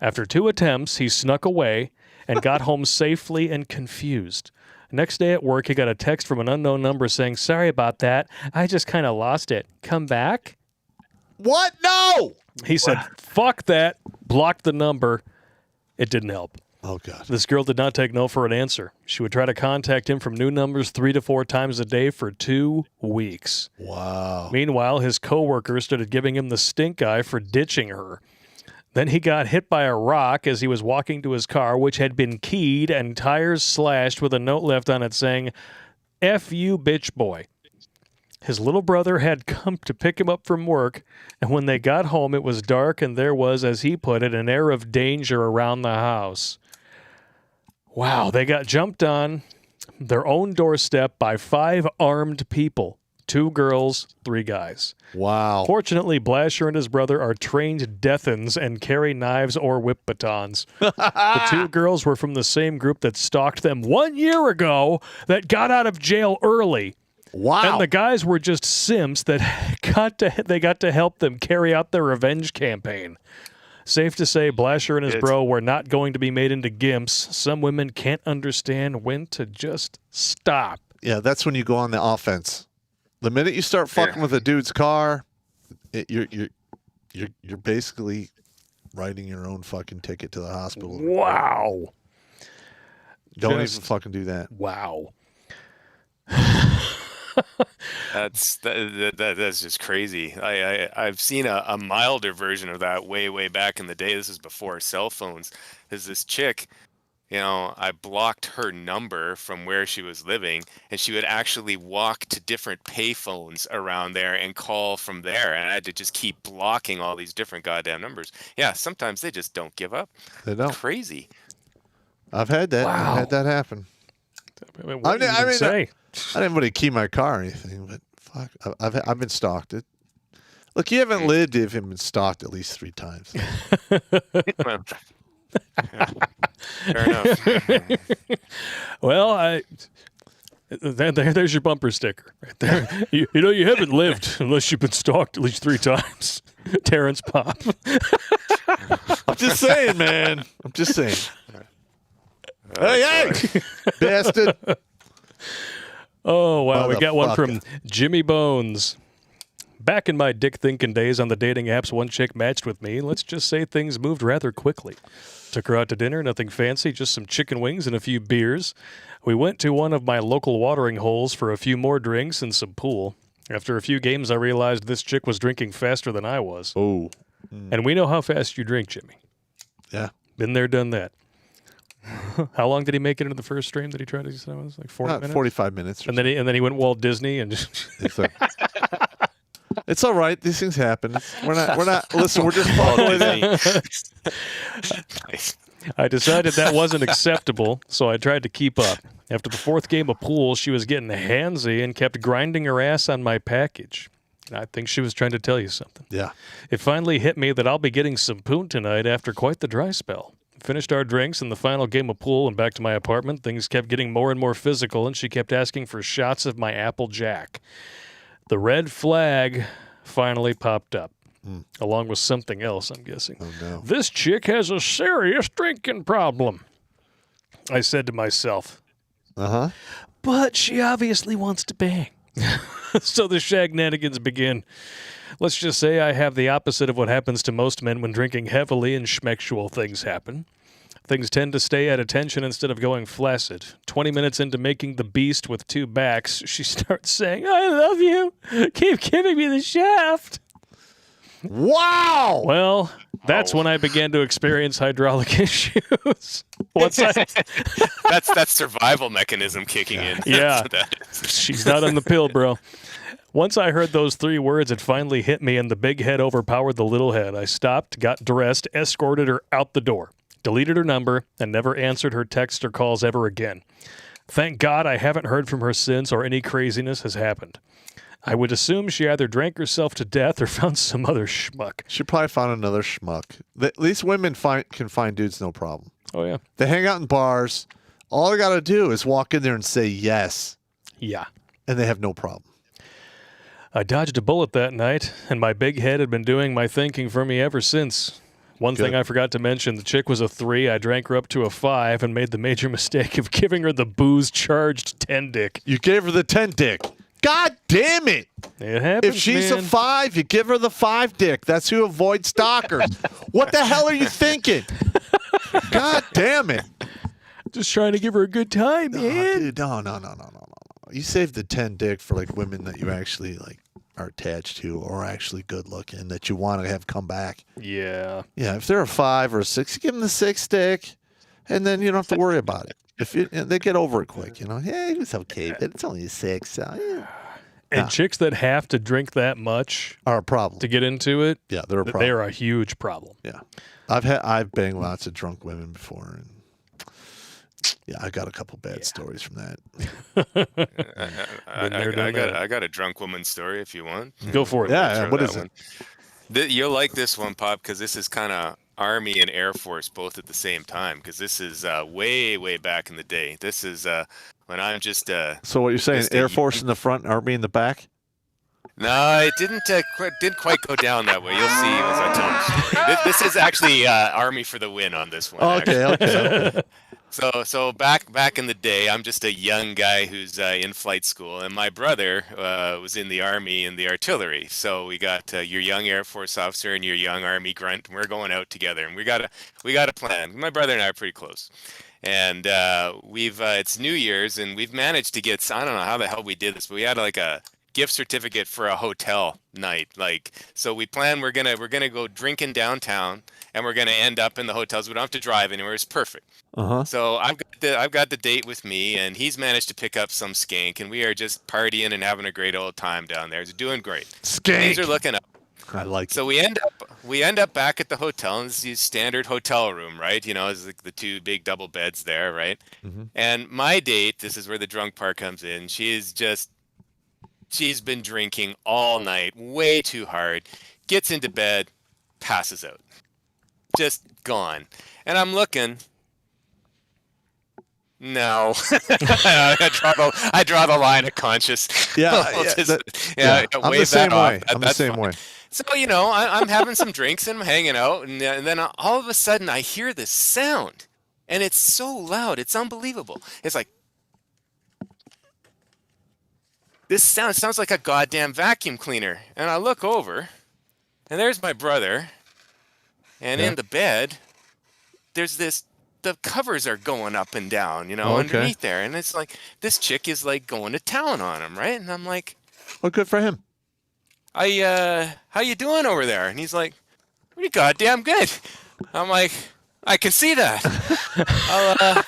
After 2 attempts, he snuck away and got home safely and confused. Next day at work, he got a text from an unknown number saying, "Sorry about that. I just kind of lost it. Come back?" What? No! He said, "Fuck that." Blocked the number. It didn't help. Oh, God. This girl did not take no for an answer. She would try to contact him from new numbers 3 to 4 times a day for 2 weeks. Wow. Meanwhile, his coworkers started giving him the stink eye for ditching her. Then he got hit by a rock as he was walking to his car, which had been keyed and tires slashed with a note left on it saying, "F you, bitch boy." His little brother had come to pick him up from work, and when they got home, it was dark, and there was, as he put it, an air of danger around the house. Wow, they got jumped on their own doorstep by 5 armed people. 2 girls, 3 guys. Wow. Fortunately, Blasher and his brother are trained deathens and carry knives or whip batons. The 2 girls were from the same group that stalked them 1 year ago that got out of jail early. Wow. And the guys were just simps that got to help them carry out their revenge campaign. Safe to say, Blasher and his bro were not going to be made into gimps. Some women can't understand when to just stop. Yeah, that's when you go on the offense. The minute you start fucking with a dude's car, you're basically writing your own fucking ticket to the hospital. Wow. Don't even fucking do that. Wow. That's just crazy. I've seen a milder version of that way back in the day. This is before cell phones. There's this chick, I blocked her number from where she was living, and she would actually walk to different payphones around there and call from there. And I had to just keep blocking all these different goddamn numbers. Yeah, sometimes they just don't give up. They don't. Crazy. I've had that. Wow. I've had that happen. I didn't really key my car or anything, but fuck, I've been stalked. Look, you haven't lived if you've been stalked at least 3 times. Fair enough. Well, there's your bumper sticker right there. You haven't lived unless you've been stalked at least 3 times. Terrence Pop. I'm just saying, man. I'm just saying. Hey, bastard. Oh, wow. We got one from Jimmy Bones. Back in my dick thinking days on the dating apps, one chick matched with me. Let's just say things moved rather quickly. Took her out to dinner, nothing fancy, just some chicken wings and a few beers. We went to one of my local watering holes for a few more drinks and some pool. After a few games, I realized this chick was drinking faster than I was. Oh. And we know how fast you drink, Jimmy. Yeah. Been there, done that. How long did he make it into the first stream that he tried to say? It was like 40 minutes? 45 minutes. And then he went Walt Disney and just It's all right. These things happen. We're not listen, we're just following it. I decided that wasn't acceptable, so I tried to keep up. After the 4th game of pool, she was getting handsy and kept grinding her ass on my package. I think she was trying to tell you something. Yeah. It finally hit me that I'll be getting some poon tonight after quite the dry spell. Finished our drinks and the final game of pool and back to my apartment. Things kept getting more and more physical, and she kept asking for shots of my Apple Jack. The red flag finally popped up, along with something else, I'm guessing. Oh, no. This chick has a serious drinking problem, I said to myself. Uh-huh. But she obviously wants to bang. So the shagnanigans begin. Let's just say I have the opposite of what happens to most men when drinking heavily and schmexual things happen. Things tend to stay at attention instead of going flaccid. 20 minutes into making the beast with 2 backs, she starts saying, "I love you. Keep giving me the shaft." Wow! Well, that's when I began to experience hydraulic issues. That's survival mechanism kicking in. Yeah. That's what that is. She's not on the pill, bro. Once I heard those 3 words, it finally hit me, and the big head overpowered the little head. I stopped, got dressed, escorted her out the door, deleted her number, and never answered her texts or calls ever again. Thank God I haven't heard from her since or any craziness has happened. I would assume she either drank herself to death or found some other schmuck. She probably found another schmuck. At least women can find dudes no problem. Oh, yeah. They hang out in bars. All I got to do is walk in there and say yes, Yeah. and they have no problem. I dodged a bullet that night, and my big head had been doing my thinking for me ever since. One thing I forgot to mention, the chick was a 3. I drank her up to a 5 and made the major mistake of giving her the booze-charged 10 dick. You gave her the 10 dick. God damn it. It happens, If she's man. a 5, you give her the 5 dick. That's who avoids stalkers. What the hell are you thinking? God damn it. Just trying to give her a good time, No, man. dude, no. You save the 10 dick for like women that you actually like are attached to or actually good looking that you want to have come back. Yeah. Yeah, if they're a 5 or a 6, you give them the 6 dick, and then you don't have to worry about it. If they get over it quick, Hey, it's okay, but it's only a 6. So, yeah. And chicks that have to drink that much are a problem to get into it. Yeah, they're a problem. They're a huge problem. Yeah, I've banged lots of drunk women before, and yeah, I got a couple bad stories from that. I got a drunk woman story if you want. Go for it. Yeah, Throw what that is one. it? You'll like this one, Pop, because this is kind of Army and Air Force both at the same time. Because this is way back in the day. This is when I'm just. So what you're saying? Air Force in the front, Army in the back? No, it didn't quite go down that way. You'll see as I tell the story. This is actually Army for the win on this one. Okay. So back in the day, I'm just a young guy who's in flight school, and my brother was in the Army in the artillery. So we got your young Air Force officer and your young Army grunt, and we're going out together, and we got a plan. My brother and I are pretty close, and it's New Year's, and we've managed to get, I don't know how the hell we did this, but we had like a gift certificate for a hotel night. So we plan we're gonna go drinking downtown, and we're gonna end up in the hotels. We don't have to drive anywhere. It's perfect. So I've got the date with me, and he's managed to pick up some skank, and we are just partying and having a great old time down there. It's doing great. Skank. Things are looking up. I like. So we end up back at the hotel, and it's the standard hotel room, right? It's like the 2 big double beds there, right? Mm-hmm. And my date, this is where the drunk part comes in. She's been drinking all night, way too hard, gets into bed, passes out. Just gone. And I'm looking. No. I draw the line of conscious. Yeah, I'm the same way. I'm the same way. So, I'm having some drinks and I'm hanging out, and then all of a sudden I hear this sound, and it's so loud. It's unbelievable. It's like, this sounds like a goddamn vacuum cleaner. And I look over, and there's my brother, and in the bed, there's the covers are going up and down, underneath there. And it's like, this chick is like going to town on him, right? And I'm like, well, good for him. how you doing over there? And he's like, pretty goddamn good. I'm like, I can see that.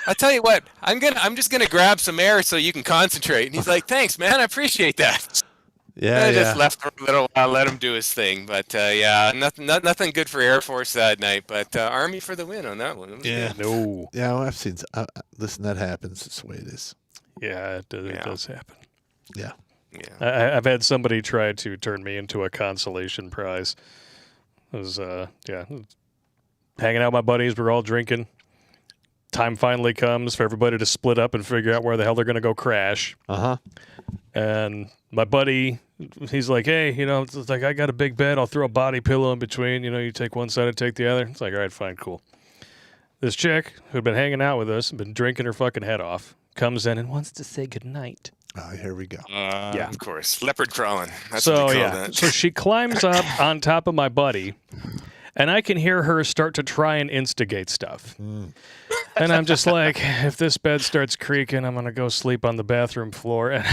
I'll tell you what, I'm just gonna grab some air so you can concentrate. And he's like, thanks, man, I appreciate that. Yeah, I just left for a little while, let him do his thing. But nothing good for Air Force that night. But Army for the win on that one. Yeah, good. No. Yeah, well, I've seen. Listen, that happens. It's the way it is. Yeah, it does happen. Yeah. Yeah. I've had somebody try to turn me into a consolation prize. It was hanging out with my buddies. We're all drinking. Time finally comes for everybody to split up and figure out where the hell they're going to go crash. And my buddy, he's like, hey, it's like, I got a big bed. I'll throw a body pillow in between. You take one side, I take the other. It's like, all right, fine, cool. This chick who'd been hanging out with us, been drinking her fucking head off, comes in and wants to say goodnight. Oh, here we go. Yeah, of course. Leopard crawling. That's So, what they call that. So she climbs up on top of my buddy, and I can hear her start to try and instigate stuff. And I'm just like, if this bed starts creaking, I'm going to go sleep on the bathroom floor.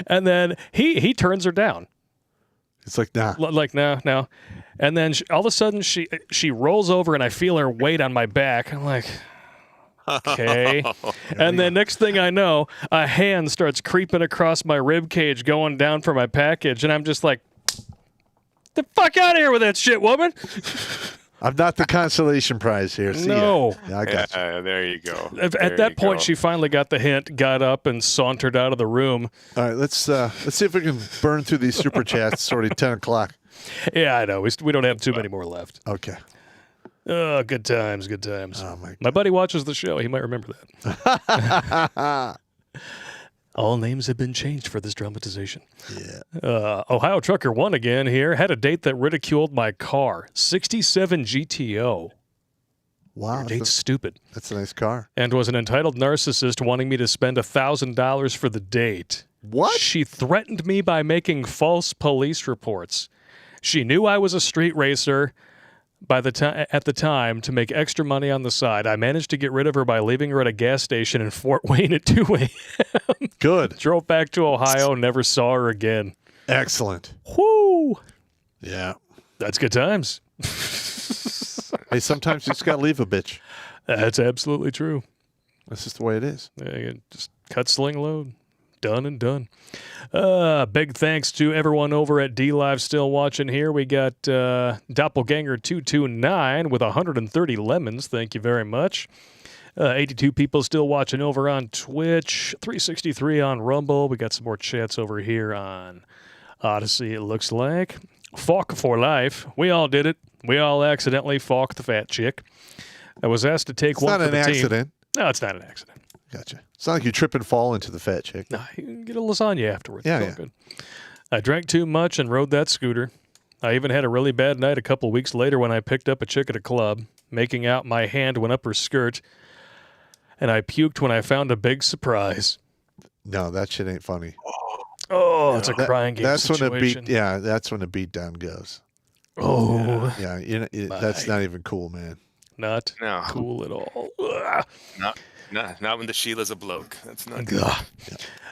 And then he turns her down. It's like, nah. No. And then all of a sudden she rolls over, and I feel her weight on my back. I'm like, okay. And then next thing I know, a hand starts creeping across my rib cage going down for my package. And I'm just like, the fuck out of here with that shit, woman. I'm not the consolation prize here. See No. ya. Yeah, I got you. There you go. At that point, she finally got the hint, got up, and sauntered out of the room. All right, let's see if we can burn through these super chats. It's already 10 o'clock. Yeah, I know. We don't have too many more left. Okay. Oh, good times, good times. Oh, my My buddy watches the show. He might remember that. All names have been changed for this dramatization. Yeah. Ohio Trucker 1 again here. Had a date that ridiculed my car. 67 GTO. Wow. Your date's stupid. That's a nice car. And was an entitled narcissist wanting me to spend $1,000 for the date. What? She threatened me by making false police reports. She knew I was a street racer at the time to make extra money on the side. I managed to get rid of her by leaving her at a gas station in Fort Wayne at 2 a.m. Good. Drove back to Ohio, never saw her again. Excellent. Whoo! Yeah. That's good times. Hey, sometimes you just got to leave a bitch. That's absolutely true. That's just the way it is. Just cut, sling, load. Done and done. Big thanks to everyone over at DLive still watching here. We got Doppelganger229 with 130 lemons. Thank you very much. 82 people still watching over on Twitch. 363 on Rumble. We got some more chats over here on Odyssey, it looks like. Falk for life. We all did it. We all accidentally falked the fat chick. I was asked to take one for the team. It's not an accident. No, it's not an accident. Gotcha. It's not like you trip and fall into the fat chick. No, you can get a lasagna afterwards. Yeah, It's all good. I drank too much and rode that scooter. I even had a really bad night a couple weeks later when I picked up a chick at a club. Making out, my hand went up her skirt, and I puked when I found a big surprise. No, that shit ain't funny. Oh, it's a crying game that's situation. That's when the beat down goes. Oh. Yeah, that's not even cool, man. Not cool at all. Ugh. Not when the Sheila's a bloke. That's not good. Yeah.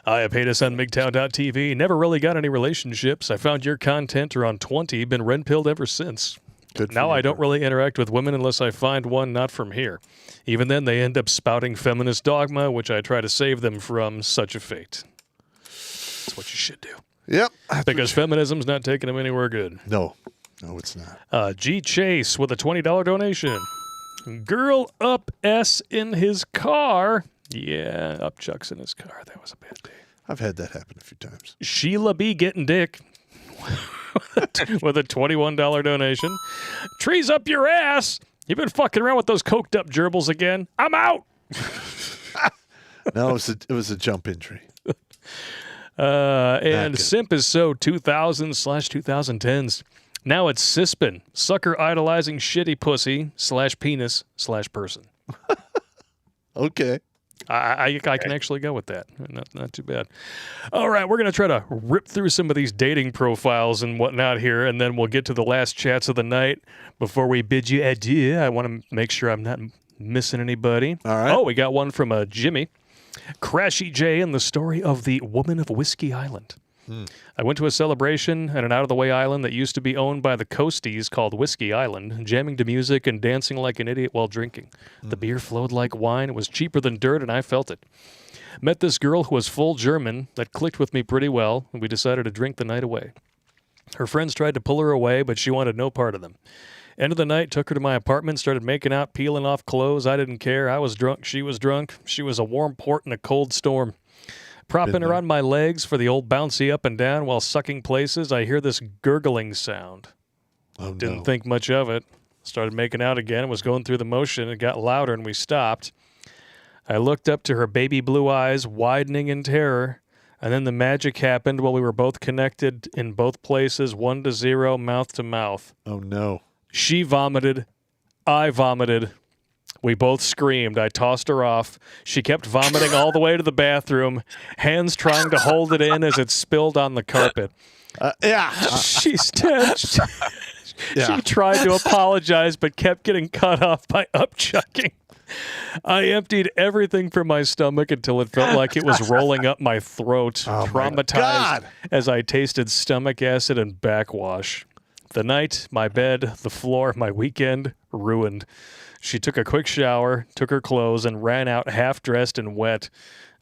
I have hate us on MGTOW.tv. Never really got any relationships. I found your content around 20. Been red-pilled ever since. Good. Now I don't really interact with women unless I find one not from here. Even then, they end up spouting feminist dogma, which I try to save them from. Such a fate. That's what you should do. Yep. Because feminism's not taking them anywhere good. No, it's not. G Chase with a $20 donation. Girl up S in his car. Yeah, up Chuck's in his car. That was a bad day. I've had that happen a few times. Sheila B getting dick with a $21 donation. Trees up your ass. You've been fucking around with those coked up gerbils again. I'm out. No, it was a jump injury. And Simp is so 2000/2010s. Now it's Cispin, sucker idolizing shitty pussy /penis/person. Okay. I can actually go with that. Not too bad. All right, we're going to try to rip through some of these dating profiles and whatnot here, and then we'll get to the last chats of the night. Before we bid you adieu, I want to make sure I'm not missing anybody. All right. Oh, we got one from Jimmy. Crashy J and the story of the woman of Whiskey Island. I went to a celebration at an out-of-the-way island that used to be owned by the Coasties called Whiskey Island, jamming to music and dancing like an idiot while drinking. The beer flowed like wine. It was cheaper than dirt, and I felt it. Met this girl who was full German that clicked with me pretty well, and we decided to drink the night away. Her friends tried to pull her away, but she wanted no part of them. End of the night, took her to my apartment, started making out, peeling off clothes. I didn't care. I was drunk. She was drunk. She was a warm port in a cold storm. Propping her on my legs for the old bouncy up and down while sucking places, I hear this gurgling sound. Oh, Didn't think much of it. Started making out again. Was going through the motion. It got louder and we stopped. I looked up to her baby blue eyes, widening in terror. And then the magic happened while we were both connected in both places, 1-0, mouth to mouth. Oh, no. She vomited. I vomited. We both screamed. I tossed her off. She kept vomiting all the way to the bathroom, hands trying to hold it in as it spilled on the carpet. She's dead. She tried to apologize, but kept getting cut off by upchucking. I emptied everything from my stomach until it felt like it was rolling up my throat, traumatized as I tasted stomach acid and backwash. The night, my bed, the floor, my weekend, ruined. She took a quick shower, took her clothes, and ran out half-dressed and wet.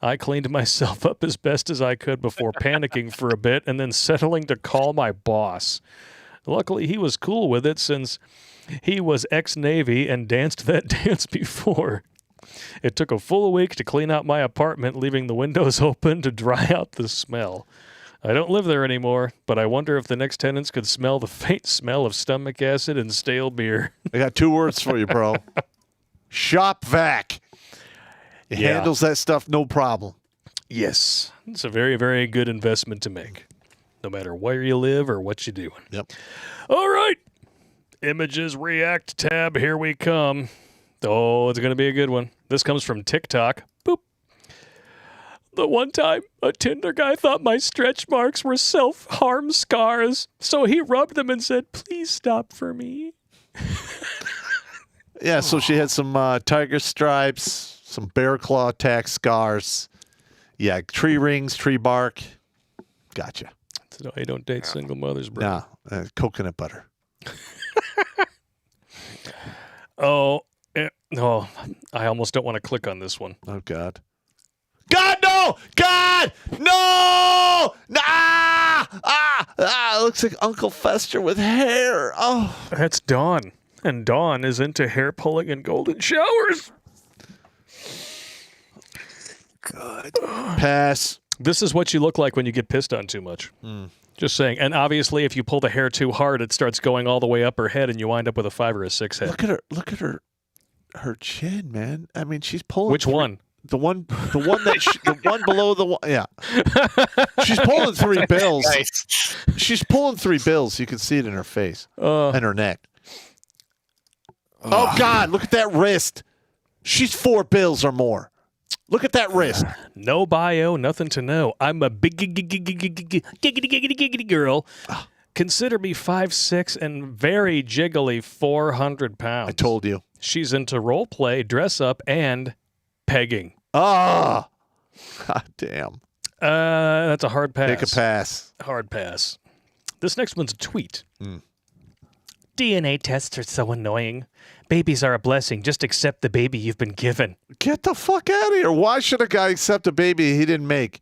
I cleaned myself up as best as I could before panicking for a bit and then settling to call my boss. Luckily, he was cool with it since he was ex-Navy and danced that dance before. It took a full week to clean out my apartment, leaving the windows open to dry out the smell. I don't live there anymore, but I wonder if the next tenants could smell the faint smell of stomach acid and stale beer. I got 2 words for you, bro. Shop vac. It handles that stuff no problem. Yes. It's a very, very good investment to make, no matter where you live or what you're doing. Yep. All right. Images React tab. Here we come. Oh, it's going to be a good one. This comes from TikTok. Boop. The one time, a Tinder guy thought my stretch marks were self-harm scars, so he rubbed them and said, "Please stop for me." Yeah, so she had some tiger stripes, some bear claw attack scars. Yeah, tree rings, tree bark. Gotcha. So I don't date single mothers, bro. Nah, coconut butter. Oh, I almost don't want to click on this one. Oh, God. God, no! God! No! It looks like Uncle Fester with hair. Oh. That's Dawn. And Dawn is into hair pulling and golden showers. Good. Pass. This is what you look like when you get pissed on too much. Just saying. And obviously, if you pull the hair too hard, it starts going all the way up her head, and you wind up with a 5 or a 6 head. Look at her chin, man. I mean, she's pulling. Which one? The one the one below the one. Yeah. She's pulling 3 bills. Nice. She's pulling 3 bills. You can see it in her face and her neck. Oh, God, look at that wrist. She's 4 bills or more. Look at that wrist. No bio, nothing to know. I'm a big giggity girl. Consider me 5'6" and very jiggly 400 pounds. I told you. She's into role play, dress up, and pegging. God damn. That's a hard pass. Take a pass. Hard pass. This next one's a tweet. DNA tests are so annoying. Babies are a blessing. Just accept the baby you've been given. Get the fuck out of here. Why should a guy accept a baby he didn't make?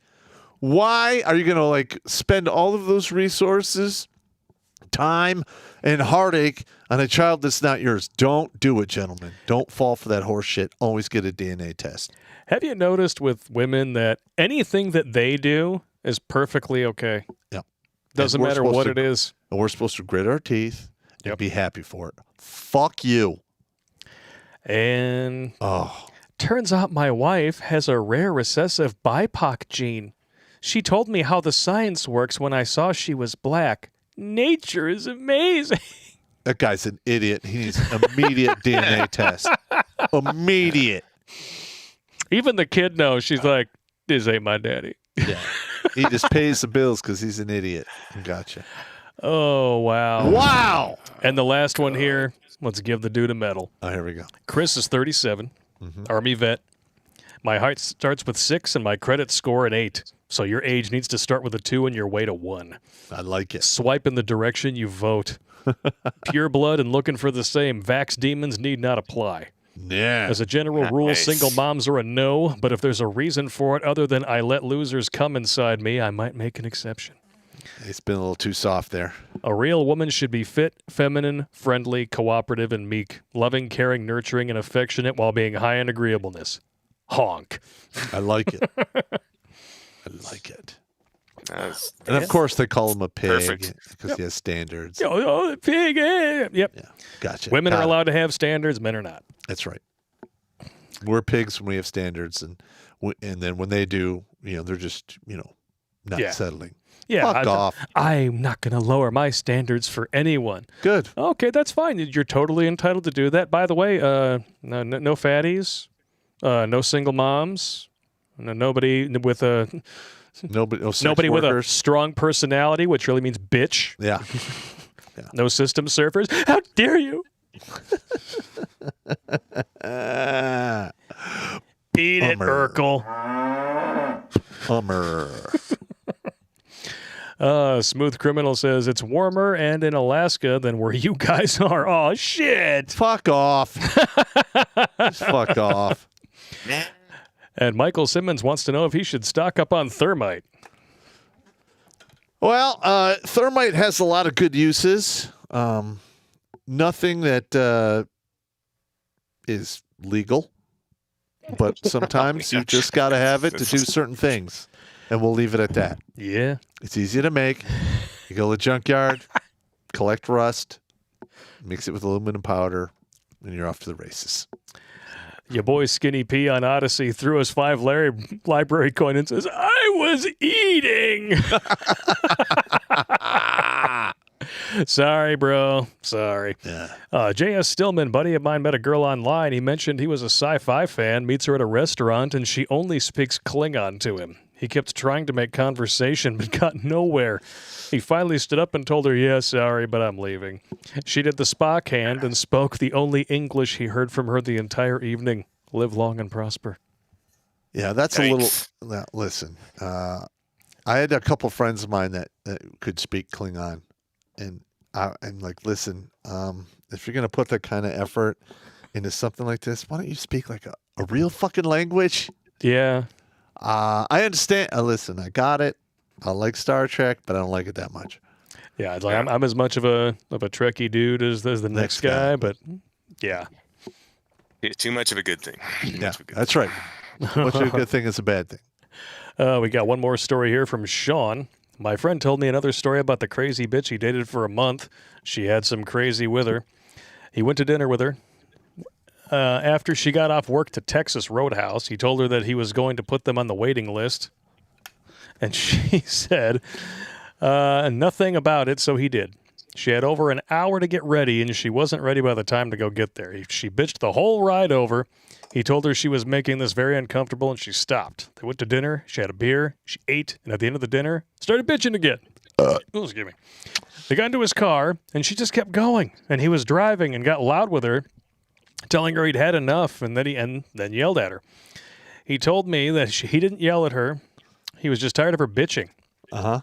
Why are you going to spend all of those resources, time, and heartache on a child that's not yours? Don't do it, gentlemen. Don't fall for that horse shit. Always get a DNA test. Have you noticed with women that anything that they do is perfectly okay? Yep. Doesn't matter what it is. And we're supposed to grit our teeth and be happy for it. Fuck you. And turns out my wife has a rare recessive BIPOC gene. She told me how the science works when I saw she was black. Nature is amazing. That guy's an idiot. He needs immediate DNA test. Immediate. Even the kid knows. She's like, this ain't my daddy. Yeah. He just pays the bills because he's an idiot. Gotcha. Oh, wow. Wow. And the last one here, let's give the dude a medal. Oh, here we go. Chris is 37, Army vet. My height starts with 6 and my credit score an 8. So your age needs to start with a 2 and your weight a 1. I like it. Swipe in the direction you vote. Pure blood and looking for the same. Vax demons need not apply. Yeah. As a general rule, single moms are a no, but if there's a reason for it other than I let losers come inside me, I might make an exception. It's been a little too soft there. A real woman should be fit, feminine, friendly, cooperative, and meek, loving, caring, nurturing, and affectionate while being high in agreeableness. Honk. I like it. I like it. And of course, they call him a pig because he has standards. Oh, pig. Yep. Yeah, gotcha. Women are allowed to have standards. Men are not. That's right. We're pigs when we have standards, and then when they do, they're just not settling. Yeah, Fuck off. I'm not going to lower my standards for anyone. Good. Okay, that's fine. You're totally entitled to do that. By the way, no fatties, no single moms, nobody with a nobody with a strong personality, which really means bitch. Yeah. No system surfers. How dare you? Beat it, Urkel. Hummer. Smooth Criminal says it's warmer and in Alaska than where you guys are. Oh, shit. Fuck off. Just fuck off. And Michael Simmons wants to know if he should stock up on thermite. Well, thermite has a lot of good uses. Nothing that is legal, but sometimes you just got to have it to do certain things. and we'll leave it at that. Yeah. It's easy to make. You go to the junkyard, collect rust, mix it with aluminum powder, and you're off to the races. Your boy Skinny P on Odyssey threw us 5 library coin and says, I was eating. Sorry, bro. Sorry. Yeah. J.S. Stillman, buddy of mine, met a girl online. He mentioned he was a sci-fi fan, meets her at a restaurant, and she only speaks Klingon to him. He kept trying to make conversation, but got nowhere. He finally stood up and told her, yeah, sorry, but I'm leaving. She did the Spock hand and spoke the only English he heard from her the entire evening. Live long and prosper. Yeah, that's a little... Now, listen, I had a couple friends of mine that could speak Klingon. And I'm like, listen, if you're going to put that kind of effort into something like this, why don't you speak like a real fucking language? Yeah. I understand. Listen, I got it. I like Star Trek, but I don't like it that much. Yeah, it's like I'm as much of a Trekkie dude as the next guy, but yeah. Too much of a good thing. Yeah, that's right. Too much of a good thing is a bad thing. We got one more story here from Sean. My friend told me another story about the crazy bitch he dated for a month. She had some crazy with her. He went to dinner with her. After she got off work to Texas Roadhouse, he told her that he was going to put them on the waiting list. And she said nothing about it, so he did. She had over an hour to get ready, and she wasn't ready by the time to go get there. She bitched the whole ride over. He told her she was making this very uncomfortable, and she stopped. They went to dinner. She had a beer. She ate, and at the end of the dinner, started bitching again. Excuse me. They got into his car, and she just kept going. And he was driving and got loud with her, telling her he'd had enough, and then yelled at her. He told me that he didn't yell at her. He was just tired of her bitching. Uh-huh.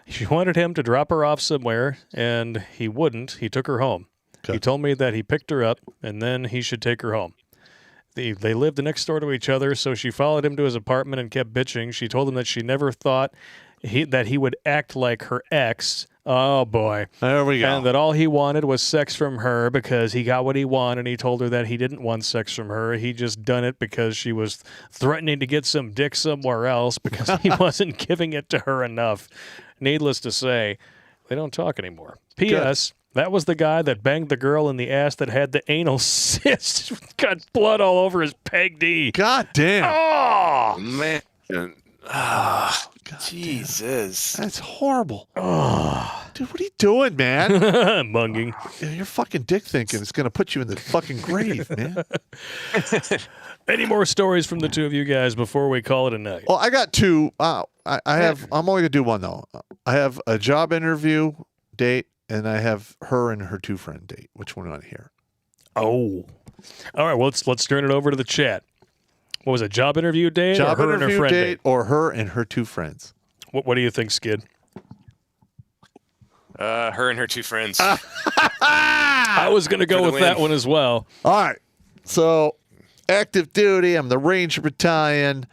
She wanted him to drop her off somewhere, and he wouldn't. He took her home. Okay. He told me that he picked her up, and then he should take her home. They lived next door to each other, so she followed him to his apartment and kept bitching. She told him that she never thought that he would act like her ex. Oh, boy. There we go. And that all he wanted was sex from her because he got what he wanted. He told her that he didn't want sex from her. He just done it because she was threatening to get some dick somewhere else because he wasn't giving it to her enough. Needless to say, they don't talk anymore. P.S. That was the guy that banged the girl in the ass that had the anal cyst. Got blood all over his peg D. God damn. Oh, man. God Jesus. Damn. That's horrible. Oh. Dude, what are you doing, man? Munging. Your fucking dick thinking is going to put you in the fucking grave, man. Any more stories from the two of you guys before we call it a night? Well, I got two. I'm only going to do one, though. I have a job interview date, and I have her and her 2-friend date. Which one do you want to hear? Oh. All right, well, let's turn it over to the chat. What was it, job interview date job or her interview and her friend date? Or her and her 2 friends? What do you think, Skid? Her and her 2 friends. I was going to go with that one as well. All right. So, active duty. I'm the Ranger Battalion.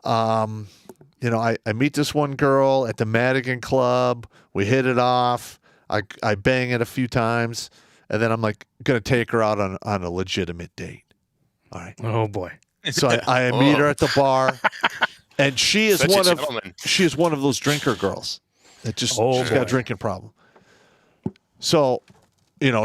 I meet this one girl at the Madigan Club. We hit it off. I bang it a few times. And then I'm like going to take her out on a legitimate date. All right. Oh, boy. So I meet her at the bar. And she is one of those drinker girls that she's got a drinking problem. So,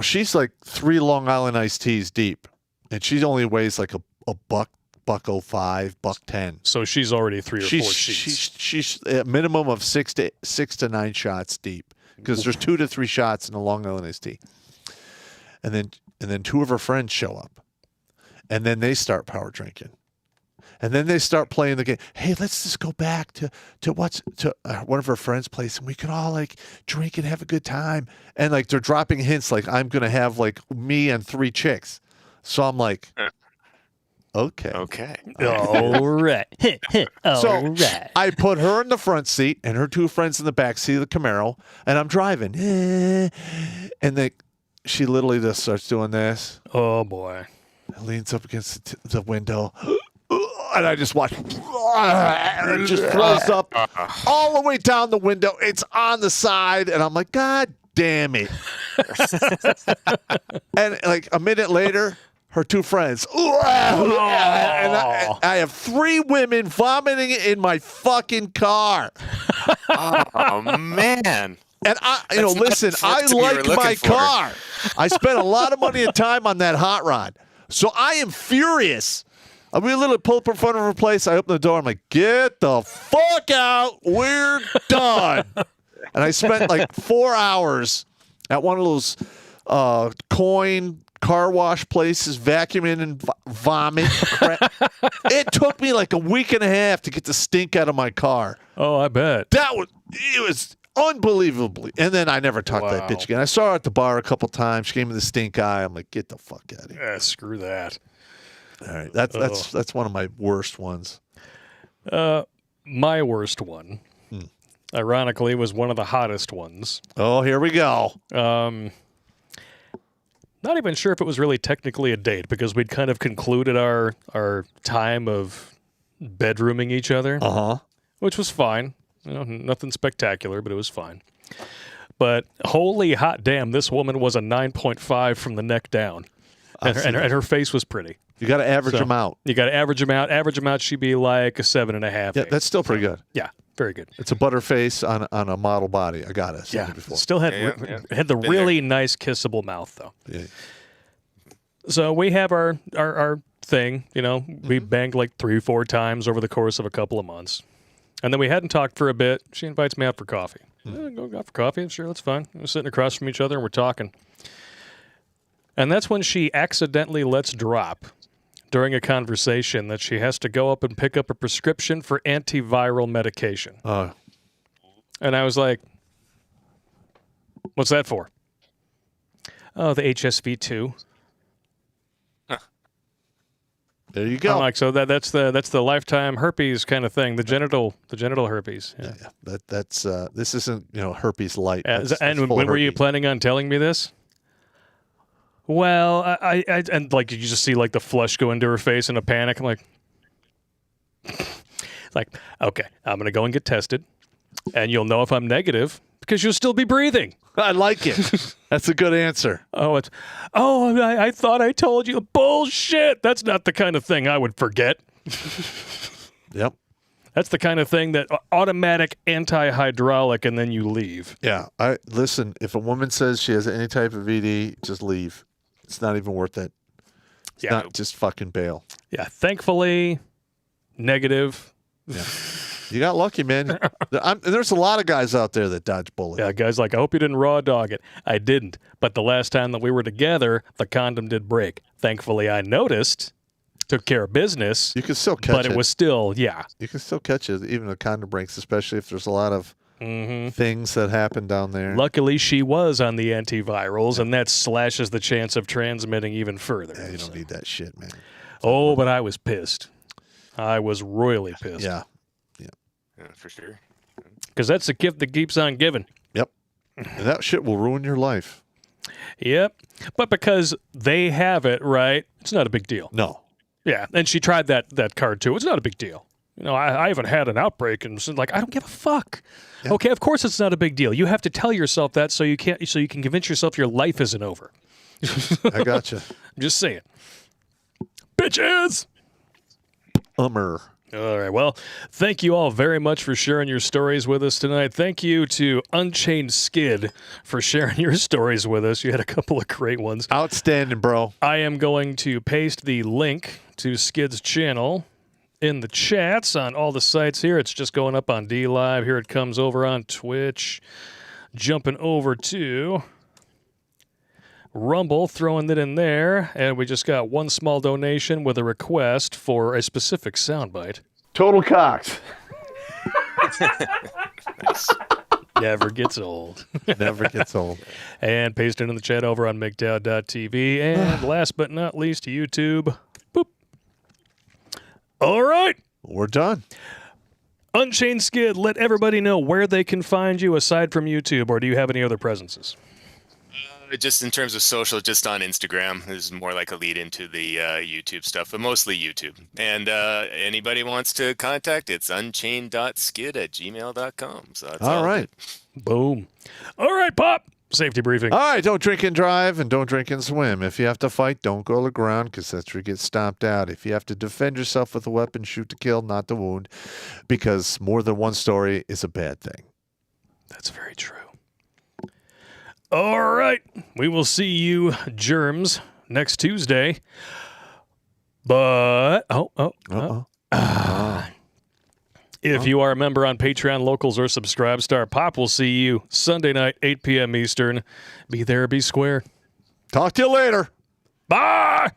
she's like 3 Long Island iced teas deep, and she only weighs like a buck 05, $1.10. So she's already 3 or 4 sheets. She's a minimum of 6 to 9 shots deep because there's 2 to 3 shots in a Long Island iced tea. And then 2 of her friends show up, and then they start power drinking. And then they start playing the game. Hey, let's just go back to one of her friends' place, and we can all like drink and have a good time. And like they're dropping hints, like I'm gonna have like me and 3 chicks. So I'm like, okay, all right. All right. I put her in the front seat and her 2 friends in the back seat of the Camaro, and I'm driving. And she literally just starts doing this. Oh boy! Leans up against the window. And I just watch, and it just throws up all the way down the window. It's on the side, and I'm like, God damn it. And like a minute later, her two friends. And I have 3 women vomiting in my fucking car. Oh man. And listen, I like my car. I spent a lot of money and time on that hot rod. So I am furious. We literally pull up in front of her place. I open the door. I'm like, get the fuck out. We're done. And I spent like 4 hours at one of those coin car wash places, vacuuming and vomit. It took me like a week and a half to get the stink out of my car. Oh, I bet. It was unbelievably. And then I never talked to that bitch again. I saw her at the bar a couple times. She gave me the stink eye. I'm like, get the fuck out of here. Yeah, screw that. All right, that's one of my worst ones. My worst one, ironically, was one of the hottest ones. Oh, here we go. Not even sure if it was really technically a date because we'd kind of concluded our time of bedrooming each other, which was fine. Nothing spectacular, but it was fine. But holy hot damn, this woman was a 9.5 from the neck down, and her face was pretty. You got to average them out. You got to average them out. Average them out, she'd be like a 7.5. Yeah, that's still pretty good. Yeah, very good. It's a butterface on a model body. I got it. Yeah, before. still had the really nice kissable mouth though. Yeah. So we have our thing. We banged like 3-4 times over the course of a couple of months, and then we hadn't talked for a bit. She invites me out for coffee. Go out for coffee. Sure, that's fine. We're sitting across from each other and we're talking, and that's when she accidentally lets drop during a conversation that she has to go up and pick up a prescription for antiviral medication. And I was like, what's that for? Oh, the HSV2. There you go. I'm like, so that's the lifetime herpes kind of thing, the genital herpes. Yeah. That's this isn't herpes light. And when were you planning on telling me this? Well, I and like you just see like the flush go into her face in a panic. I'm like, okay, I'm gonna go and get tested, and you'll know if I'm negative because you'll still be breathing. I like it. That's a good answer. I thought I told you. Bullshit. That's not the kind of thing I would forget. Yep. That's the kind of thing that automatic anti-hydraulic, and then you leave. Yeah. Listen. If a woman says she has any type of ED, just leave. It's not even worth it. It's not just fucking bail. Yeah. Thankfully, negative. Yeah. You got lucky, man. There's a lot of guys out there that dodge bullets. Yeah, guys like, I hope you didn't raw dog it. I didn't. But the last time that we were together, the condom did break. Thankfully, I noticed, took care of business. You can still catch it. But it was still, yeah. You can still catch it, even a condom breaks, especially if there's a lot of things that happen down there. Luckily, she was on the antivirals, and that slashes the chance of transmitting even further. Yeah, you don't need that shit, man. Oh, but I was pissed. I was royally pissed. Yeah. Yeah, for sure. Because that's the gift that keeps on giving. Yep. And that shit will ruin your life. Yep. But because they have it, right, it's not a big deal. No. Yeah. And she tried that card too. It's not a big deal. I haven't had an outbreak, and so, like, I don't give a fuck. Yeah. Okay, of course it's not a big deal. You have to tell yourself that so you can convince yourself your life isn't over. I gotcha. I'm just saying. Bitches! All right. Well, thank you all very much for sharing your stories with us tonight. Thank you to Unchained Skid for sharing your stories with us. You had a couple of great ones. Outstanding, bro. I am going to paste the link to Skid's channel in the chats on all the sites here. It's just going up on DLive. Here it comes over on Twitch. Jumping over to Rumble, throwing it in there, and we just got one small donation with a request for a specific soundbite. Total cocks. Never gets old. Never gets old. And paste it in the chat over on MGTOW.tv. And last but not least, YouTube. Boop. All right. We're done. Unchained Skid, let everybody know where they can find you aside from YouTube, or do you have any other presences? Just in terms of social, just on Instagram. This is more like a lead into the YouTube stuff, but mostly YouTube. And anybody wants to contact, it's unchained.skid@gmail.com. So that's all right. Boom. All right, Pop. Safety briefing. All right, don't drink and drive and don't drink and swim. If you have to fight, don't go to the ground because that's where you get stomped out. If you have to defend yourself with a weapon, shoot to kill, not to wound, because more than one story is a bad thing. That's very true. All right. We will see you, germs, next Tuesday. But, if you are a member on Patreon, Locals, or Subscribestar, Pop will see you Sunday night, 8 p.m. Eastern. Be there, be square. Talk to you later. Bye!